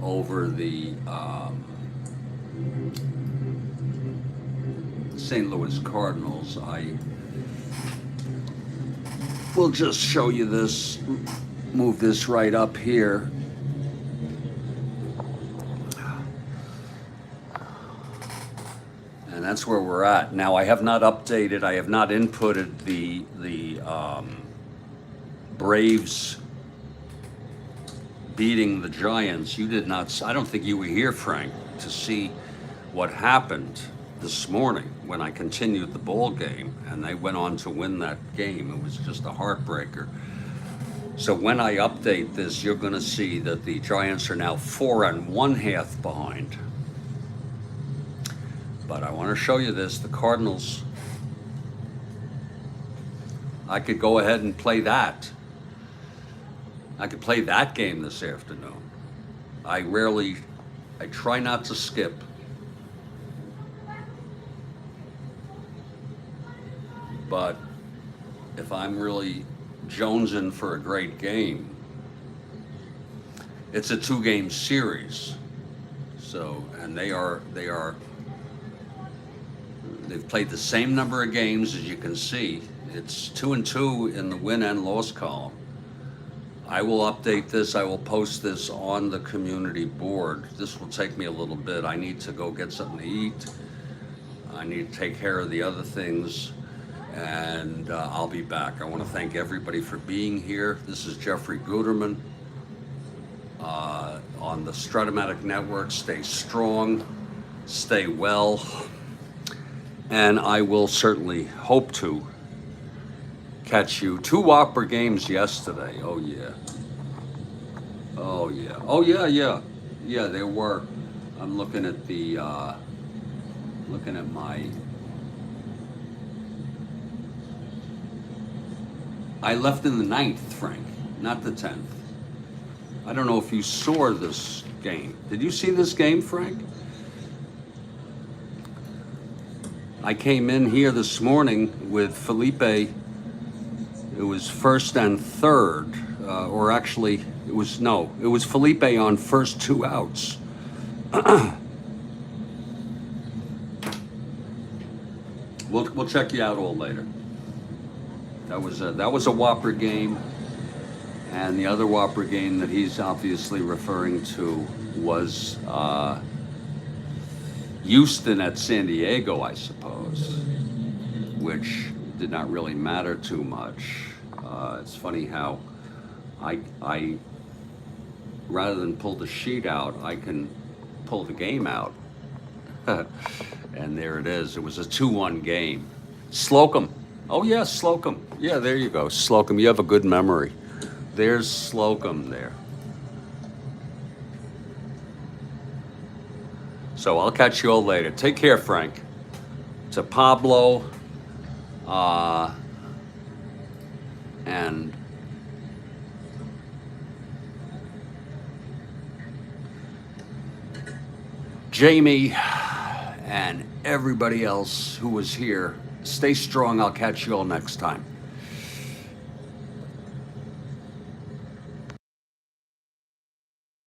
over the St. Louis Cardinals. I will just show you this, move this right up here. And that's where we're at. Now, I have not updated, I have not inputted the Braves beating the Giants. You did not, I don't think you were here, Frank, to see what happened this morning when I continued the ball game and they went on to win that game. It was just a heartbreaker. So when I update this, you're going to see that the Giants are now 4 1/2 behind. But I want to show you this. The Cardinals, I could go ahead and play that. I could play that game this afternoon. I try not to skip. But if I'm really jonesing for a great game, it's a 2-game series. So, and they've played the same number of games, as you can see. It's 2-2 in the win and loss column. I will update this. I will post this on the community board. This will take me a little bit. I need to go get something to eat. I need to take care of the other things. And I'll be back. I want to thank everybody for being here. This is Jeffrey Guterman on the Strat-O-Matic Network. Stay strong, stay well, and I will certainly hope to catch you. 2 Whopper games yesterday. Oh, yeah. Oh yeah. Oh yeah, yeah. Yeah, there were. I'm looking at the looking at my I left in the ninth, Frank, not the 10th. I don't know if you saw this game. Did you see this game, Frank? I came in here this morning with Felipe. It was first and third, or actually, it was no, it was Felipe on first two outs. We'll check you out all later. That was a Whopper game, and the other Whopper game that he's obviously referring to was Houston at San Diego, I suppose, which did not really matter too much. It's funny how I rather than pull the sheet out, I can pull the game out. And there it is. It was a 2-1 game. Slocum. Oh, yeah, Slocum. Yeah, there you go. Slocum. You have a good memory. There's Slocum there. So I'll catch you all later. Take care, Frank. To Pablo, and Jamie, and everybody else who was here. Stay strong. I'll catch you all next time.